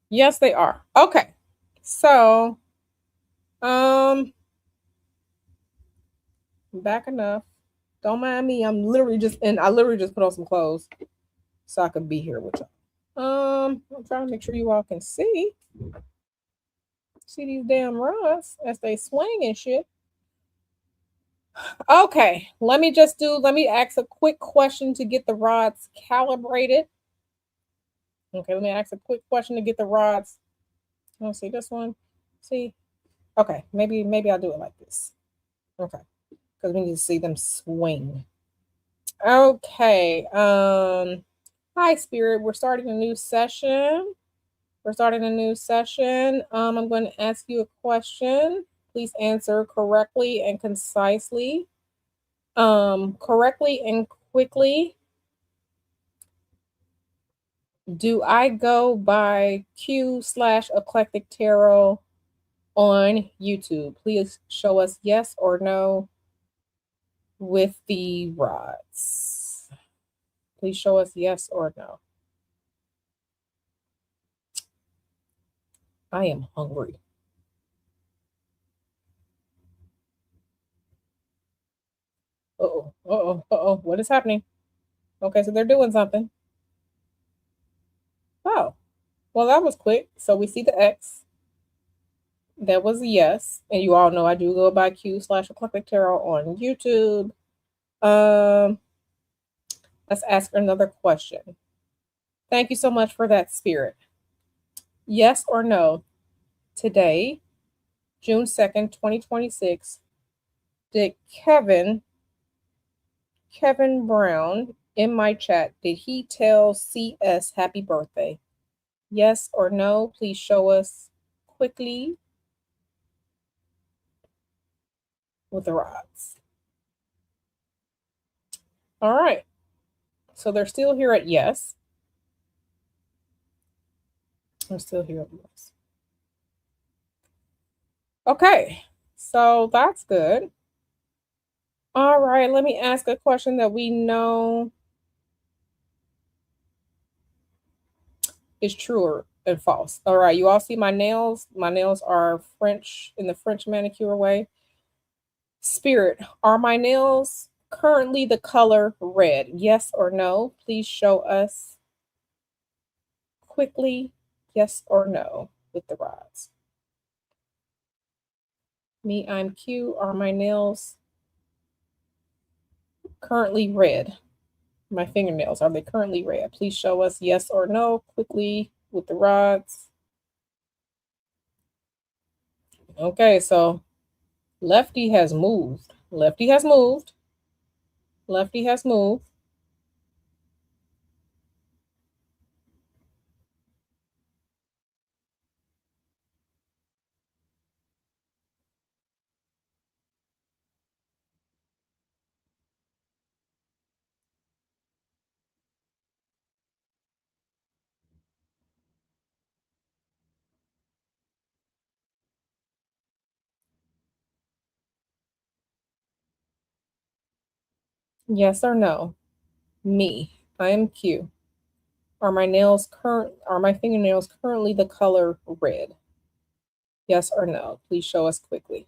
yes, they are. Okay. So back enough. Don't mind me. I literally just put on some clothes so I could be here with y'all. I'm trying to make sure you all can see these damn rods as they swing and shit. Okay, let me ask a quick question to get the rods calibrated. Okay, let me ask a quick question to get the rods. Let's see this one. See? Okay, maybe I'll do it like this. Okay, because we need to see them swing. Okay. Hi, Spirit. We're starting a new session. I'm going to ask you a question. Please answer correctly and concisely. Correctly and quickly. Do I go by Q/Eclectic Tarot on YouTube? Please show us yes or no with the rods. Please show us yes or no. I am hungry. Uh-oh, uh-oh, what is happening? Okay, so they're doing something. Oh, well, that was quick. So we see the X. That was a yes. And you all know I do go by Q/Eclectic Tarot on YouTube. Um, let's ask another question. Thank you so much for that, Spirit. Yes or no? Today, June 2nd, 2026, did Kevin Brown in my chat, did he tell CS happy birthday? Yes or no? Please show us quickly with the rods. All right. So they're still here at yes. I'm still here at yes. Okay. So that's good. All right. Let me ask a question that we know is true and false. All right. You all see my nails? My nails are French in the French manicure way. Spirit, are my nails currently the color red? Yes or no? Please show us quickly. Yes or no with the rods. Me, I'm Q. Are my nails currently red? My fingernails, are they currently red? Please show us yes or no quickly with the rods. Okay, so Lefty has moved. Lefty has moved. Lefty has moved. Yes or no? Me, I am Q. Are my fingernails currently the color red? Yes or no? Please show us quickly.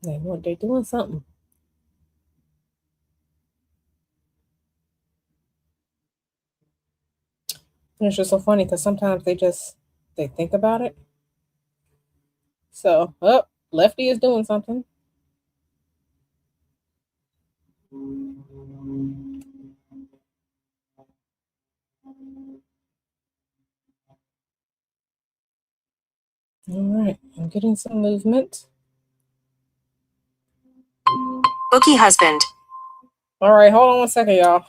They're doing something. And it's just so funny because sometimes they think about it. So, Lefty is doing something. All right, I'm getting some movement. Bookie husband. All right, hold on one second, y'all.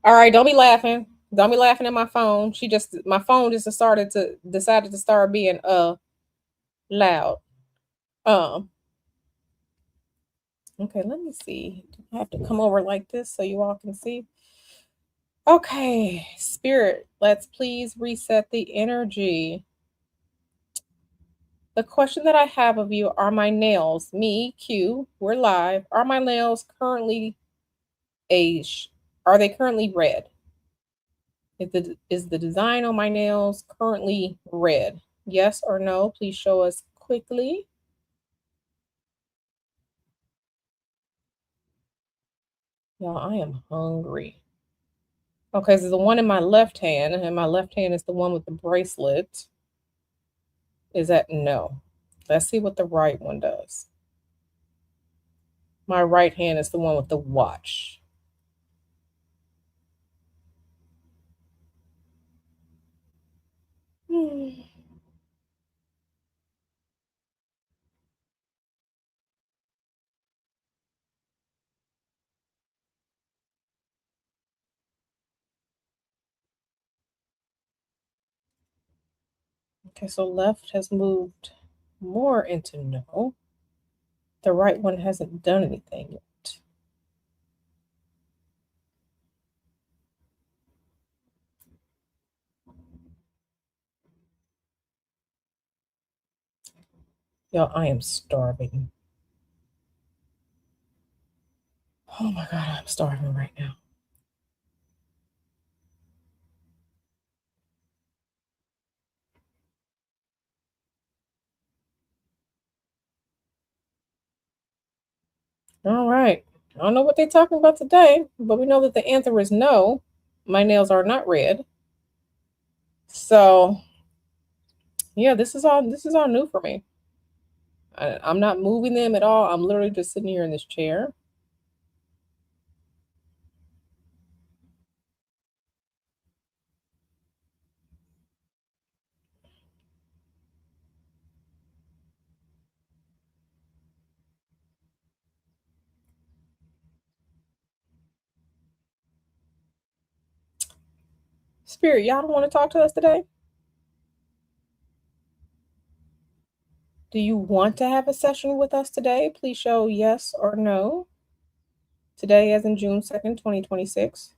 All right, don't be laughing. Don't be laughing at my phone. My phone just decided to start being loud. Um, okay, let me see. I have to come over like this so you all can see. Okay, Spirit, let's please reset the energy. The question that I have of you, are my nails, me, Q, we're live, are my nails currently aged? Are they currently red? Is the design on my nails currently red? Yes or no? Please show us quickly. Y'all, I am hungry. Okay, so the one in my left hand, and my left hand is the one with the bracelet, is that no. Let's see what the right one does. My right hand is the one with the watch. Okay, so left has moved more into no. The right one hasn't done anything yet. Y'all, I am starving. Oh my God, I'm starving right now. All right. I don't know what they're talking about today, but we know that the answer is no. My nails are not red. So yeah, this is all new for me. I'm not moving them at all. I'm literally just sitting here in this chair. Spirit, y'all don't want to talk to us today? Do you want to have a session with us today? Please show yes or no. Today, as in June 2nd, 2026.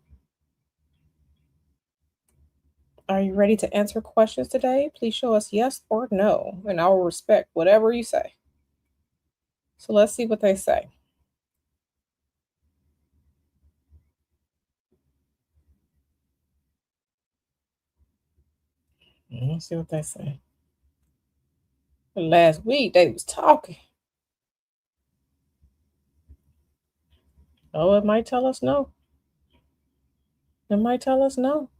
Are you ready to answer questions today? Please show us yes or no, and I will respect whatever you say. So let's see what they say. Let's see what they say. Last week, they was talking. Oh, it might tell us no. It might tell us no.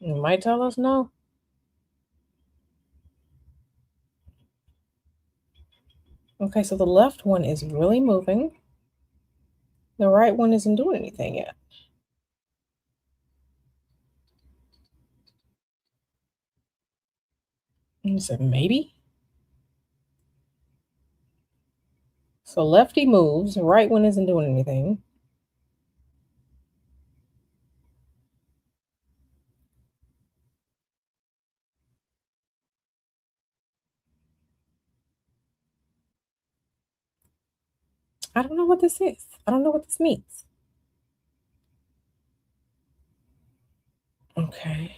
It might tell us no. Okay, so the left one is really moving. The right one isn't doing anything yet. And you said maybe. So lefty moves, right one isn't doing anything. I don't know what this is. I don't know what this means. Okay.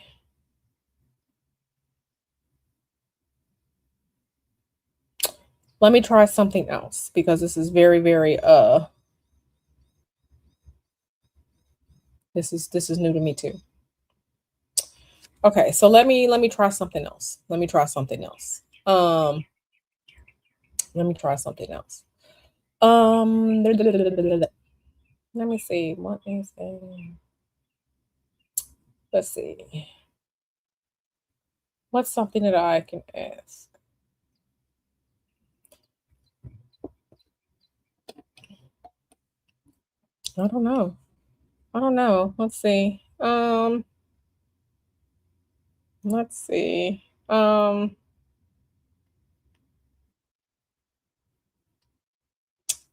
Let me try something else because this is very, very this is new to me too. Okay, so let me try something else. Let me try something else. Let me try something else. Let me see. What is let's see. What's something that I can ask? I don't know. I don't know. Let's see. Let's see.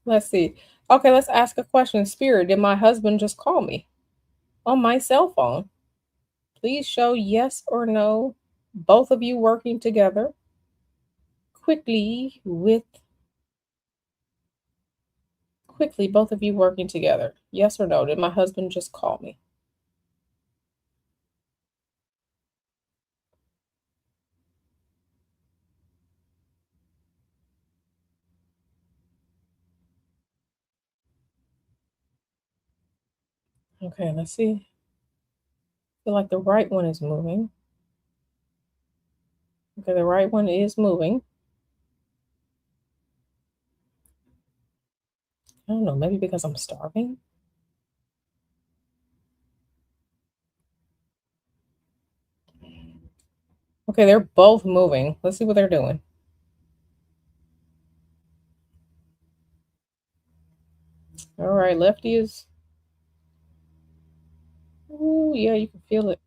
Let's see. Okay, let's ask a question. Spirit, did my husband just call me on my cell phone? Please show yes or no. Both of you working together quickly both of you working together. Yes or no? Did my husband just call me? Okay, let's see. I feel like the right one is moving. Okay, the right one is moving. I don't know, maybe because I'm starving. Okay, they're both moving. Let's see what they're doing. All right, lefty is. Ooh, yeah, you can feel it.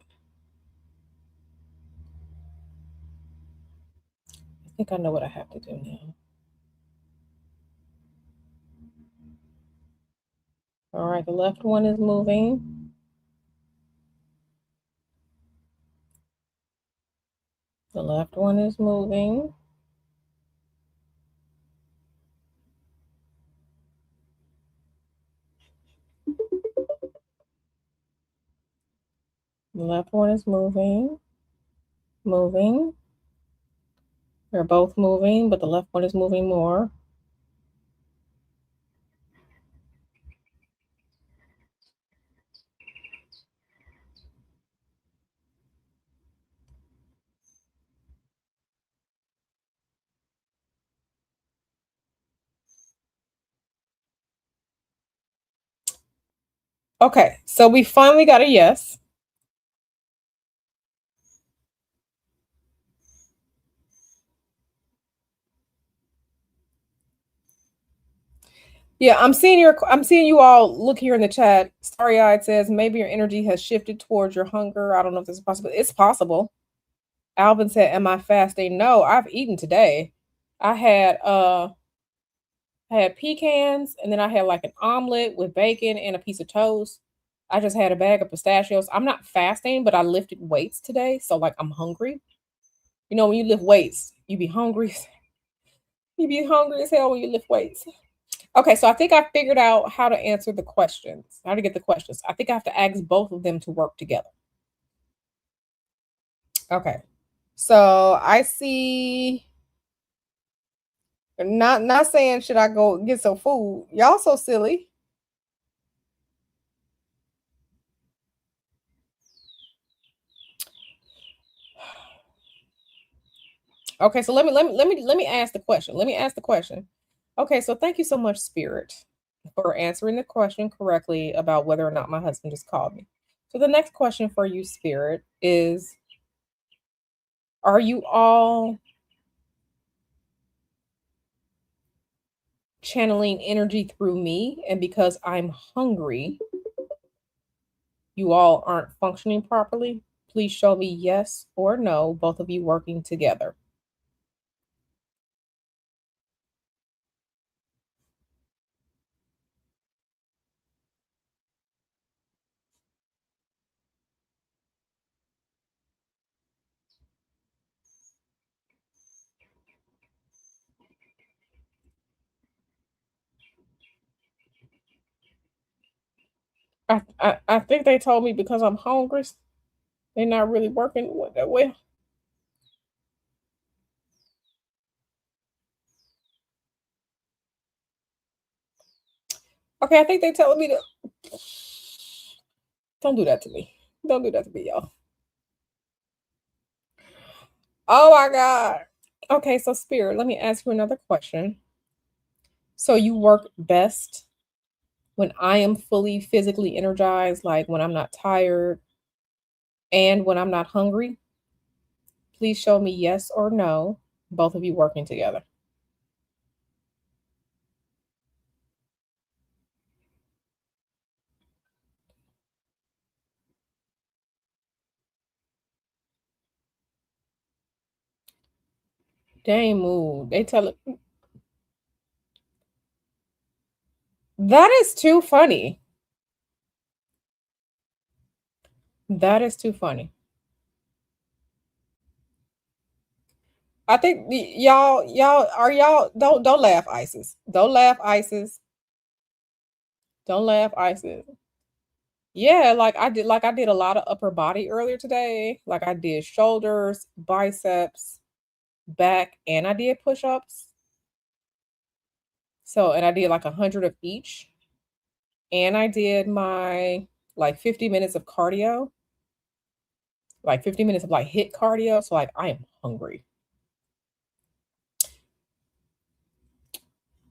I think I know what I have to do now. All right, the left one is moving. The left one is moving. The left one is moving. Moving. They're both moving, but the left one is moving more. Okay, so we finally got a yes. Yeah, I'm seeing you all look here in the chat. Starry Eyed says maybe your energy has shifted towards your hunger. I don't know if this is possible. It's possible. Alvin said, "Am I fasting?" No, I've eaten today. I had pecans, and then I had like an omelet with bacon and a piece of toast. I just had a bag of pistachios. I'm not fasting, but I lifted weights today, so like I'm hungry. You know, when you lift weights, you be hungry. You be hungry as hell when you lift weights. Okay, so I think I figured out how to answer the questions, how to get the questions. I think I have to ask both of them to work together. Okay. So I see, not saying should I go get some food. Y'all so silly. Okay, so let me ask the question. Let me ask the question. Okay, so thank you so much, Spirit, for answering the question correctly about whether or not my husband just called me. So the next question for you, Spirit, is are you all channeling energy through me? And because I'm hungry, you all aren't functioning properly? Please show me yes or no, both of you working together. I think they told me because I'm hungry, they're not really working that well. Okay, I think they're telling me to don't do that to me. Don't do that to me, y'all. Oh my God. Okay, so Spirit, let me ask you another question. So you work best when I am fully physically energized, like when I'm not tired and when I'm not hungry? Please show me yes or no, both of you working together. They ain't moved. They tell it. That is too funny. That is too funny. I think y'all don't laugh, Isis. Don't laugh, Isis. Don't laugh, Isis. Yeah, like I did a lot of upper body earlier today. Like I did shoulders, biceps, back, and I did push-ups. So, and I did like 100 of each. And I did my like 50 minutes of cardio, like 50 minutes of like hit cardio. So like I am hungry.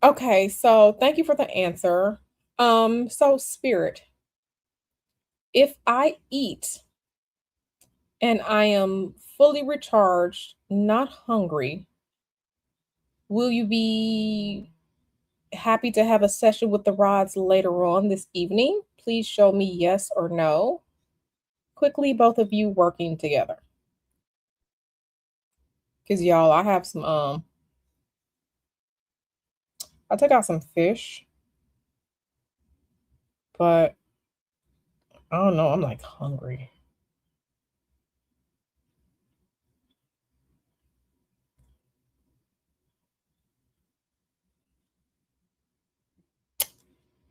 Okay, so thank you for the answer. So Spirit, if I eat and I am fully recharged, not hungry, will you be happy to have a session with the rods later on this evening? Please show me yes or no. Quickly, both of you working together. Because y'all, I have some I took out some fish, but I don't know, I'm like hungry.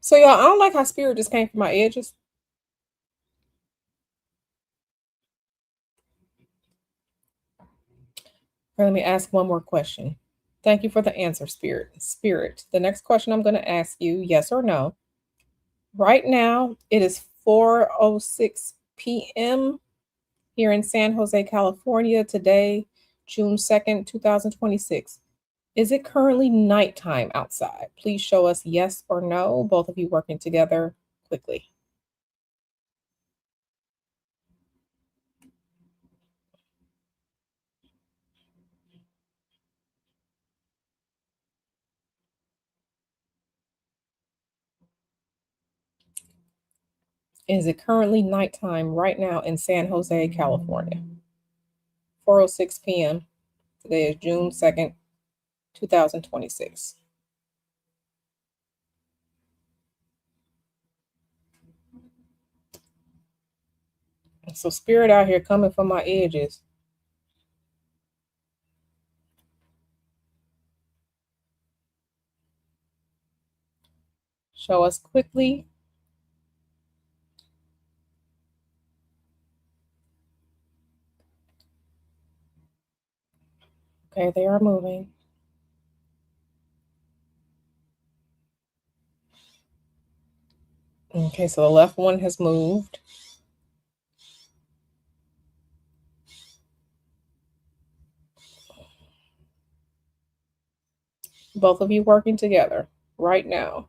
So y'all, I don't like how spirit just came from my edges. Okay, let me ask one more question. Thank you for the answer, Spirit. Spirit, the next question I'm going to ask you, yes or no. Right now, it is 4:06 p.m. here in San Jose, California. Today, June 2nd, 2026. Is it currently nighttime outside? Please show us yes or no. Both of you working together quickly. Is it currently nighttime right now in San Jose, California? 4:06 p.m. Today is June 2nd, 2026. So spirit out here coming from my edges. Show us quickly. Okay, they are moving. Okay, so the left one has moved. Both of you working together right now.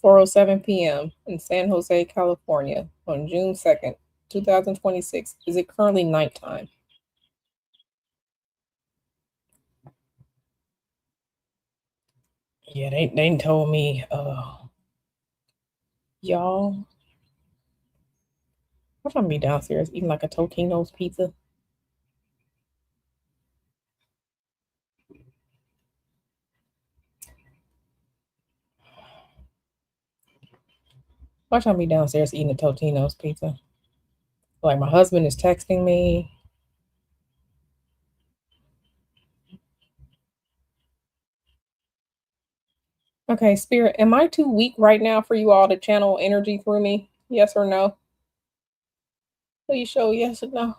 4:07 p.m. in San Jose, California on June 2nd, 2026. Is it currently nighttime? Yeah, they told me, y'all, I'm trying to be downstairs eating like a Totino's pizza. Why trying to be downstairs eating a Totino's pizza? Like my husband is texting me. Okay, Spirit, am I too weak right now for you all to channel energy through me? Yes or no? Please show yes or no.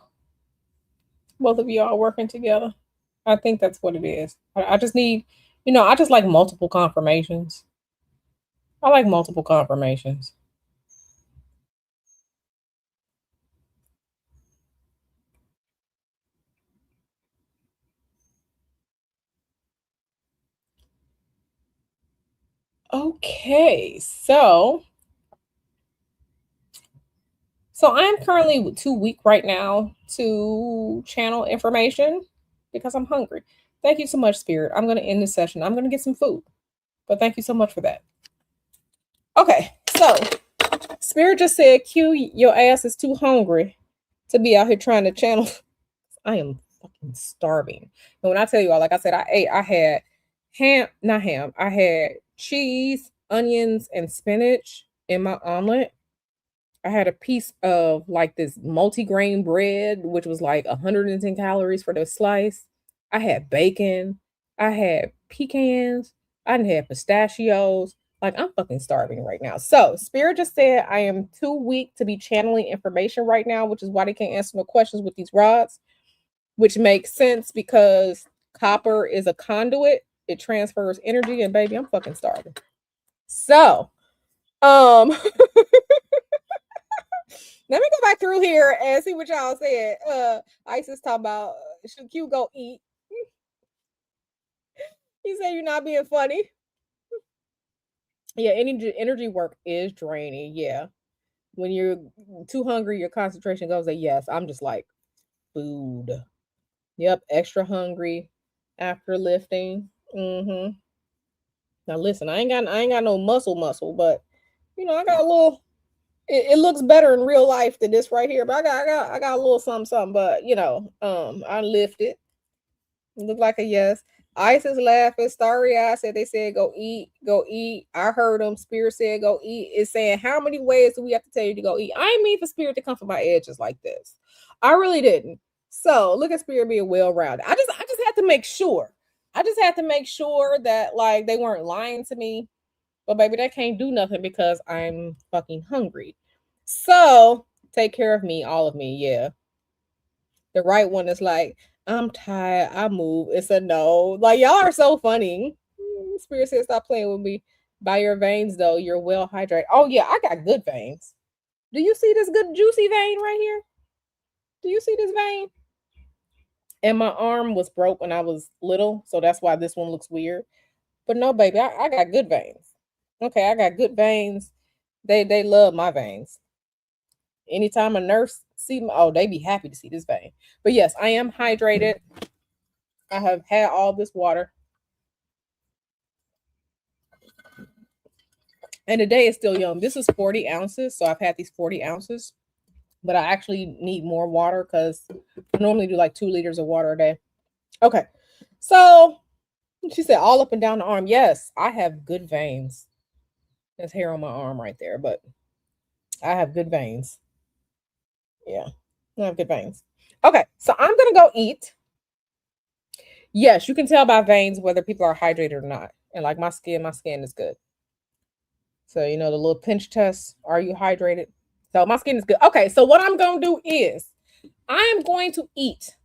Both of you all working together. I think that's what it is. I just need, I just like multiple confirmations. I like multiple confirmations. Okay, so I'm currently too weak right now to channel information because I'm hungry. Thank you so much, Spirit. I'm going to end this session. I'm going to get some food, but thank you so much for that. Okay, so Spirit just said, Q, your ass is too hungry to be out here trying to channel. I am fucking starving. And when I tell you all, like I said, I had not ham, I had cheese, onions, and spinach in my omelet. I had a piece of like this multi-grain bread, which was like 110 calories for the slice. I had bacon. I had pecans. I didn't have pistachios. Like I'm fucking starving right now. So Spirit just said I am too weak to be channeling information right now, which is why they can't answer no questions with these rods, which makes sense because copper is a conduit. It transfers energy, and baby, I'm fucking starving. So, let me go back through here and see what y'all said. Isis talking about should Q go eat? He said you're not being funny. Yeah, energy work is draining. Yeah, when you're too hungry, your concentration goes to yes. I'm just like food. Yep, extra hungry after lifting. Mm-hmm. Now listen, I ain't got no muscle, but I got a little. It looks better in real life than this right here, but I got a little something. But I lifted. Look like a yes. Ice is laughing. Starry Eye said they said go eat, go eat. I heard them. Spirit said go eat. It's saying how many ways do we have to tell you to go eat? I ain't mean for Spirit to come from my edges like this. I really didn't. So look at Spirit being well rounded. I just had to make sure. I just had to make sure that like they weren't lying to me. But baby, that can't do nothing because I'm fucking hungry. So take care of me, all of me. Yeah. The right one is like, I'm tired. I move. It's a no. Like, y'all are so funny. Spirit says, stop playing with me. By your veins, though, you're well hydrated. Oh, yeah, I got good veins. Do you see this good juicy vein right here? Do you see this vein? And my arm was broke when I was little, so that's why this one looks weird. But no, baby, I got good veins. Okay, I got good veins. They love my veins. Anytime a nurse see me, oh, they be happy to see this vein. But yes, I am hydrated. I have had all this water. And the day is still young. This is 40 ounces. So I've had these 40 ounces. But I actually need more water because I normally do like 2 liters of water a day. Okay. So she said all up and down the arm. Yes, I have good veins. There's hair on my arm right there, but I have good veins. Yeah, I have good veins. Okay, so I'm going to go eat. Yes, you can tell by veins whether people are hydrated or not. And like my skin is good. So, you know, the little pinch test, are you hydrated? So my skin is good. Okay, so what I'm going to do is I am going to eat.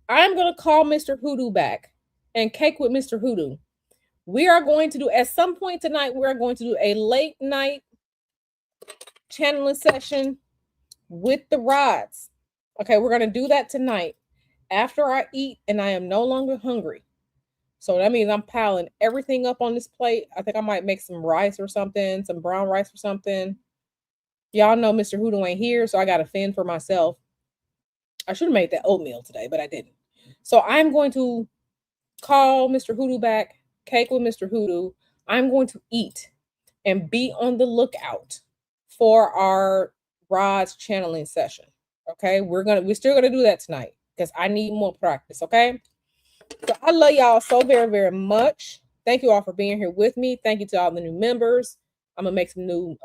I'm going to call Mr. Hoodoo back and cake with Mr. Hoodoo. We are going to do, at some point tonight, we're going to do a late night channeling session with the rods. Okay, we're going to do that tonight after I eat and I am no longer hungry. So that means I'm piling everything up on this plate. I think I might make some rice or something, some brown rice or something. Y'all know Mr. Hoodoo ain't here, so I got to fend for myself. I should have made that oatmeal today, but I didn't. So I'm going to call Mr. Hoodoo back, cake with Mr. Hoodoo. I'm going to eat and be on the lookout for our rods channeling session. Okay, we're still gonna do that tonight because I need more practice. Okay, so I love y'all so very, very much. Thank you all for being here with me. Thank you to all the new members. I'm gonna make some new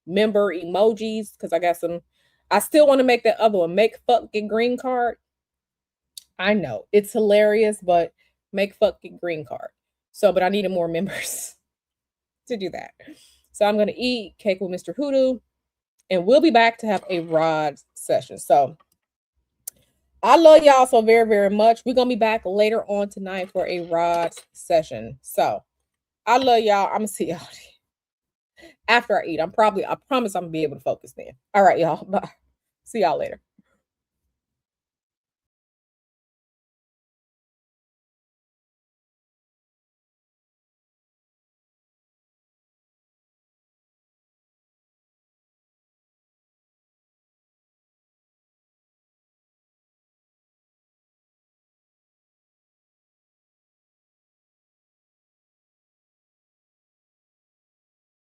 member emojis because I got some. I still want to make that other one. Make fuck get green card. I know it's hilarious, but make fuck get green card. So, but I needed more members to do that. So I'm gonna eat cake with Mr. Hoodoo, and we'll be back to have a rod session. So I love y'all so very, very much. We're gonna be back later on tonight for a rod session. So I love y'all. I'm gonna see y'all after I eat. I promise I'm gonna be able to focus then. All right, y'all. Bye. See y'all later.